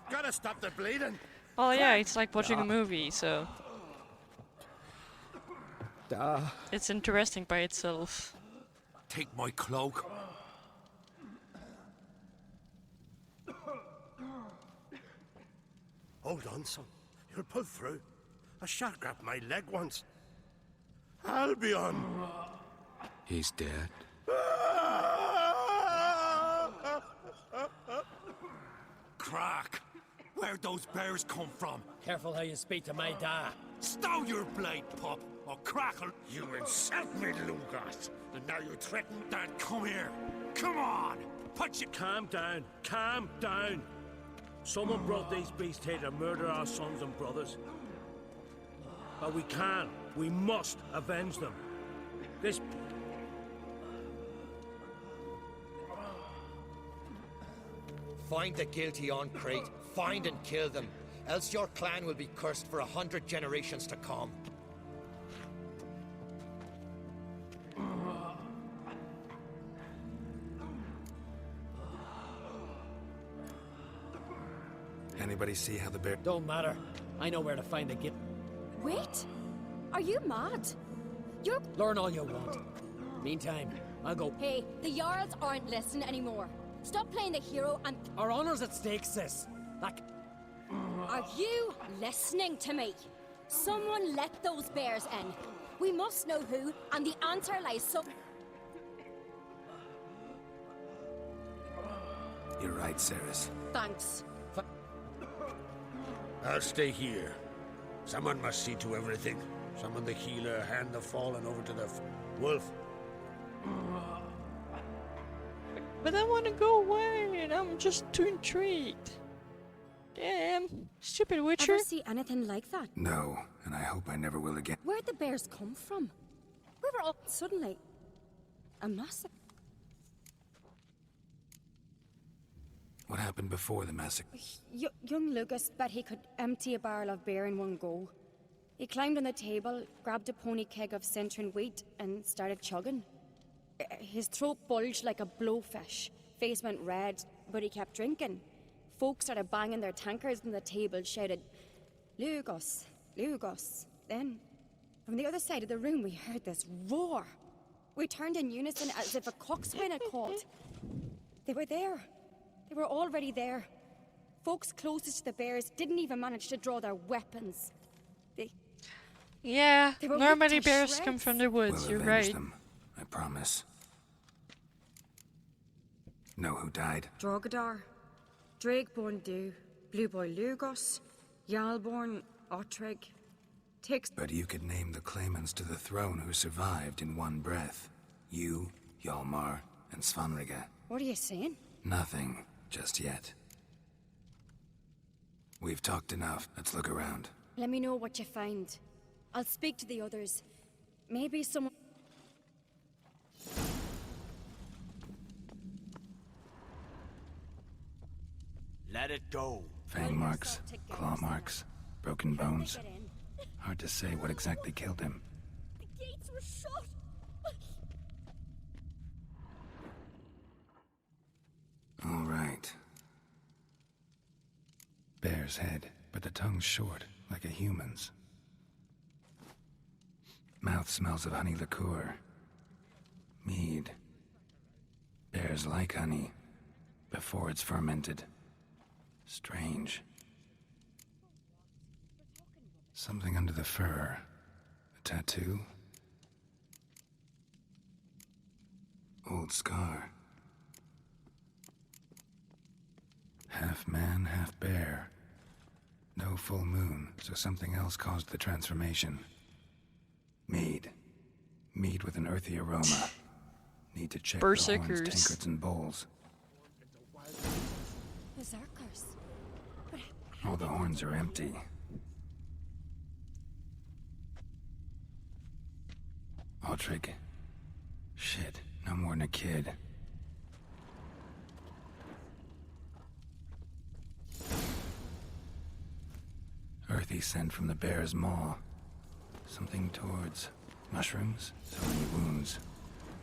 Gotta stop the bleeding! Oh yeah, it's like watching a movie, so... It's interesting by itself. Take my cloak. Hold on, son. You'll pull through. A shark grabbed my leg once. Albion! He's dead. Crack! Where'd those bears come from? Careful how you speak to my dad. Stow your blade, pup, or crackle! You insult me, Lugas, and now you threaten Dad. Come here! Come on! Punch it! Calm down. Calm down. Someone brought these beasts here to murder our sons and brothers. But we can. We must avenge them. This... Find the guilty on Crate. Find and kill them. Else your clan will be cursed for 100 generations to come. Anybody see how the bear... Don't matter. I know where to find the guilty. Wait! Are you mad? You're... Learn all you want. Meantime, I'll go... Hey, the Jarls aren't listening anymore. Stop playing the hero and... Our honor's at stake, sis. Like... Are you listening to me? Someone let those bears in. We must know who, and the answer lies so... You're right, Ceres. Thanks. I'll stay here. Someone must see to everything. Summon the healer, hand the fallen over to the wolf. But I want to go away, and I'm just too intrigued. Damn, stupid Witcher. Ever see anything like that? No, and I hope I never will again. Where'd the bears come from? We were all suddenly... a massacre. What happened before the massacre? Young Lucas bet he could empty a barrel of beer in one go. He climbed on the table, grabbed a pony keg of centering wheat, and started chugging. His throat bulged like a blowfish. Face went red, but he kept drinking. Folks started banging their tankards on the table, shouted, "Lugos, Lugos." Then, from the other side of the room, we heard this roar. We turned in unison as if a coxswain had called. They were there. They were already there. Folks closest to the bears didn't even manage to draw their weapons. Yeah, They were normally ripped to bears shreds. come from the woods, We'll you're avenge right. them, I promise. Know who died? Drogadar, Drakeborn Du, Blue Boy Lugos, Yalborn, Ottrig, Tix. But you could name the claimants to the throne who survived in one breath. You, Hjalmar, and Svanrige. What are you saying? Nothing, just yet. We've talked enough. Let's look around. Let me know what you find. I'll speak to the others. Maybe someone... Let it go. Fang marks, claw marks, broken bones. Hard to say what exactly killed him. The gates were shut! All right. Bear's head, but the tongue's short, like a human's. Mouth smells of honey liqueur. Mead. Bears like honey, before it's fermented. Strange. Something under the fur. A tattoo? Old scar. Half man, half bear. No full moon, so something else caused the transformation. Mead. Mead with an earthy aroma. Need to check the horns, Berserkers. tankards, and bowls. Berserkers. All the horns are empty. Ottrig. Shit, no more than a kid. Earthy scent from the bear's maw. Something towards mushrooms? So many wounds.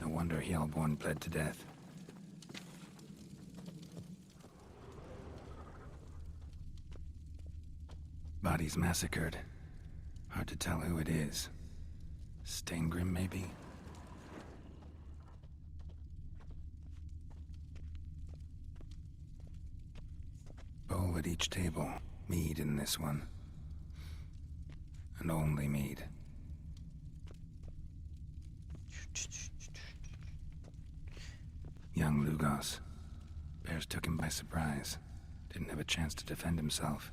No wonder Hjalborn bled to death. Bodies massacred. Hard to tell who it is. Steingrim, maybe? Bowl at each table. Mead in this one. And only mead. Young Lugos. Bears took him by surprise. Didn't have a chance to defend himself.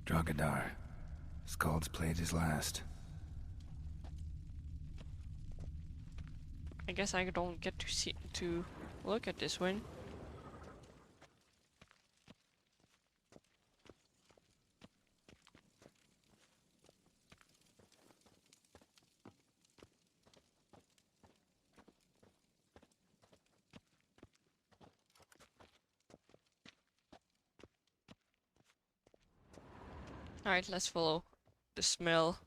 Drogadar. Skald's played his last. I guess I don't get to look at this one. Alright, let's follow the smell.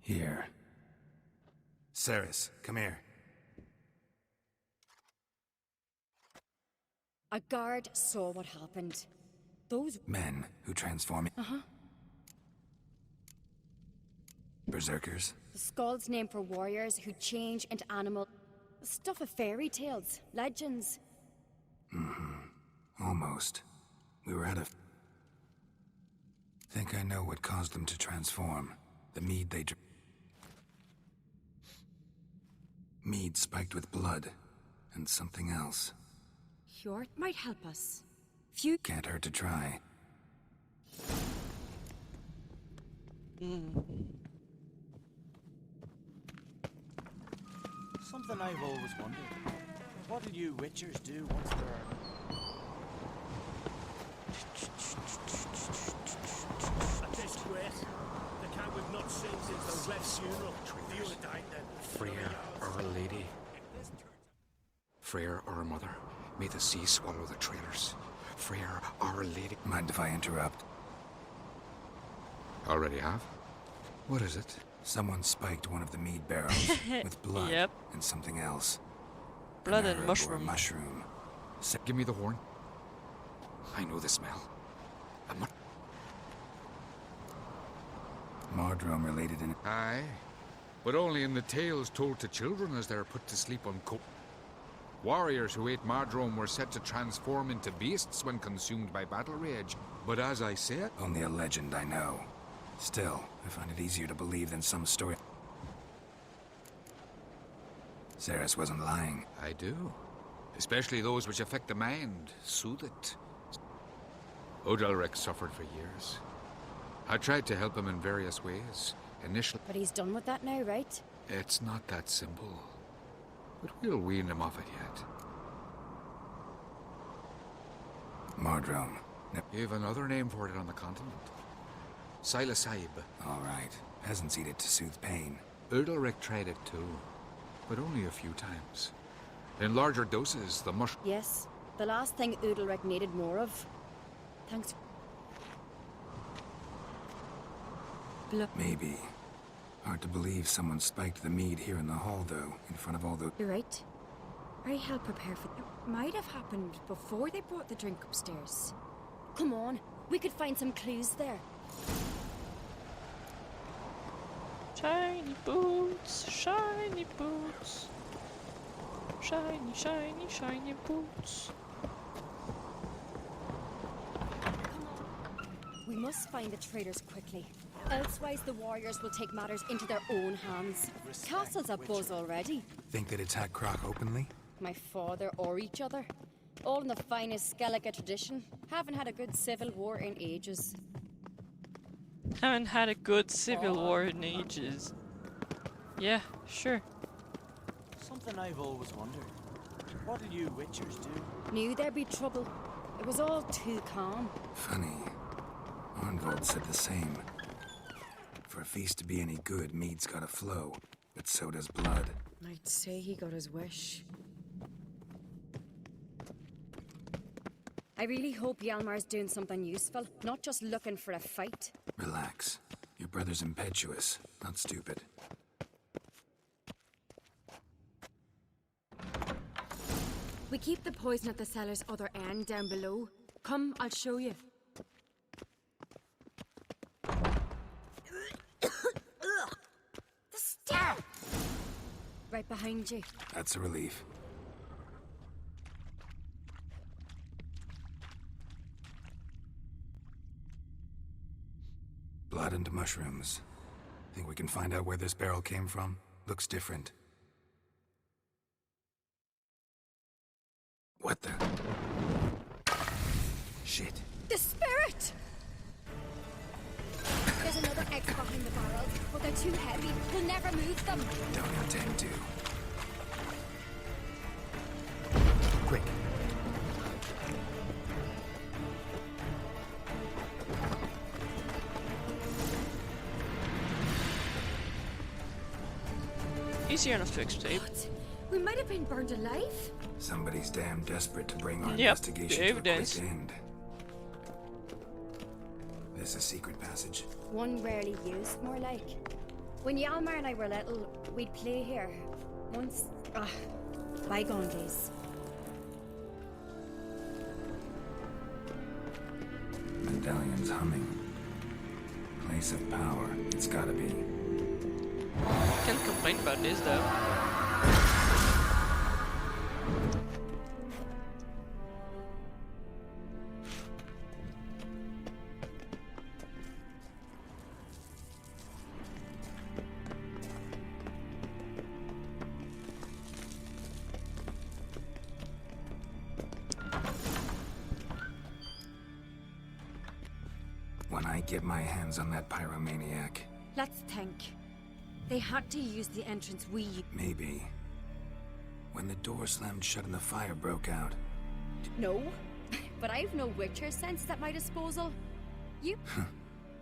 Here. Ceres, come here. A guard saw what happened. Those Men who transform... Berserkers? The Skald's name for warriors who change into animal... Stuff of fairy tales, legends. Almost. We were at a... Think I know what caused them to transform. The mead they drank. Mead spiked with blood. And something else. Hjort might help us. Few... Can't hurt to try. Something I've always wondered. What'll you witchers do once they're... A disgrace. The cat we've not seen since the Red funeral. You would died then. Freyr, our lady. Freyr, our mother. May the sea swallow the traitors. Freyr, our lady. Mind if I interrupt? Already have? What is it? Someone spiked one of the mead barrels with blood and something else. Blood An and herb or a mushroom. mushroom. Give me the horn. I know the smell. Mardrome related in... Aye, but only in the tales told to children as they're put to sleep on warriors who ate Mardrome were said to transform into beasts when consumed by battle rage. But as I said... Only a legend, I know. Still, I find it easier to believe than some story. Ceres wasn't lying. I do. Especially those which affect the mind, soothe it. Odalric suffered for years. I tried to help him in various ways. Initially... But he's done with that now, right? It's not that simple. But we'll wean him off it yet. Mardrome. You've another name for it on the continent. Silasaib. All right. Peasants eat it to soothe pain. Udalric tried it too, but only a few times. In larger doses, the mushroom... Yes. The last thing Udalric needed more of. Thanks. Maybe. Hard to believe someone spiked the mead here in the hall, though, in front of all the... You're right. I help prepare for... It might have happened before they brought the drink upstairs. Come on. We could find some clues there. Shiny boots, shiny boots. Shiny, shiny, shiny boots. We must find the traitors quickly. Elsewise, the warriors will take matters into their own hands. Castle's a buzz already. Think they'd attack Croc openly? My father or each other. All in the finest Skellige tradition. Haven't had a good civil war in ages. Haven't had a good civil war in ages. Yeah, sure. Something I've always wondered. What'll you witchers do? Knew there'd be trouble. It was all too calm. Funny. Arnvold said the same. For a feast to be any good, mead's gotta flow, but so does blood. I'd say he got his wish. I really hope Hjalmar's doing something useful, not just looking for a fight. Relax. Your brother's impetuous, not stupid. We keep the poison at the cellar's other end down below. Come, I'll show you. The stair! Right behind you. That's a relief. Blood and mushrooms. Think we can find out where this barrel came from? Looks different. What the? Shit. The spirit! There's another X behind the barrel, but they're too heavy. We'll never move them. Don't intend to. Quick. Easy enough to explain. What? We might have been burned alive. Somebody's damn desperate to bring our Yep, investigation to a evidence. quick end. This a secret passage. One rarely used, more like. When Yalmar and I were little, we'd play here. Once, bygone days. Medallion's humming. Place of power. It's gotta be. Can't complain about this though. When I get my hands on that pyromaniac, Let's think. They had to use the entrance we... maybe. When the door slammed shut and the fire broke out. No, but I've no Witcher senses at my disposal. You...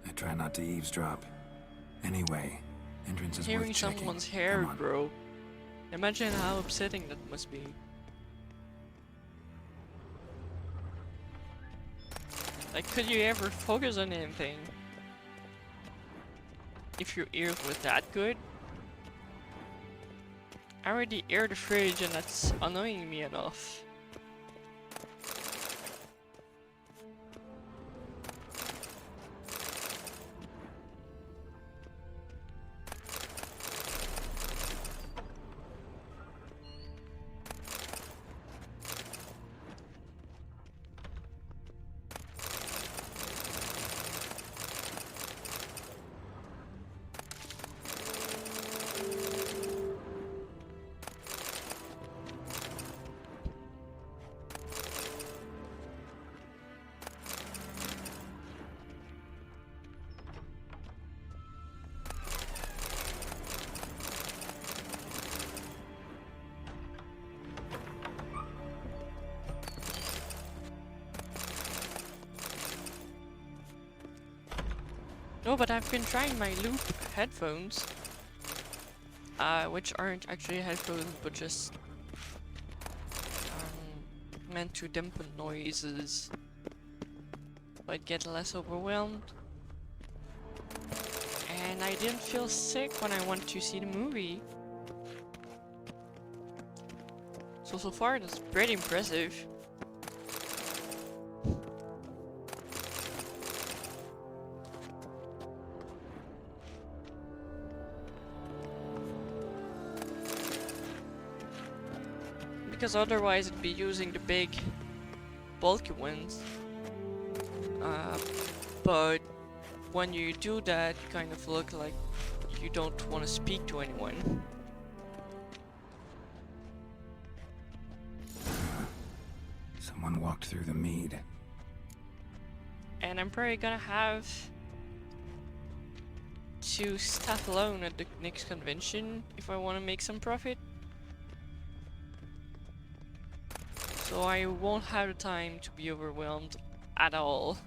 I try not to eavesdrop. Anyway, entrance is Hearing worth checking. someone's hair, bro. Imagine how upsetting that must be. Like, could you ever focus on anything? If your ears were that good? I already air the fridge and that's annoying me enough. No, but I've been trying my loop headphones, which aren't actually headphones, but just meant to dampen noises, but get less overwhelmed. And I didn't feel sick when I went to see the movie. So far that's pretty impressive. Because otherwise it'd be using the big bulky ones. But when you do that, you kind of look like you don't want to speak to anyone. Someone walked through the mead. And I'm probably gonna have to staff alone at the next convention if I want to make some profit. So I won't have the time to be overwhelmed at all,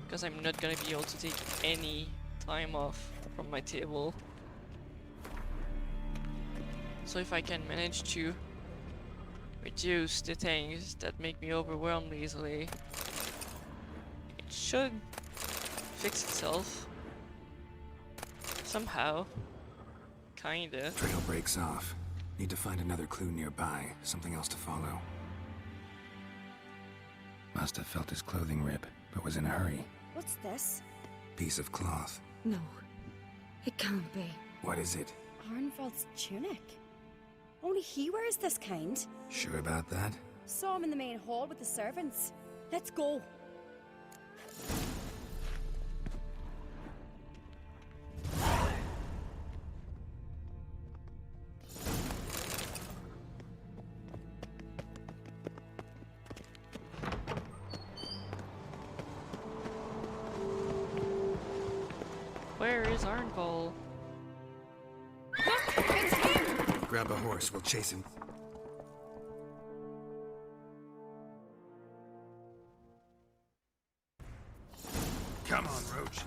because I'm not gonna be able to take any time off from my table. So if I can manage to reduce the things that make me overwhelmed easily, it should fix itself. Somehow. Kinda. Trail breaks off. Need to find another clue nearby, something else to follow. Must have felt his clothing rip, but was in a hurry. What's this? Piece of cloth. No, it can't be. What is it? Arnvald's tunic. Only he wears this kind. Sure about that? Saw him in the main hall with the servants. Let's go. Where is Arnvald? Look, it's him! Grab a horse, we'll chase him. Come on, Roach.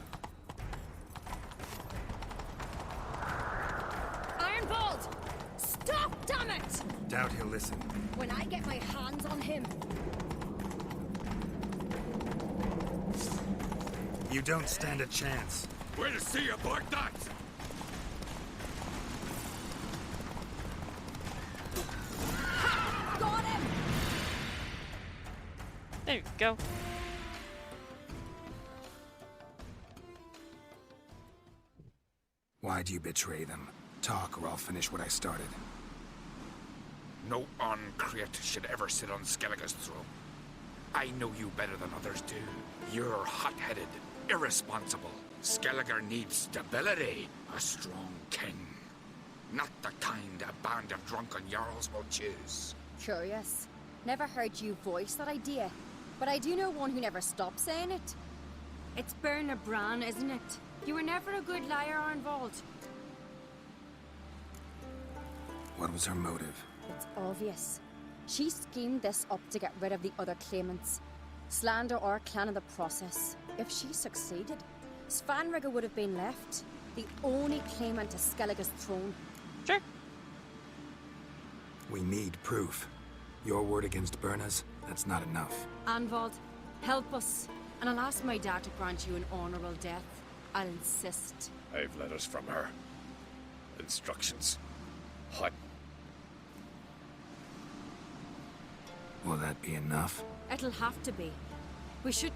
Arnvald! Stop, damn it! Doubt he'll listen. When I get my hands on him. You don't stand a chance. Way to see you, Bark Nuts! There you go. Why'd you betray them? Talk, or I'll finish what I started. No on-crate should ever sit on Skellige's throne. I know you better than others do. You're hot-headed, irresponsible. Skellige needs stability, a strong king. Not the kind a band of drunken jarls will choose. Curious. Never heard you voice that idea, but I do know one who never stops saying it. It's Berna Bran, isn't it? You were never a good liar, Arnvald. What was her motive? It's obvious. She schemed this up to get rid of the other claimants. Slander our clan in the process. If she succeeded, Svanrige would have been left, the only claimant to Skellige's throne. Sure. We need proof. Your word against Berna's, that's not enough. Anvald, help us, and I'll ask my dad to grant you an honourable death. I'll insist. I've letters from her. Instructions. Hot. Will that be enough? It'll have to be. We should...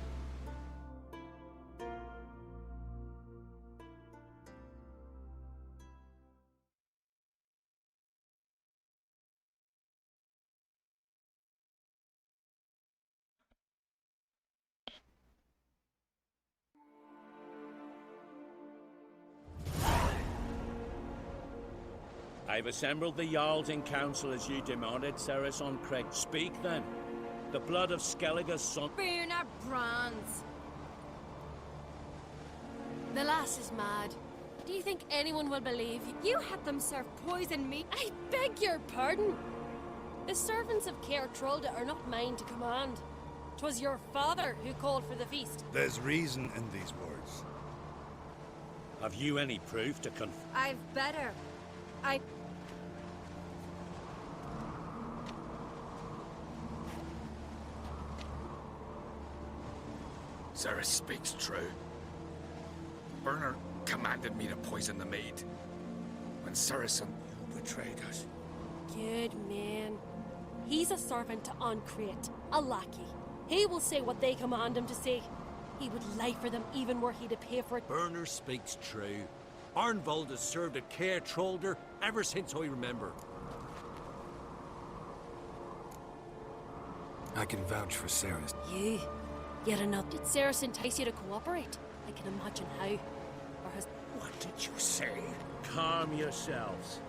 I've assembled the Jarls in council as you demanded, Ceres on Craig. Speak then. The blood of Skellige's son... Berna Brands. The lass is mad. Do you think anyone will believe you? You had them serve poisoned meat. I beg your pardon. The servants of Caer Trolda are not mine to command. 'Twas your father who called for the feast. There's reason in these words. Have you any proof to confirm? I've better. Ceres speaks true. Berna commanded me to poison the maid. When Ceres betrayed us. Good man. He's a servant to Ancrate, a lackey. He will say what they command him to say. He would lie for them even were he to pay for it. Berner speaks true. Arnvald has served at Caer Trolder ever since I remember. I can vouch for Ceres. You? Yet enough. Did Ceres entice you to cooperate? I can imagine how. Or has... What did you say? Calm yourselves.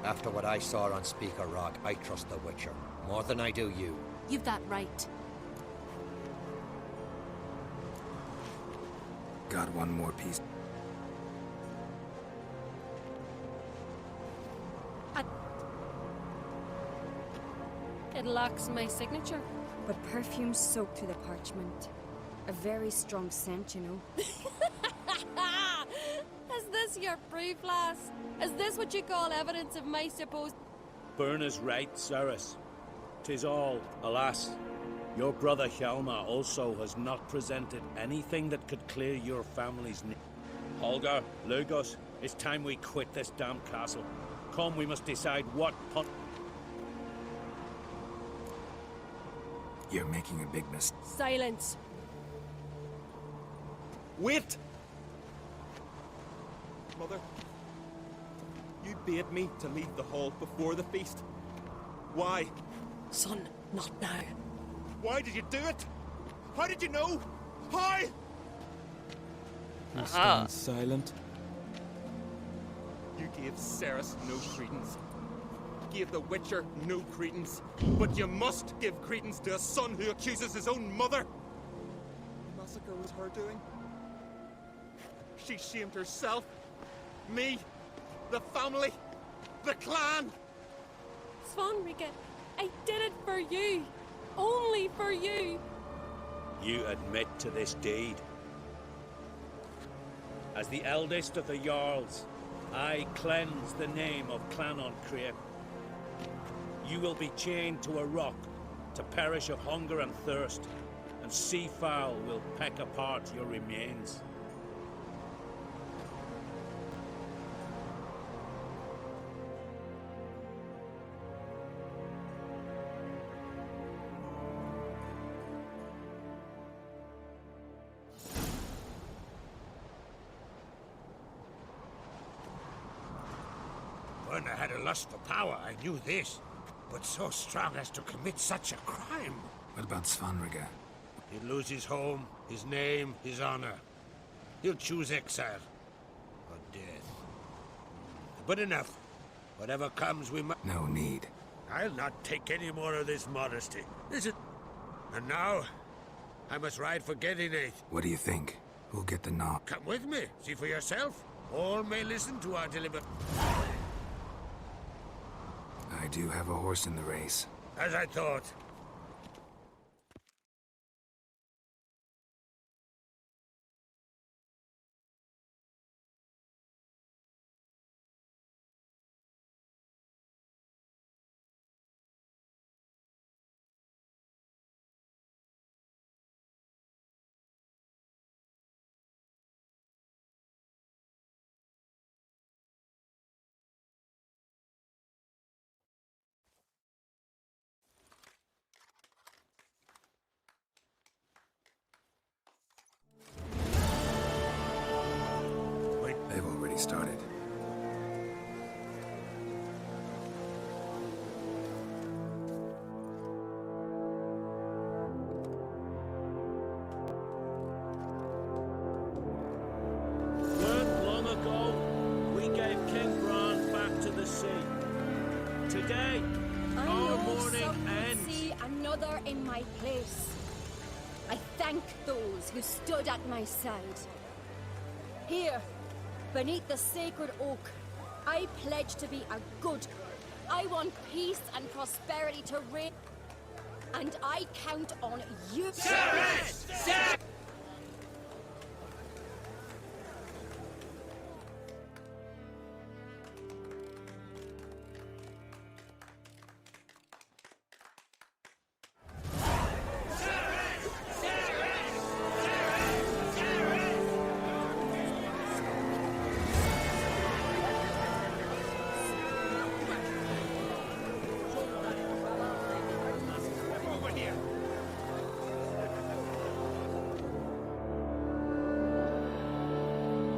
After what I saw on Speaker Rock, I trust the Witcher. More than I do you. You've that right. Got one more piece. It lacks my signature. But perfume soaked through the parchment. A very strong scent, you know. Is this your proof, lass? Is this what you call evidence of my supposed... Berna's right, Ceres. 'Tis all, alas. Your brother Hjalmar also has not presented anything that could clear your family's name. Holger, Lugos, it's time we quit this damn castle. Come, we must decide what You're making a big mistake. Silence. Wait! Mother, you bade me to leave the hall before the feast. Why? Son, not now. Why did you do it? How did you know? How? He stands silent. You gave Ceres no credence. Gave the Witcher no credence. But you must give credence to a son who accuses his own mother. The massacre was her doing. She shamed herself. Me. The family. The clan. Svanrige, I did it for you. Only for you. you admit to this deed. As the eldest of the Jarls, I cleanse the name of Clan Ancrate. You will be chained to a rock to perish of hunger and thirst, and sea fowl will peck apart your remains. When I had a lust for power, I knew this. But so strong as to commit such a crime. What about Svanrige? He'll lose his home, his name, his honor. He'll choose exile. Or death. But enough. Whatever comes, we must... No need. I'll not take any more of this modesty. Is it? And now, I must ride for Gedinath. What do you think? Who'll get the nod? Come with me. See for yourself. All may listen to our deliver... I do have a horse in the race. As I thought. They've already started. Learned long ago, we gave King Bran back to the sea. Today, I our know mourning some ends. see another in my place. I thank those who stood at my side. Here, beneath the sacred oak, I pledge to be a good. I want peace and prosperity to reign. And I count on you.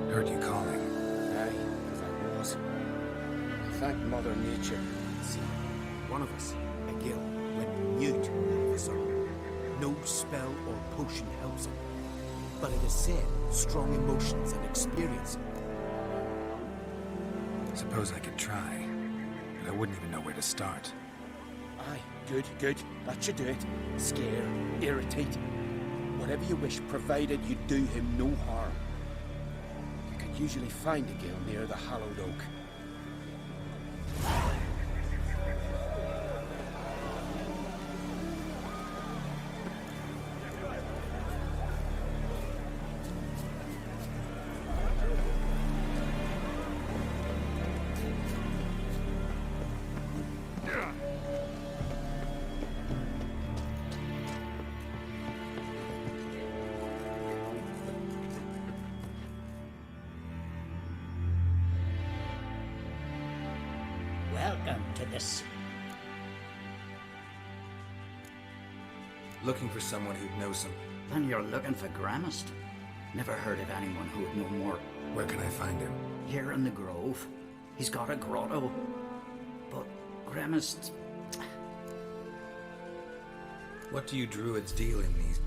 Heard you calling. Aye, as I was. Thank Mother Nature. See, one of us, a gill, went mute at the sun. No spell or potion helps him. But it is said strong emotions and experience. Suppose I could try, but I wouldn't even know where to start. Aye, good, good. That should do it. Scare, irritate. Whatever you wish, provided you do him no harm. You can usually find a gill near the hallowed oak. Welcome to the sea. Looking for someone who'd know some... Then you're looking for Gramist. Never heard of anyone who would know more. Where can I find him? Here in the grove. He's got a grotto. But Gramist... What do you druids deal in these...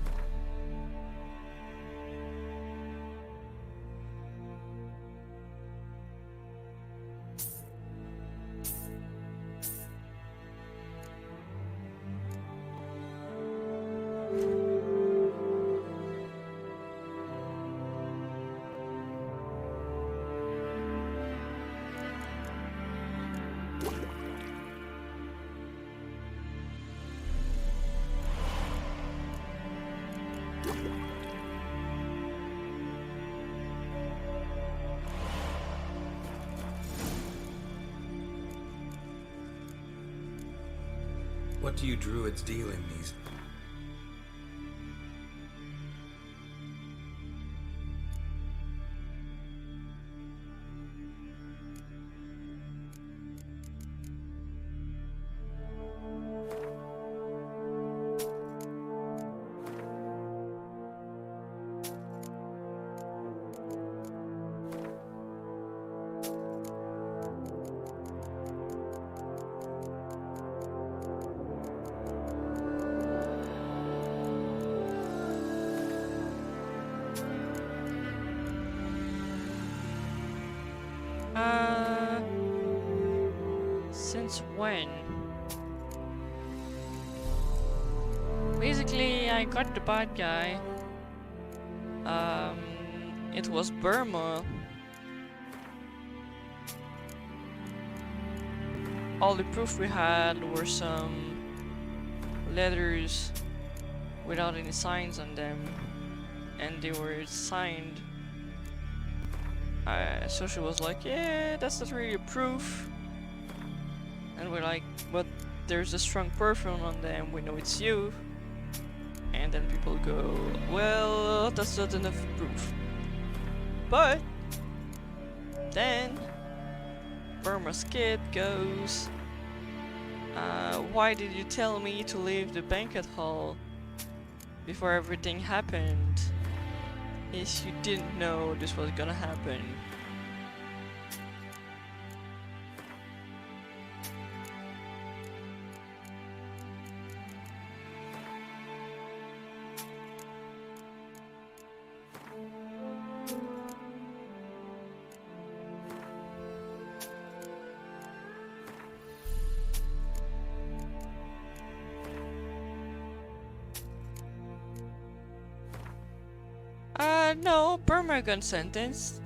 What do you druids deal in these... since when? Basically, I got the bad guy. It was Burma. All the proof we had were some letters without any signs on them, and they were signed. So she was like, yeah, that's not really proof. And we're like, but there's a strong perfume on them, we know it's you. And then people go, well, that's not enough proof. But then Burma's kid goes, why did you tell me to leave the banquet hall before everything happened? If you didn't know this was gonna happen. No, Burma got sentenced.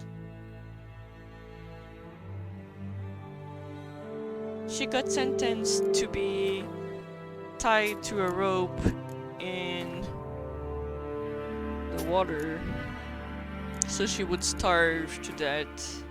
She got sentenced to be tied to a rope in the water, so she would starve to death.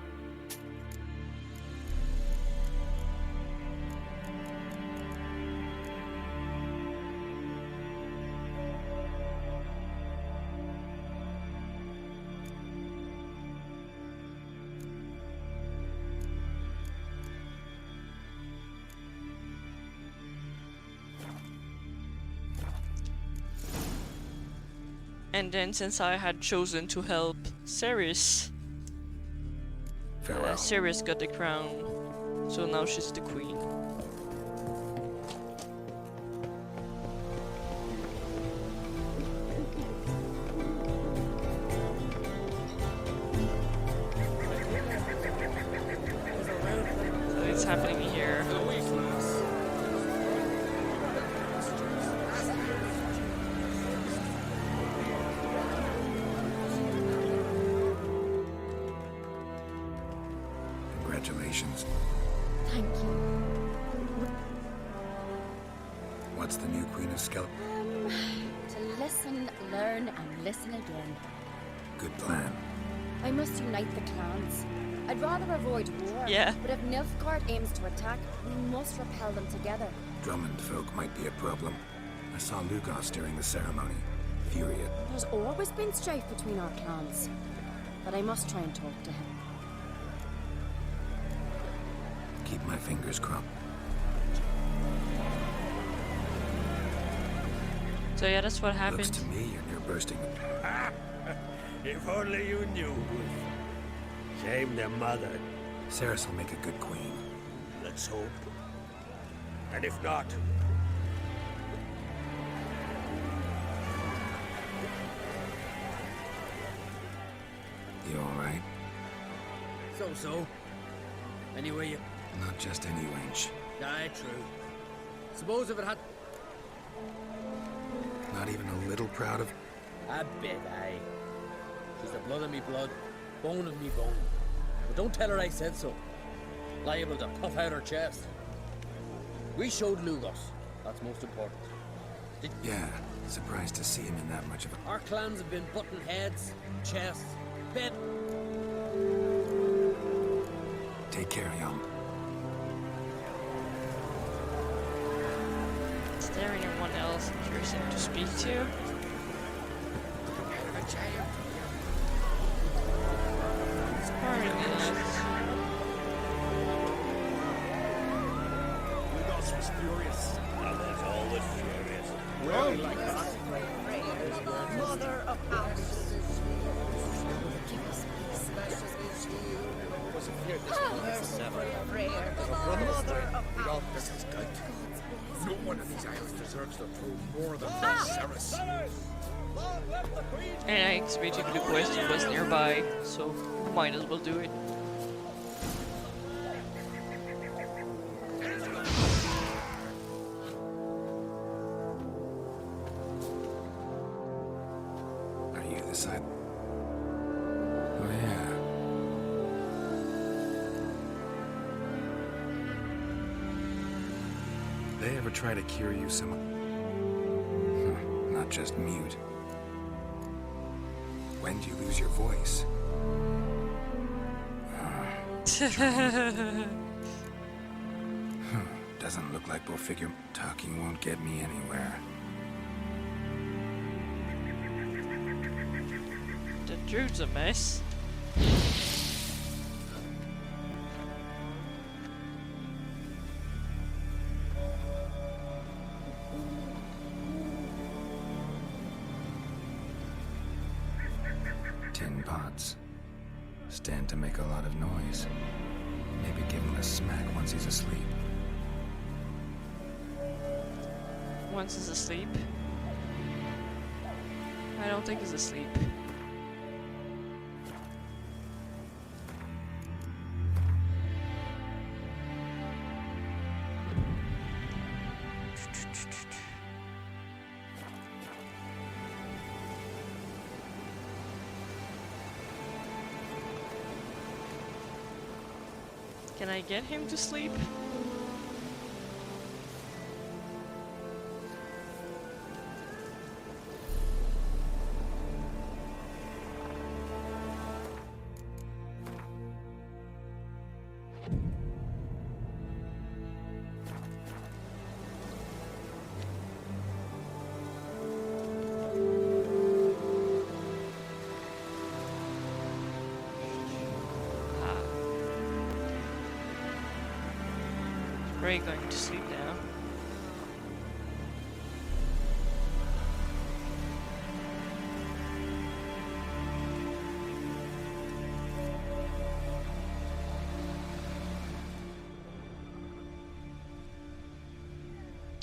And then, since I had chosen to help Ceres, Ceres got the crown, so now she's the queen. So it's happening here. Congratulations. Thank you. What's the new Queen of Skeleton? To listen, learn, and listen again. Good plan. I must unite the clans. I'd rather avoid war. Yeah. But if Nilfgaard aims to attack, we must repel them together. Drummond folk might be a problem. I saw Lugos during the ceremony. Furious. There's always been strife between our clans. But I must try and talk to him. Keep my fingers crossed. So yeah, that's what happened. Looks to me you're near bursting. If only you knew. Shame their mother. Ceres will make a good queen. Let's hope. And if not... You alright? So. Anyway, you... Not just any wench. Aye, true. Suppose if it had... Not even a little proud of... A bit, aye. She's the blood of me blood, bone of me bone. But don't tell her I said so. Liable to puff out her chest. We showed Lugos. That's most important. Yeah, surprised to see him in that much of a... Our clans have been button heads, chests, bed... Take care, young. Is there anyone else interesting to speak to? Apparently not. Lugos was furious. Others always furious. Well, like that. Mother of ours. This is good. No one in these isles deserves the throne more than Ceres. And I expected the quest was nearby, so might as well do it. beside... Oh, yeah. They ever try to cure you some... Not just mute. When do you lose your voice? Doesn't look like we'll figure talking won't get me anywhere. The druid's a mess. Tin pots. Stand to make a lot of noise. Maybe give him a smack once he's asleep. Once he's asleep? I don't think he's asleep. Can I get him to sleep? Ray going to sleep now.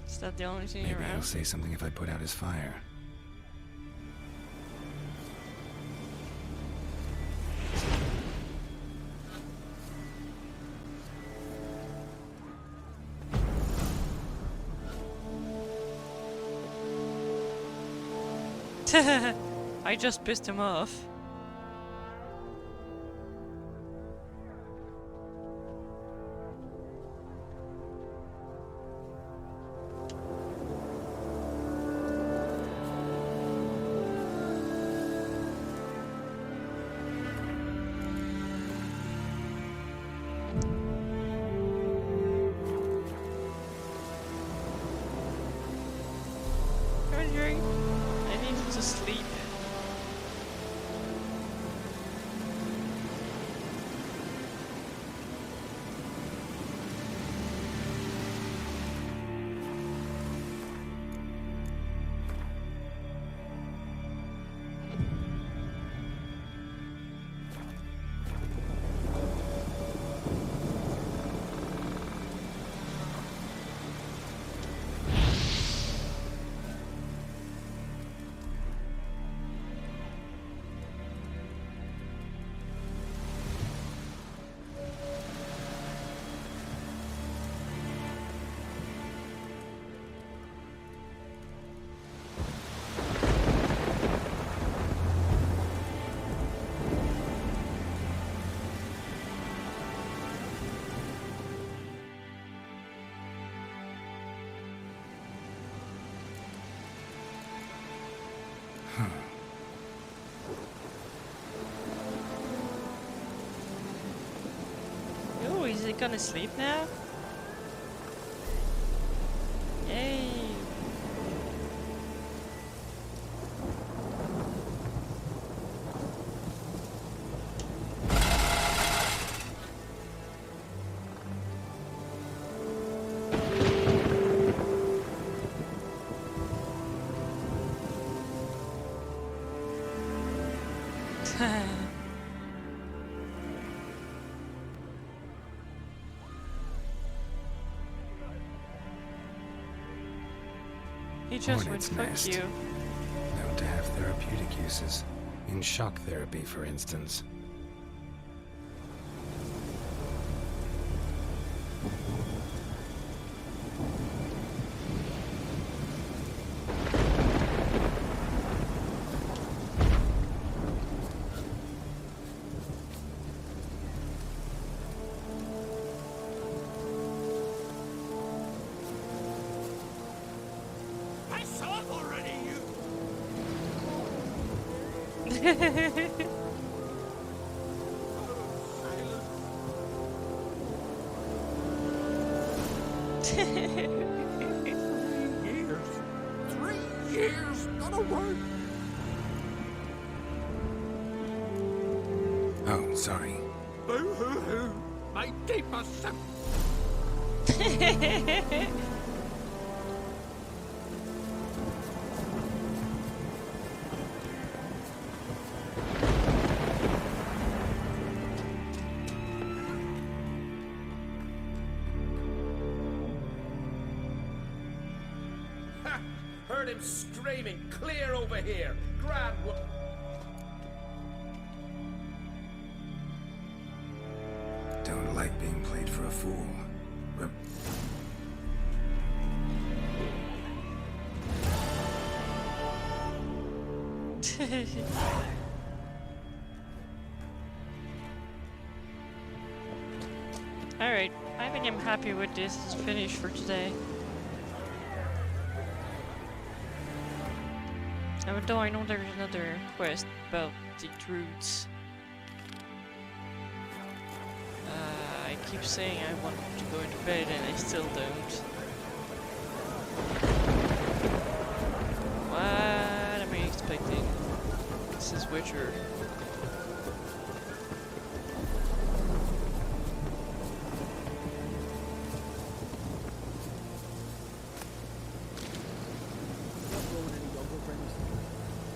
Is that the only thing Maybe around? he'll say something if I put out his fire. I just pissed him off. Andre, I need him to sleep. Oh, is he gonna sleep now? Yay! He just went, Hornet's fuck nest. you. Known to have therapeutic uses. In shock therapy, for instance. Three years, not a word. Oh, sorry. Boo-hoo-hoo. My deepest Heard him screaming, clear over here. Grand. Don't like being played for a fool. Alright, I think I'm happy with this finish for today. Even though I know there's another quest about the druids. I keep saying I want to go to bed and I still don't. What am I expecting? This is Witcher.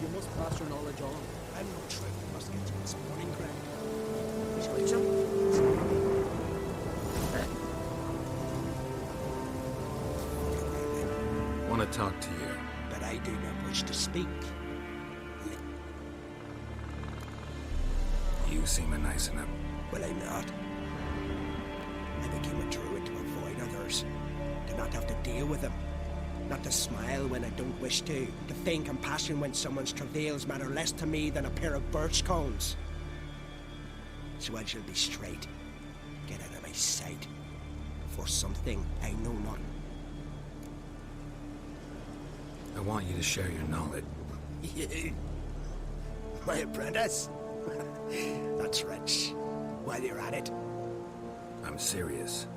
You must pass your knowledge on. I'm no trick. You must get to this morning ground. He's with you. Want to talk to you. But I do not wish to speak. You seem a nice enough. Well, I'm not. I became a druid to avoid others. To not have to deal with them. Not to smile when I don't wish to feign compassion when someone's travails matter less to me than a pair of birch cones. So I shall be straight. Get out of my sight. For something I know not. I want you to share your knowledge. You? My apprentice? That's rich. While you're at it. I'm serious.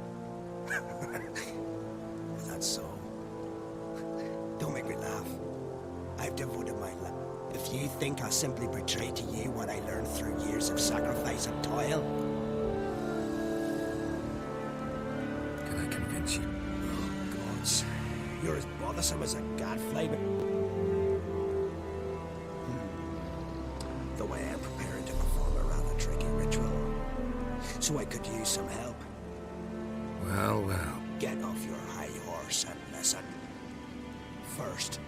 That's so. Don't make me laugh. I've devoted my life. If you think I'll simply betray to you what I learned through years of sacrifice and toil... Can I convince you? Oh, gods. You're as bothersome as a gadfly, but... Though I am preparing to perform a rather tricky ritual. So I could use some help. Well, well. Get off your high horse and listen. First,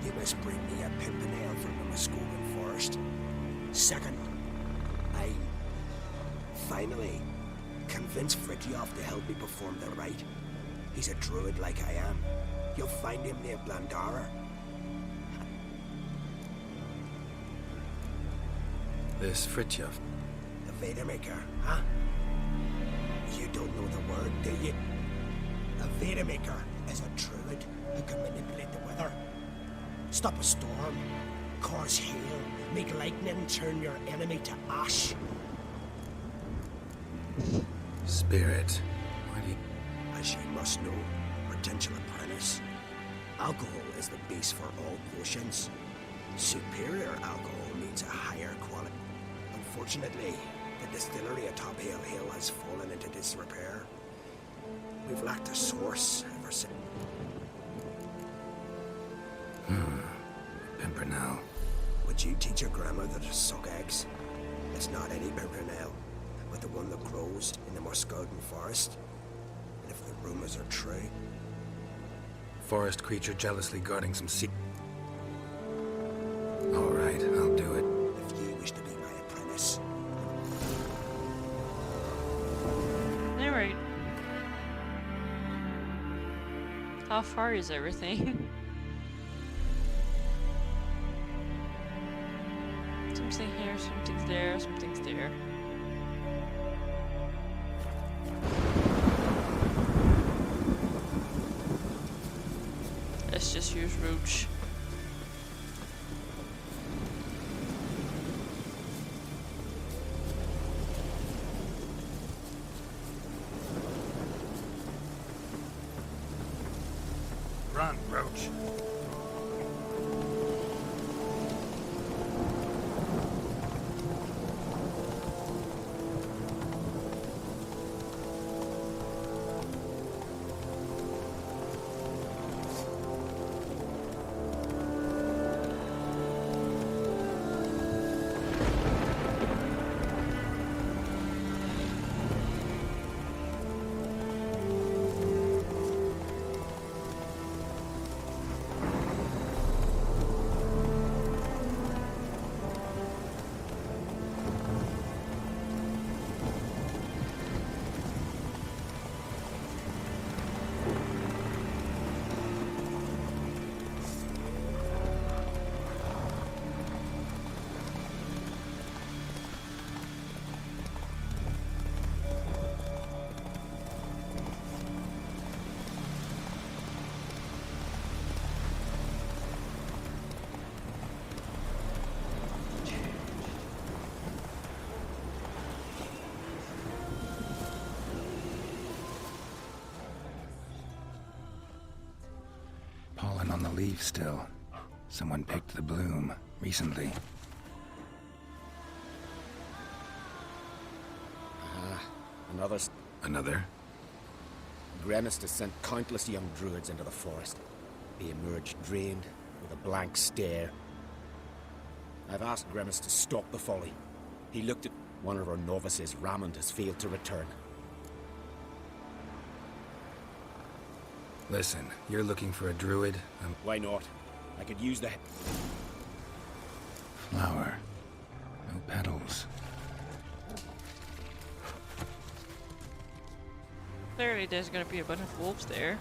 you must bring me a pimpernel from the Muscogan forest. Second, finally, convince Fritjof to help me perform the rite. He's a druid like I am. You'll find him near Blandara. This Fritjof. The Vedamaker, huh? You don't know the word, do you? A Vedamaker is a druid who can manipulate the weather. Stop a storm, cause hail, make lightning turn your enemy to ash. Spirit. Why do you... As you must know, potential apprentice, alcohol is the base for all potions. Superior alcohol means a higher quality. Unfortunately, the distillery atop Hale Hill has fallen into disrepair. We've lacked a source ever since. Pimpernel. Would you teach your grandmother to suck eggs? It's not any pimpernel, but the one that grows in the Muscogan forest. And if the rumors are true... Forest creature jealously guarding some sea... All right, I'll do it. If you wish to be my apprentice... Alright. How far is everything? Something here, something's there, something's there. Let's just use Roach. front, Roach. Pollen on the leaf still. Someone picked the bloom recently. Another? Gremis has sent countless young druids into the forest. They emerged drained, with a blank stare. I've asked Gremis to stop the folly. He looked at one of our novices. Ramond has failed to return. Listen, you're looking for a druid? Why not? I could use the... Flower. No petals. Clearly there's gonna be a bunch of wolves there.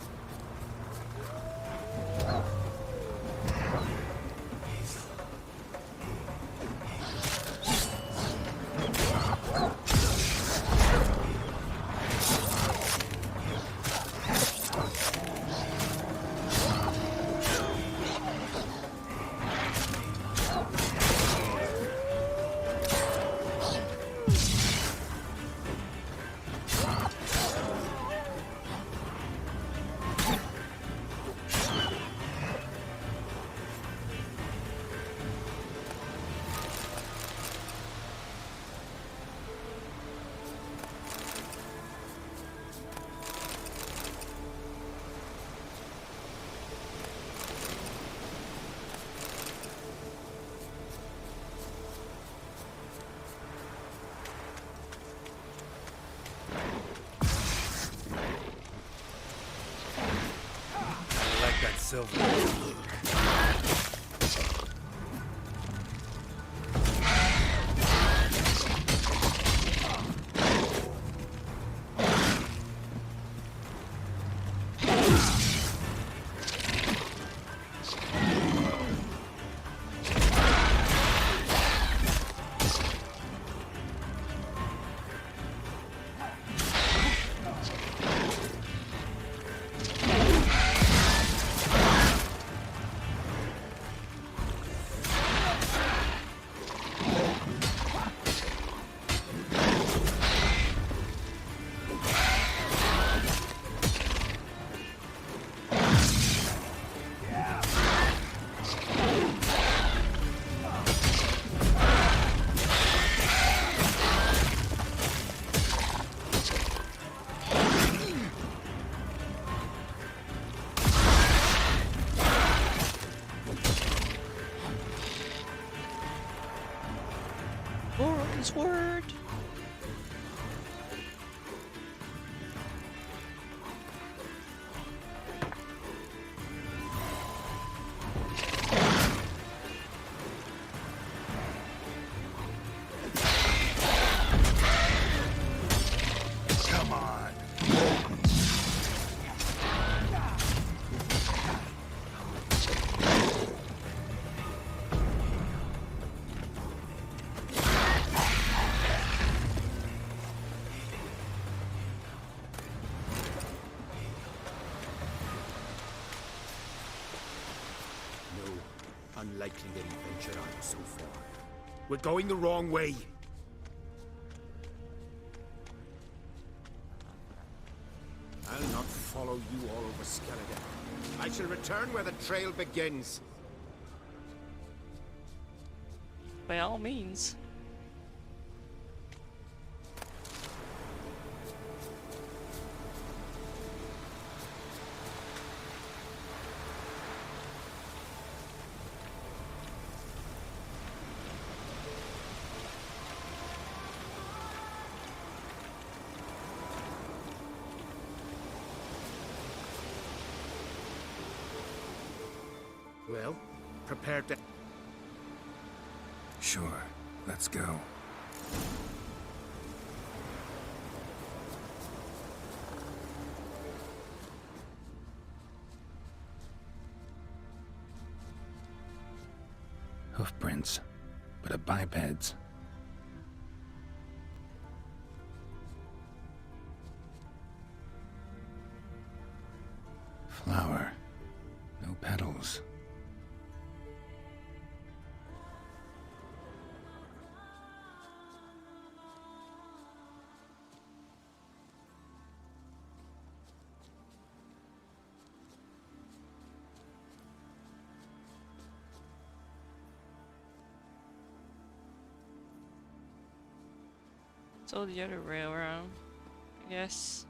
Silver. His word. Come on. Unlikely that he ventured on so far. We're going the wrong way. I'll not follow you all over Skellige. I shall return where the trail begins. By all means. Well, prepared to... Sure, let's go. Hoofprints, but a biped's. Flower, no petals. So the other way around, I guess.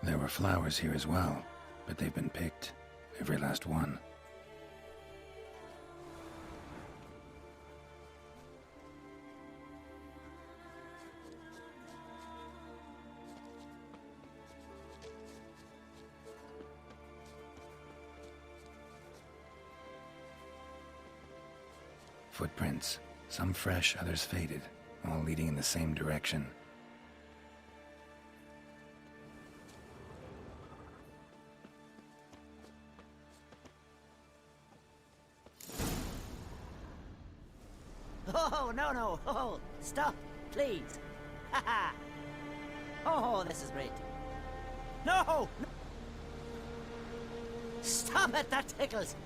There were flowers here as well, but they've been picked. Every last one. Footprints. Some fresh, others faded, all leading in the same direction. Oh, no. Oh, stop, please. Haha. Oh, this is great. No! Stop it, that tickles.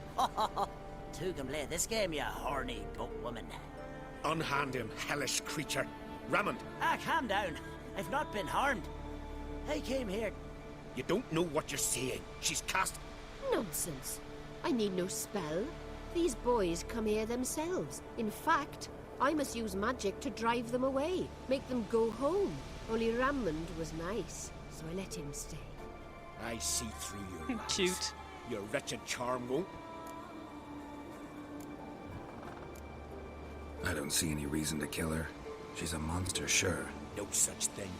Two can play this game, you horny goat woman. Unhand him, hellish creature. Raymond! Ah, calm down. I've not been harmed. I came here. You don't know what you're saying. She's cast... Nonsense. I need no spell. These boys come here themselves. In fact, I must use magic to drive them away, make them go home. Only Raymond was nice, so I let him stay. I see through your lies. Cute. Your wretched charm won't... I don't see any reason to kill her. She's a monster, sure. No such thing.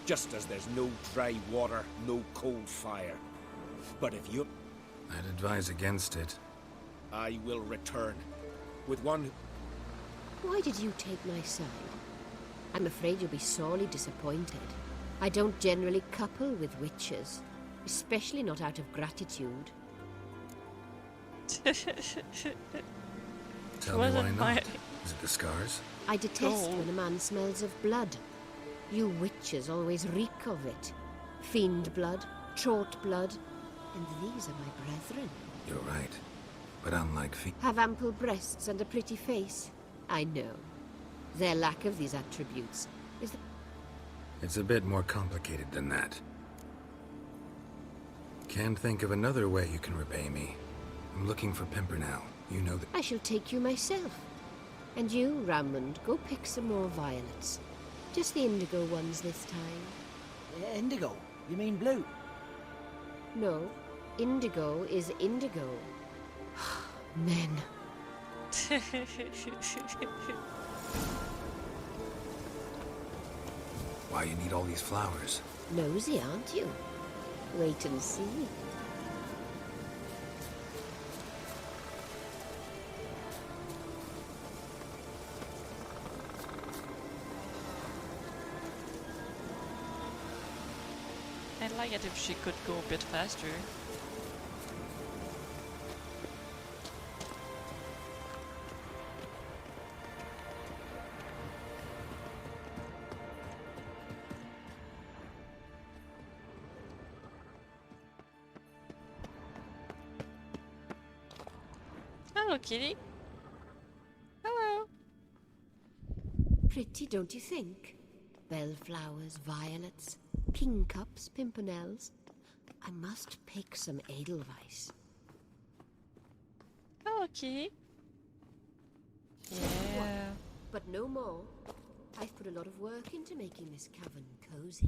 Just as there's no dry water, no cold fire. But if you... I'd advise against it. I will return. With one... Why did you take my side? I'm afraid you'll be sorely disappointed. I don't generally couple with witches, especially not out of gratitude. Tell me why not. Is it the scars? I detest when a man smells of blood. You witches always reek of it. Fiend blood, trot blood, and these are my brethren. You're right. But unlike have ample breasts and a pretty face. I know. Their lack of these attributes is the... It's a bit more complicated than that. Can't think of another way you can repay me. I'm looking for Pimpernel. You know that... I shall take you myself. And you, Raymond, go pick some more violets. Just the indigo ones this time. Indigo? You mean blue? No. Indigo is indigo. Men. Why you need all these flowers? Nosy, aren't you? Wait and see. I'd like it if she could go a bit faster. Hello, kitty. Hello. Pretty, don't you think? Bellflowers, violets, king cups, pimpernels. I must pick some Edelweiss. Hello, kitty. Yeah. But no more. I've put a lot of work into making this cavern cozy.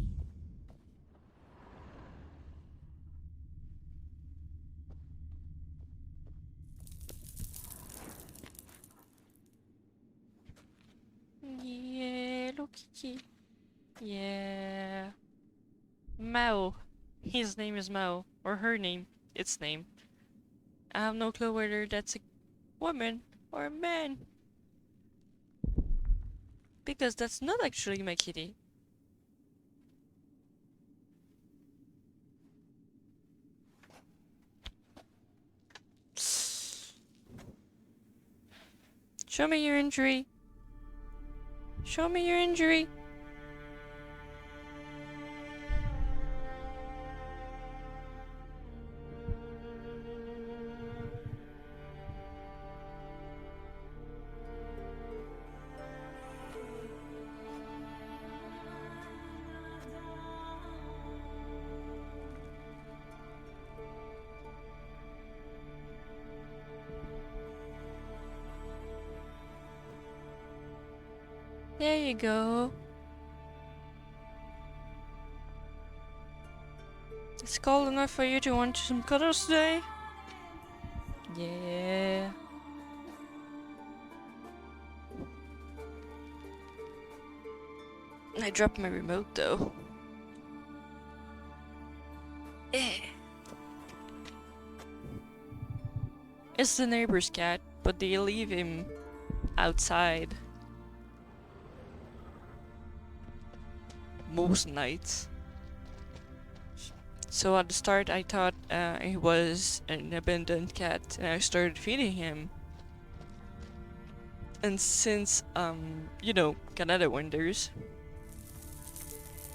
Yeah, look, kitty. Yeah. Mao. His name is Mao. Or her name. Its name. I have no clue whether that's a woman or a man. Because that's not actually my kitty. Show me your injury. Show me your injury. There you go. It's cold enough for you to want some cuddles today? Yeah. I dropped my remote though. It's the neighbor's cat, but they leave him outside most nights. So at the start I thought he was an abandoned cat and I started feeding him. And since, you know, Canada winters,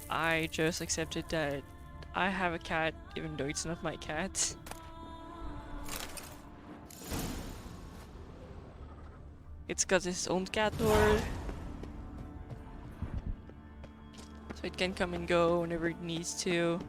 I just accepted that I have a cat even though it's not my cat. It's got its own cat door, so it can come and go whenever it needs to.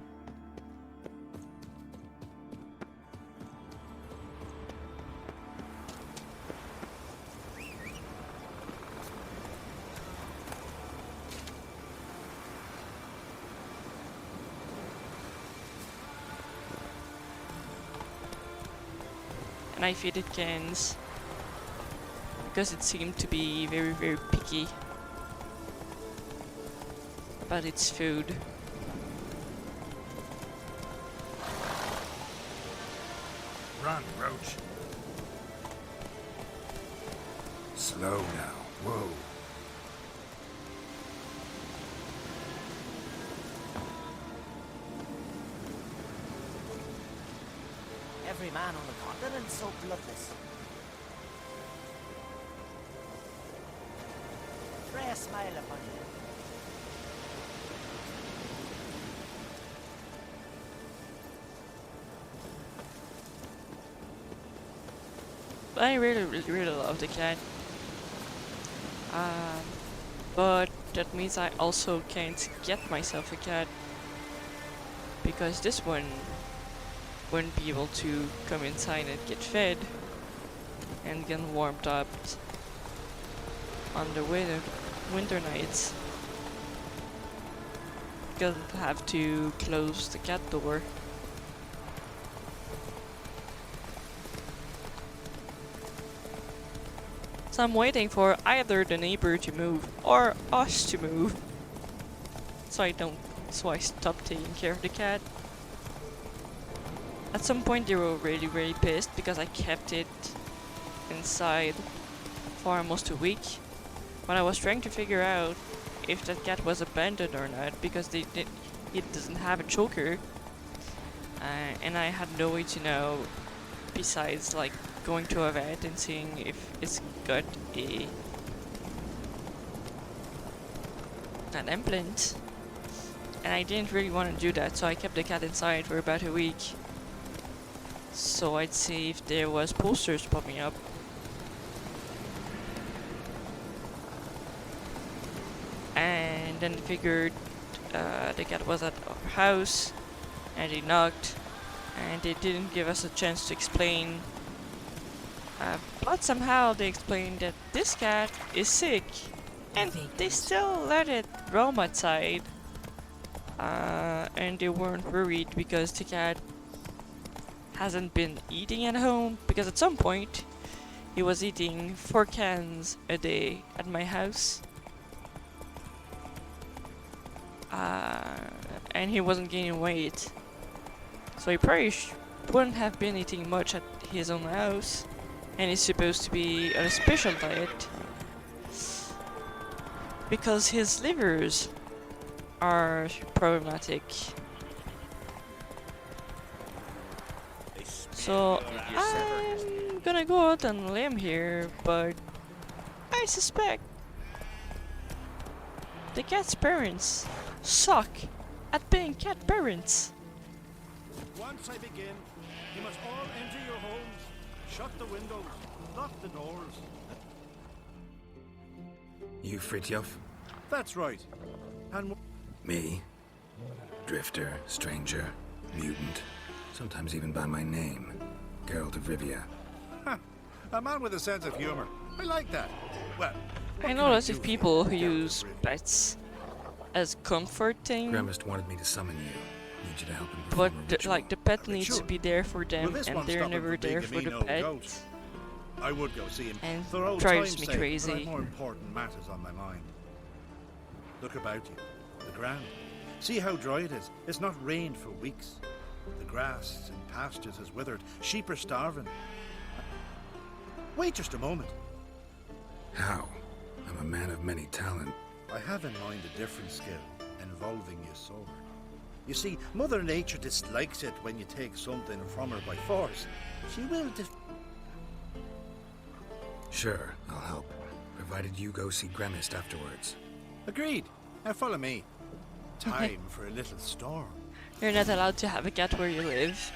And I feed it cans because it seemed to be very, very picky about its food. Run, Roach. Slow now. Whoa. Every man on the continent's so bloodless. Try a smile upon you. I really, really love the cat. But that means I also can't get myself a cat because this one wouldn't be able to come inside and get fed and get warmed up on the winter nights. Because I'll have to close the cat door. So I'm waiting for either the neighbor to move or us to move. So I stopped taking care of the cat. At some point they were really, really pissed because I kept it inside for almost a week. When I was trying to figure out if that cat was abandoned or not because it doesn't have a choker. And I had no way to know besides like going to a vet and seeing if it's got an implant. And I didn't really want to do that, so I kept the cat inside for about a week. So I'd see if there was posters popping up and then figured the cat was at our house, and they knocked, and they didn't give us a chance to explain. But somehow they explained that this cat is sick, and they still let it roam outside. And they weren't worried because the cat hasn't been eating at home, because at some point he was eating 4 cans a day at my house. And he wasn't gaining weight, so he probably wouldn't have been eating much at his own house, and he's supposed to be on a special diet because his livers are problematic. So I'm gonna go out on a limb here, but I suspect the cat's parents suck at being cat parents. Once I begin, you must all enter your homes, shut the windows, lock the doors. You Fritjof? That's right. And Me? Drifter, stranger, mutant, sometimes even by my name. Geralt of Rivia. a man with a sense of humor. I like that. Well, I know lots of people who use pets as comforting, Gremist wanted me to summon you. Need you to help him but perform a ritual. like the pet needs to be there for them, this and one they're stop him never from there being for a the mean old pet. goat? I would go see him And for old drives time's me sake, crazy. but I've more important matters on my mind. Look about you. The ground. See how dry it is. It's not rained for weeks. The grass in pastures has withered. Sheep are starving. Wait just a moment. How? I'm a man of many talent. I have in mind a different skill involving your sword. You see, Mother Nature dislikes it when you take something from her by force. She will Sure, I'll help. Provided you go see Gremist afterwards. Agreed. Now follow me. Time for a little storm. You're not allowed to have a cat where you live.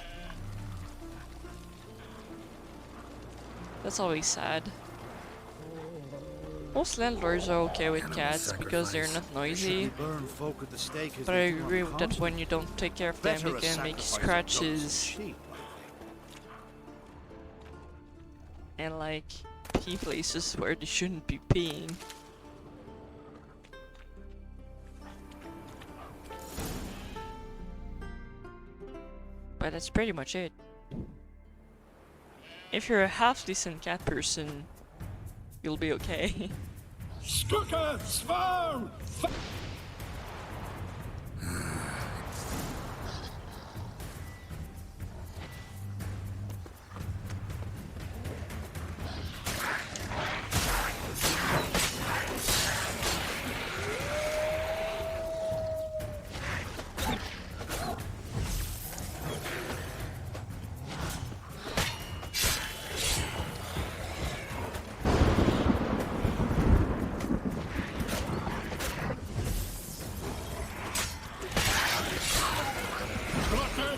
That's always sad. Most landlords are okay with cats because they're not noisy, but I agree that when you don't take care of them, it can make scratches and like pee places where they shouldn't be peeing. But that's pretty much it. If you're a half decent cat person, you'll be okay. Skuka Svarm!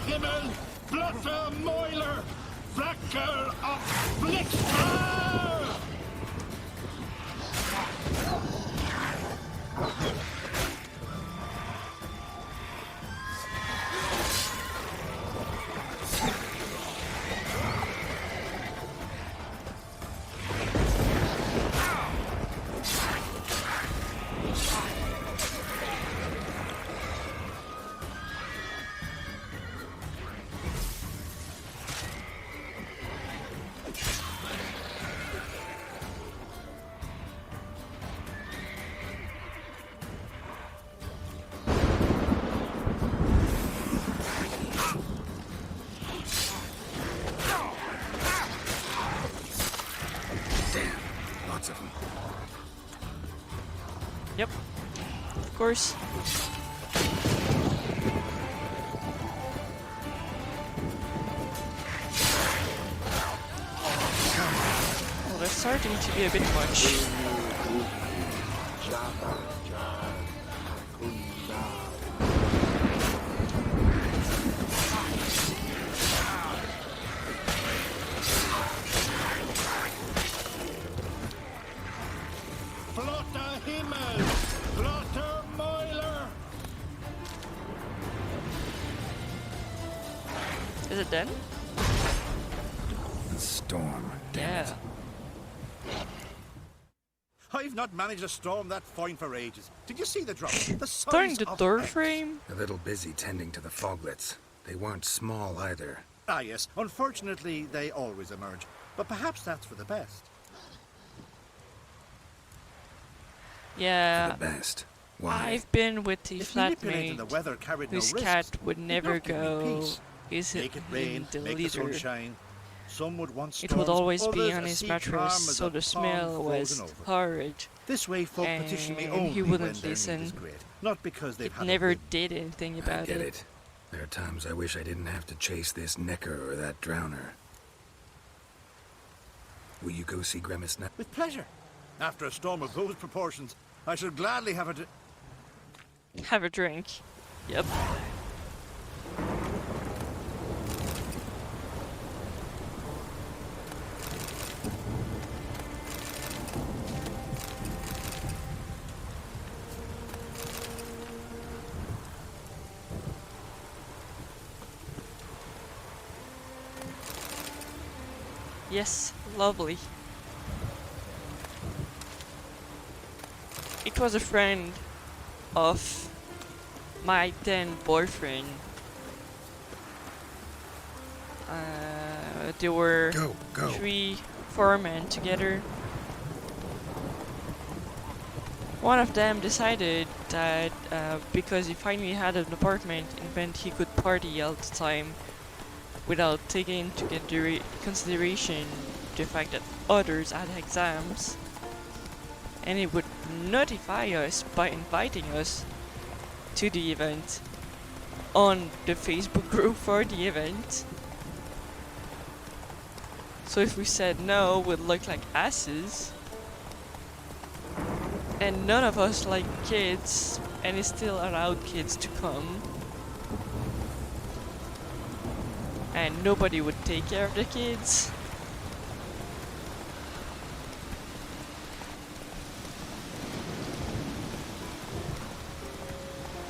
Himmel, Blotter Mäuler, Flacker of Blitzfire! Yep, of course. Well, they're starting to be a bit much. Blotter Himmel, Blotter Mäuler! Is it done? A storm. Yeah. I've not managed a storm that fine for ages. Did you see the drop? The Starting size the of door X. frame? A little busy tending to the foglets. They weren't small either. Ah, yes. Unfortunately, they always emerge. But perhaps that's for the best. Yeah. For the best. Why? I've been with the If manipulating the flatmate weather carried no whose risks, cat would it'd never not give me go. peace. Is Make it rain, the make the sun leader? shine. Some would want It would storms, always be others on a his sea mattress, calm as so a the pond smell was frozen over. horrid. This way, folk petition me And only he when wouldn't their need is listen. great, not because they've It had a never whim. did anything I about get it. There are times I wish I didn't have to chase this necker or that drowner. Will you go see Grimace now? With pleasure. After a storm of those proportions, I should gladly have it. Have a drink. Yep. Yes, lovely. It was a friend of my then boyfriend. They were Go. 4 men together. One of them decided that because he finally had an apartment, it meant he could party all the time without taking into consideration the fact that others had exams, and he would notify us by inviting us to the event on the Facebook group for the event. So if we said no, we'd look like asses. And none of us like kids, and he still allowed kids to come. And nobody would take care of the kids.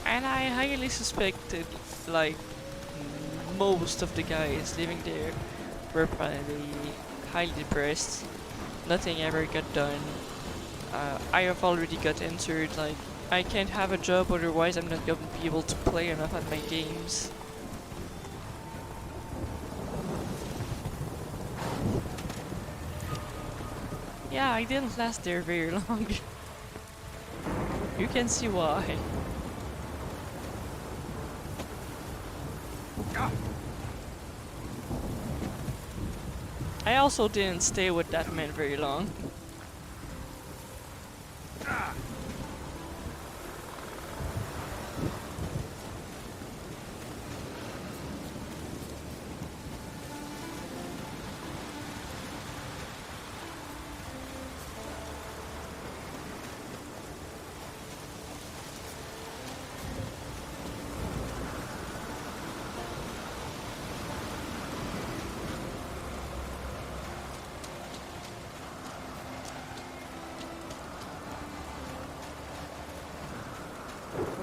And I highly suspected, like, most of the guys living there were probably highly depressed. Nothing ever got done. I have already got answered, like, I can't have a job, otherwise I'm not going to be able to play enough at my games. Yeah, I didn't last there very long. You can see why. I also didn't stay with that man very long.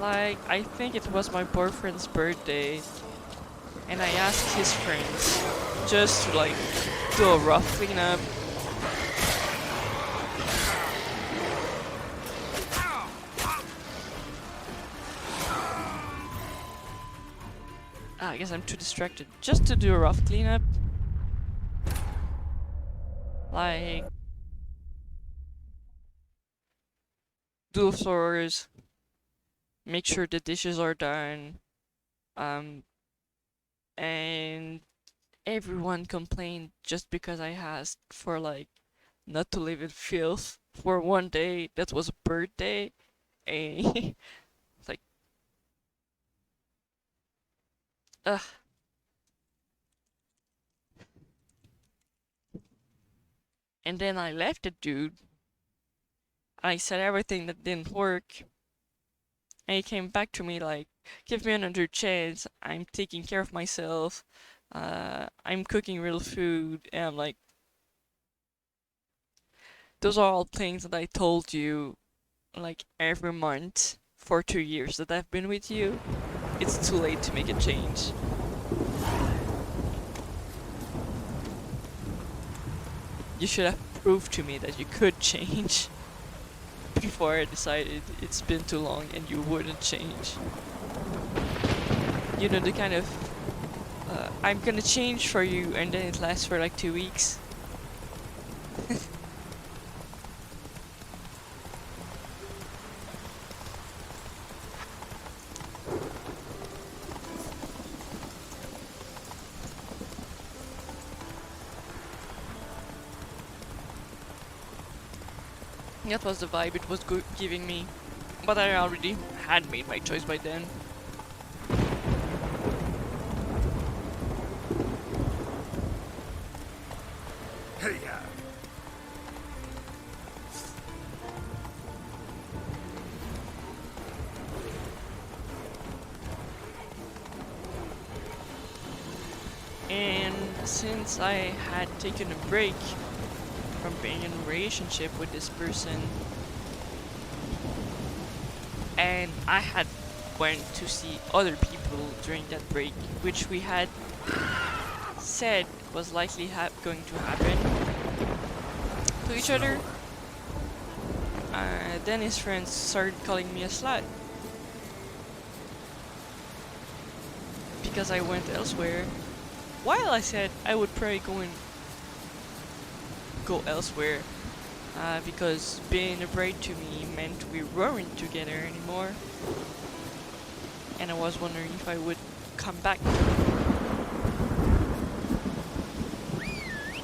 Like, I think it was my boyfriend's birthday, and I asked his friends just to, like, do a rough cleanup. I guess I'm too distracted. Just to do a rough cleanup. Like, do floors, make sure the dishes are done, and everyone complained just because I asked for, like, not to live in filth for one day. That was a birthday, and it's like, ugh. And then I left the dude. I said everything that didn't work. And he came back to me like, give me another chance. I'm taking care of myself. I'm cooking real food. And I'm like, those are all things that I told you, like, every month for 2 years that I've been with you. It's too late to make a change. You should have proved to me that you could change before I decided it's been too long and you wouldn't change. You know, the kind of I'm gonna change for you and then it lasts for like 2 weeks. That was the vibe it was giving me, but I already had made my choice by then. Hey, And since I had taken a break from being in a relationship with this person, and I had went to see other people during that break, which we had said was likely going to happen to each other, then his friends started calling me a slut because I went elsewhere, while I said I would probably go elsewhere, because being afraid to me meant we weren't together anymore, and I was wondering if I would come back.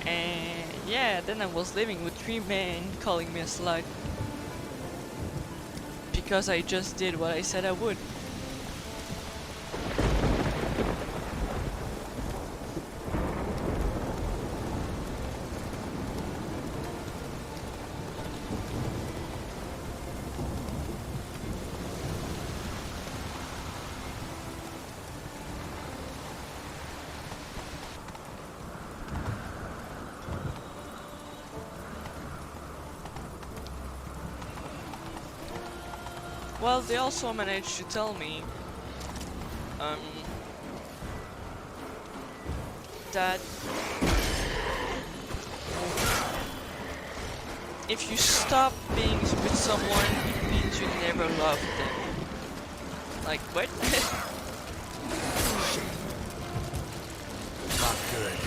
And yeah, then I was living with 3 men calling me a slut because I just did what I said I would. Well, they also managed to tell me that if you stop being with someone, it means you never loved them. Like, what? not good.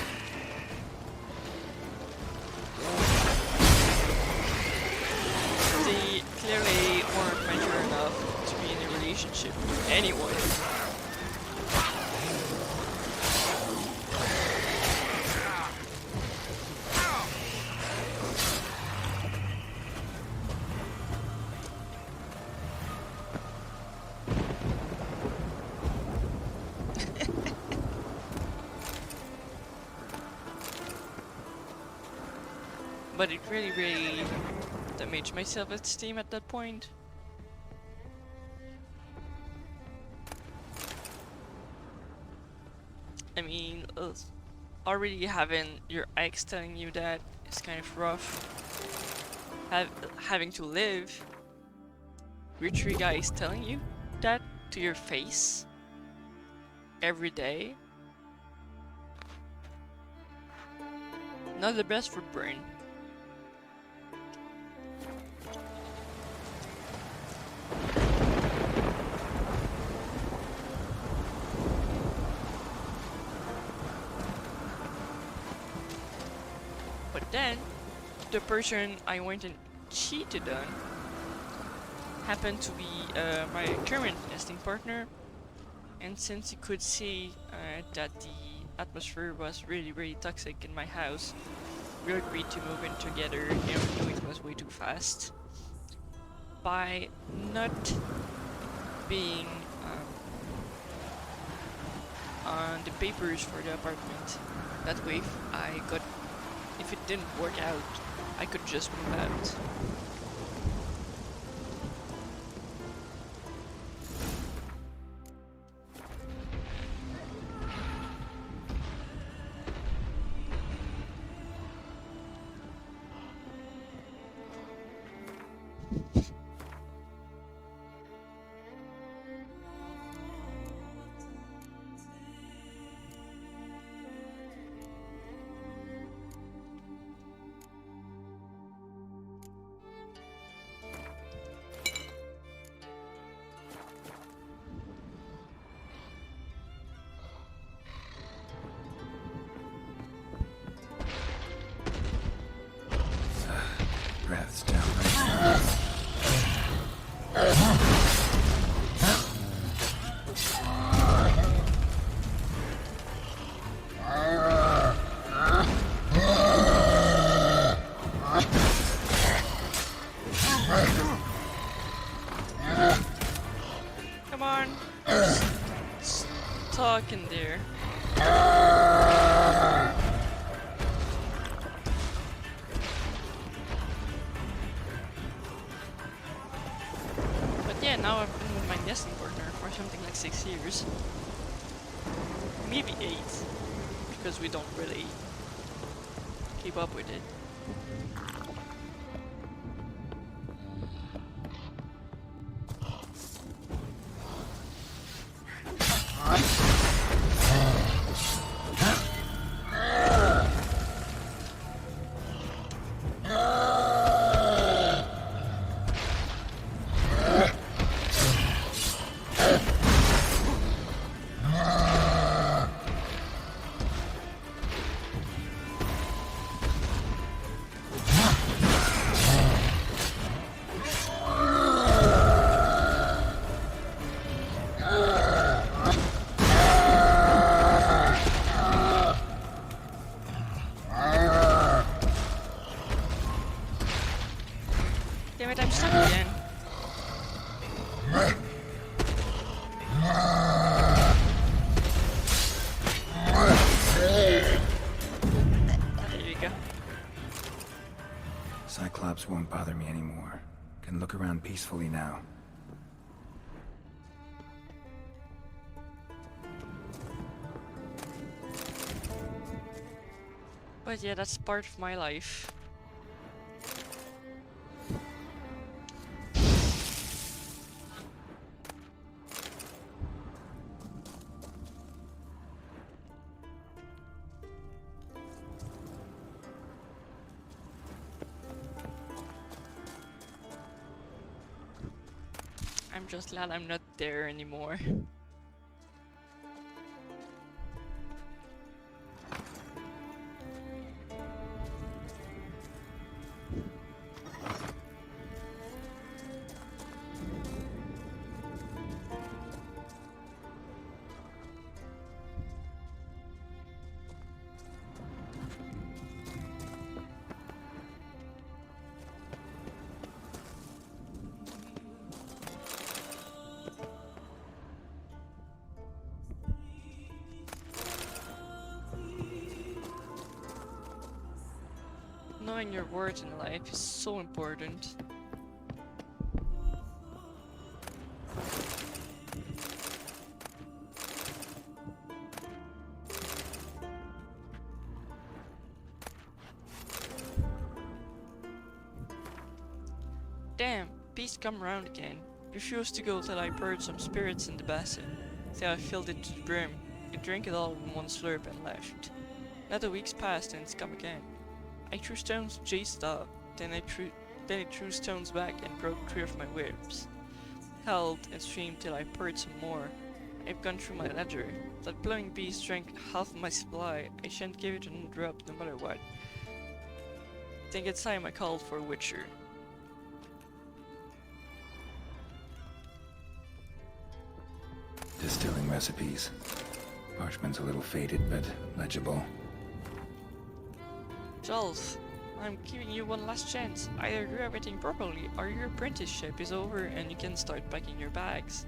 They clearly weren't mature enough to be in a relationship with anyone. But it really damaged my self-esteem at that point. I mean, already having your ex telling you that is kind of rough. Having to live with 3 guys telling you that to your face every day. Not the best for brain. But then, the person I went and cheated on happened to be my current nesting partner, and since he could see that the atmosphere was really toxic in my house, we agreed to move in together, and we knew it was way too fast. By not being on the papers for the apartment, that way if it didn't work out, I could just move out. talking there? But yeah, now I've been with my nesting partner for something like 6 years. Maybe 8. Because we don't really keep up with it. Damn it, I'm stuck again. There you go. Cyclops won't bother me anymore. Can look around peacefully now. But yeah, that's part of my life. I'm just glad I'm not there anymore. Knowing your worth in life is so important. Damn, peace come round again. Refused to go till I poured some spirits in the basin. Till I filled it to the brim. I drank it all in one slurp and left. Another week's passed and it's come again. I threw stones to chase it off, then I threw stones back and broke 3 of my whips. Held and streamed till I poured some more. I've gone through my ledger. That glowing beast drank half my supply. I shan't give it another drop no matter what. Think it's time I called for a witcher. Distilling recipes. Parchment's a little faded, but legible. Geralt, I'm giving you one last chance. Either do everything properly, or your apprenticeship is over and you can start packing your bags.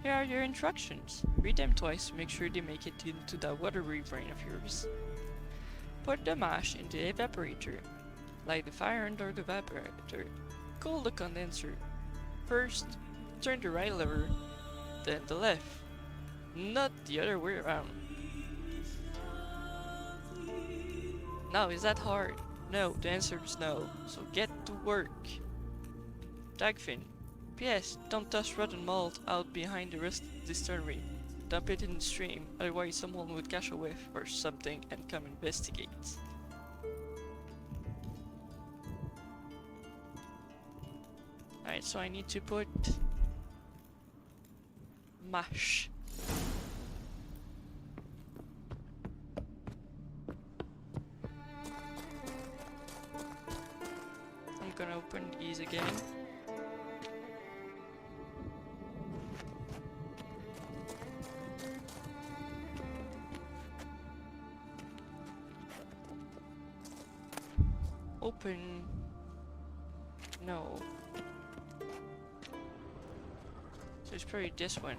Here are your instructions. Read them twice to make sure they make it into that watery brain of yours. Put the mash in the evaporator. Light the fire under the evaporator. Cool the condenser. First, turn the right lever, then the left. Not the other way around. Now, is that hard? No, the answer is no, so get to work. Dagfin. P.S. Don't toss rotten malt out behind the rest of the distillery. Dump it in the stream, otherwise someone would catch a whiff or something and come investigate. Alright, so I need to put mash. I'm gonna open these again. Open. No. So it's probably this one.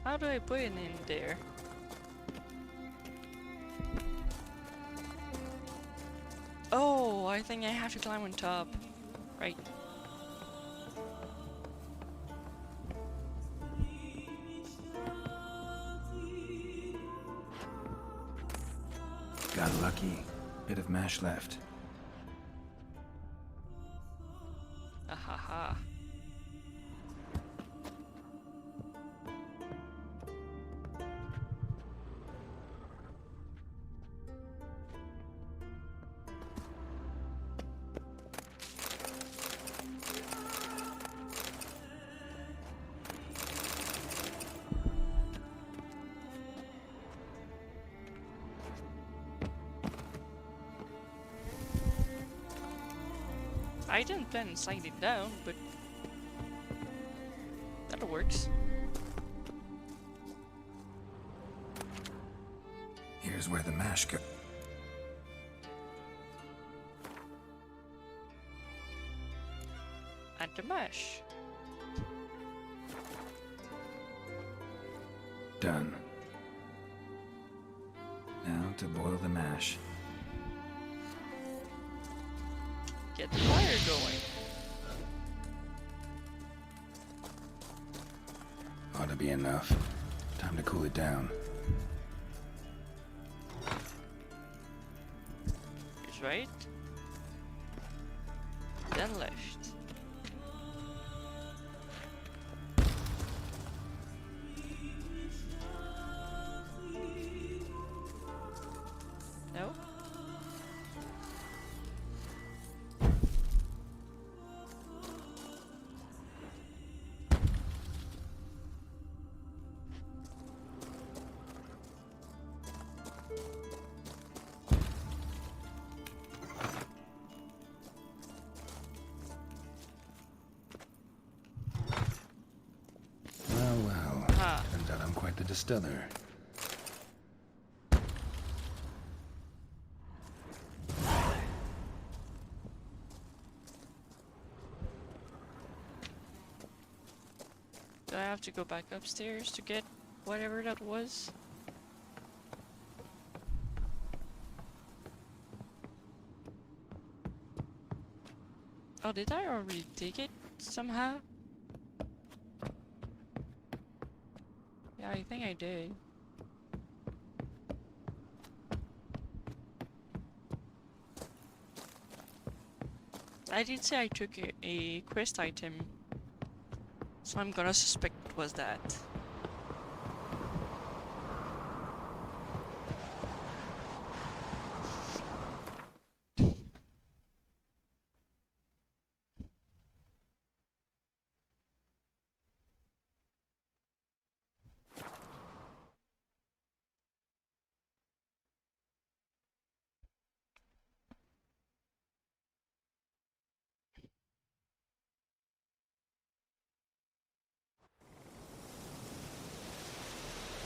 How do I put it in there? Oh, I think I have to climb on top. Right. Got lucky. Bit of mash left. Ahaha. I didn't plan on sliding down, but that works. Here's where the mash go. And the mash. Done. Now to boil the mash. Get the fire going. Ought to be enough. Time to cool it down. Here's right. Then left. No? Well. Turns out I'm quite the distiller. Do I have to go back upstairs to get whatever that was? Oh, did I already take it somehow? Yeah, I think I did. I did say I took a quest item, so I'm gonna suspect it was that.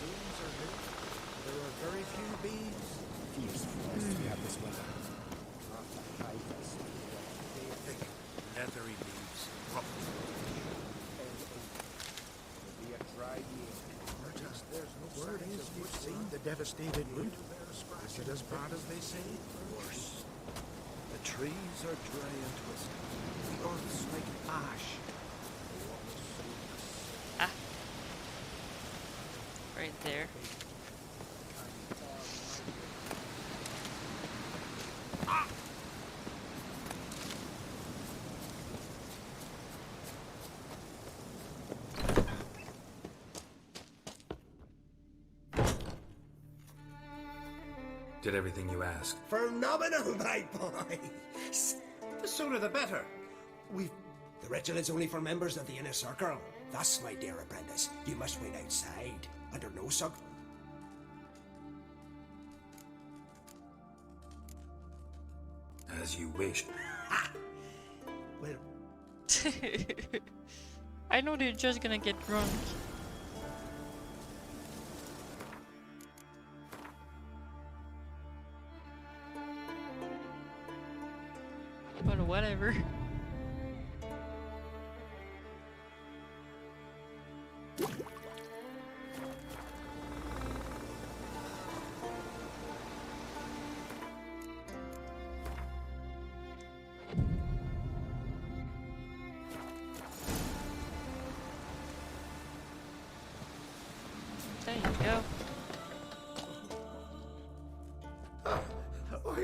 Blooms are lit. There are very few bees. Fierce forest we have this weather. Not the highest. Thick, leathery leaves. It'll be a dry year. There's no word is you've seen the devastated root. Is it as bad as they say? Worse. The trees are dry and twisted. The earth's like ash. Right there. Did everything you asked. Phenomenal, my boy! The sooner the better. The ritual is only for members of the inner circle. Thus, my dear apprentice, you must wait outside, under no circle. As you wish. Well, I know they're just gonna get drunk. But whatever.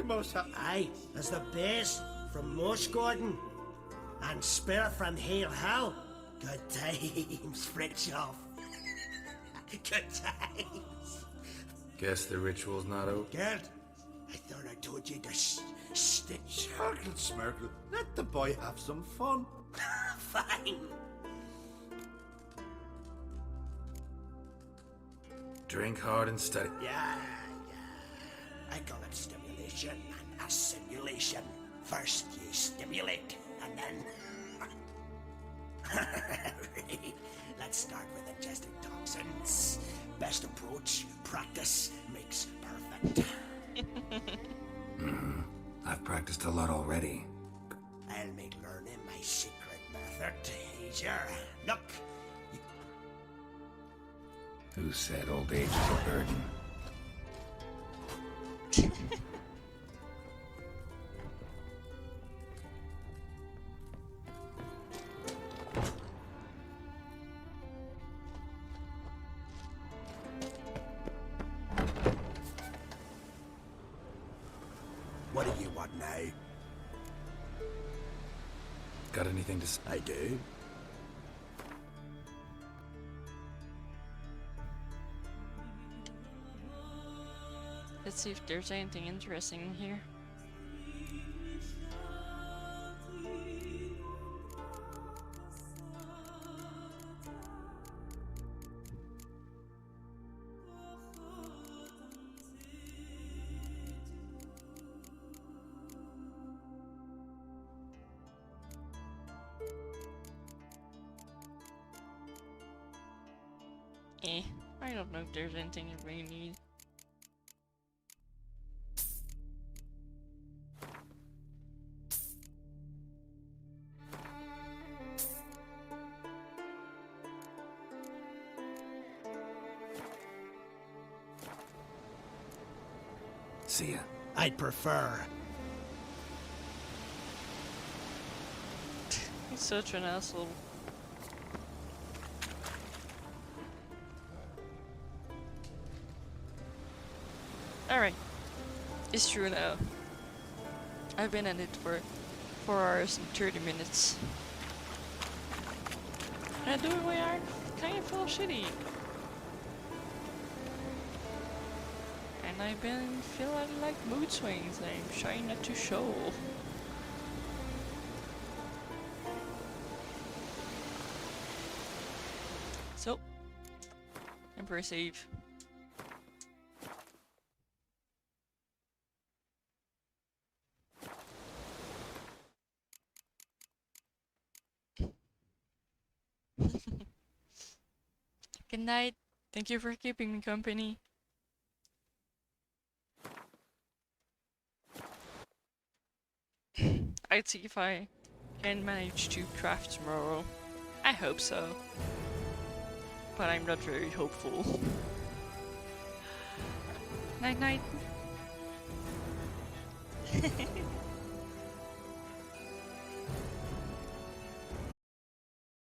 must have. Aye, as the base from Moss Garden and Spirit from Hale Hell. Good times, Fritjof. Good times. Guess the ritual's not out. Geralt, I thought I told you to stick. Shirtle Smirtle, let the boy have some fun. Fine. Drink hard and steady. Yeah. I call it stimulation and a simulation. First you stimulate, and then... Let's start with ingesting toxins. Best approach, practice makes perfect. I've practiced a lot already. I'll make learning my secret method easier. Look. Who said old age is a burden? What do you want now? Got anything to say? I do. Let's see if there's anything interesting in here. I don't know if there's anything you really need. See ya. I'd prefer. He's such an asshole. Alright. It's true now. I've been at it for 4 hours and 30 minutes. And doing my art kind of feel shitty. And I've been feeling like mood swings and I'm trying not to show. So, Emperor save. Good night. Thank you for keeping me company. I'd see if I can manage to craft tomorrow. I hope so. But I'm not very hopeful. Night night.